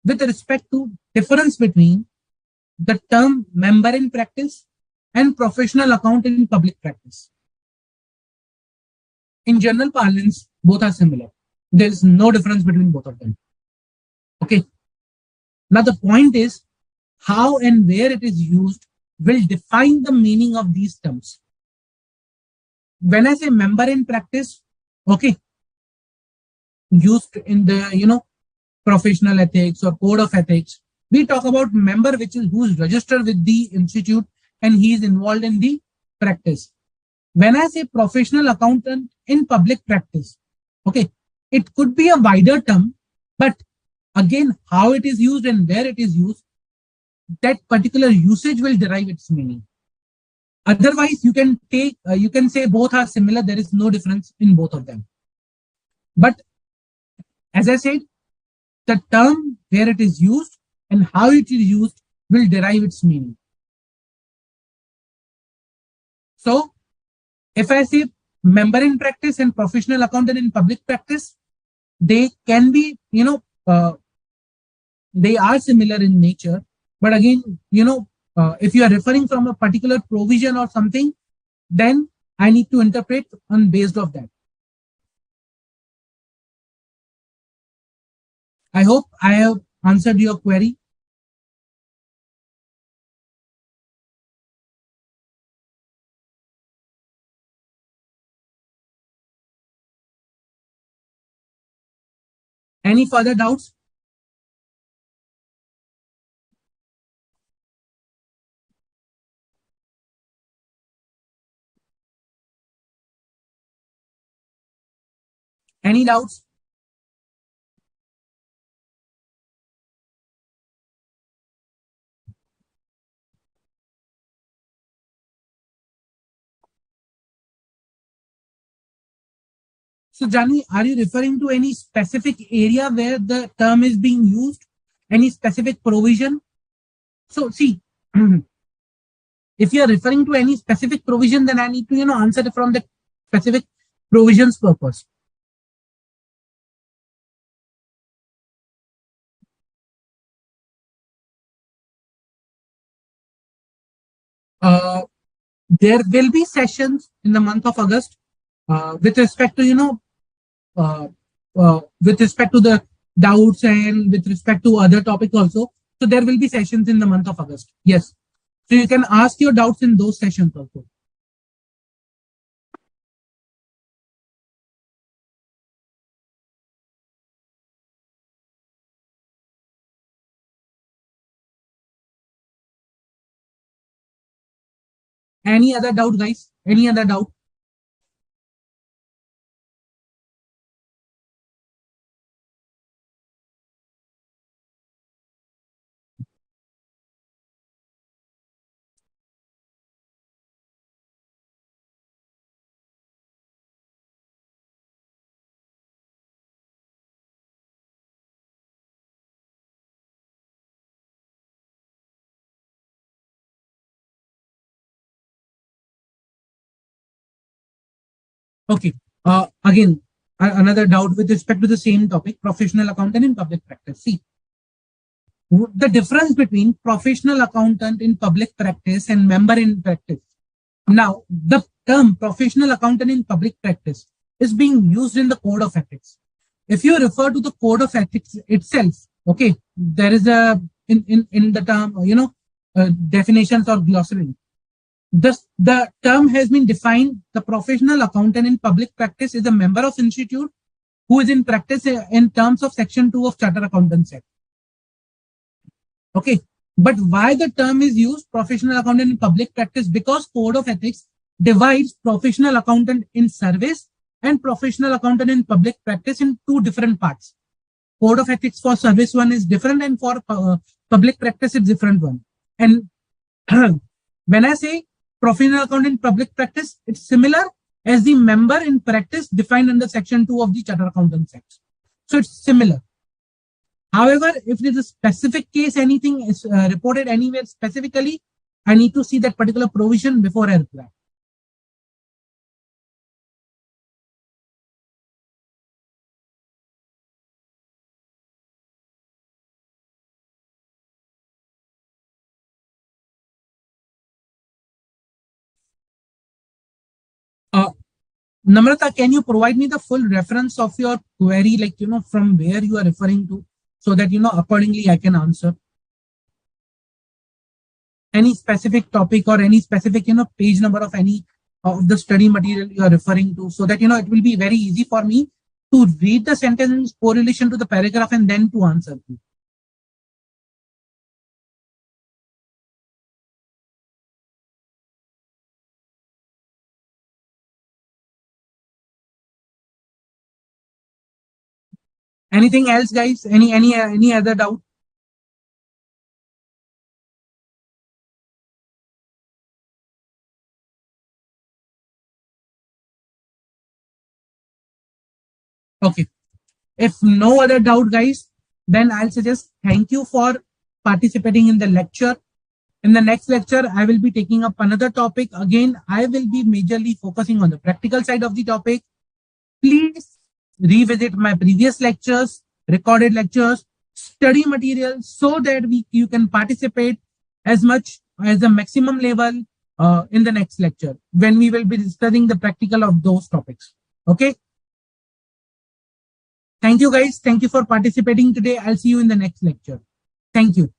with respect to difference between the term member in practice and professional accountant in public practice. In general parlance, both are similar. There is no difference between both of them. Okay. Now the point is how and where it is used will define the meaning of these terms. When I say member in practice, okay, used in the professional ethics or code of ethics, we talk about member who's registered with the institute and he is involved in the practice. When I say professional accountant in public practice, okay, it could be a wider term, but again, how it is used and where it is used, that particular usage will derive its meaning. Otherwise, you can say both are similar. There is no difference in both of them. But as I said, the term where it is used and how it is used will derive its meaning. So if I say member in practice and professional accountant in public practice, they can be, they are similar in nature. But again, if you are referring from a particular provision or something, then I need to interpret on based of that. I hope I have answered your query. Any further doubts? Any doubts? So, Jani, are you referring to any specific area where the term is being used? Any specific provision? So, see, if you are referring to any specific provision, then I need to, answer from the specific provisions purpose. Uh, there will be sessions in the month of August with respect to, uh, with respect to the doubts and with respect to other topics also. So there will be sessions in the month of August. Yes. So you can ask your doubts in those sessions also. Any other doubt, guys? Any other doubt? Okay. Again, another doubt with respect to the same topic, professional accountant in public practice. See, the difference between professional accountant in public practice and member in practice. Now, the term professional accountant in public practice is being used in the code of ethics. If you refer to the code of ethics itself, okay, there is a in the term, definitions or glossary. The term has been defined. The professional accountant in public practice is a member of institute who is in practice in terms of Section 2 of Charter Accountants Act. Okay. But why the term is used, professional accountant in public practice? Because Code of Ethics divides professional accountant in service and professional accountant in public practice in two different parts. Code of Ethics for service one is different, and for public practice is different one. And when I say professional accountant in public practice, it's similar as the member in practice defined under Section 2 of the Charter Accountants Act. So it's similar. However, if it is a specific case, anything is reported anywhere specifically, I need to see that particular provision before I reply. Namrata, can you provide me the full reference of your query, like, from where you are referring to, so that, accordingly I can answer? Any specific topic or any specific, page number of any of the study material you are referring to, so that, it will be very easy for me to read the sentence in correlation to the paragraph and then to answer you. Anything else, guys? Any other doubt? Okay. If no other doubt, guys, then I'll suggest thank you for participating in the lecture. In the next lecture, I will be taking up another topic. Again, I will be majorly focusing on the practical side of the topic. Please revisit my previous lectures, recorded lectures, study material, so that you can participate as much as the maximum level in the next lecture, when we will be studying the practical of those topics. Okay. Thank you, guys. Thank you for participating today. I'll see you in the next lecture. Thank you.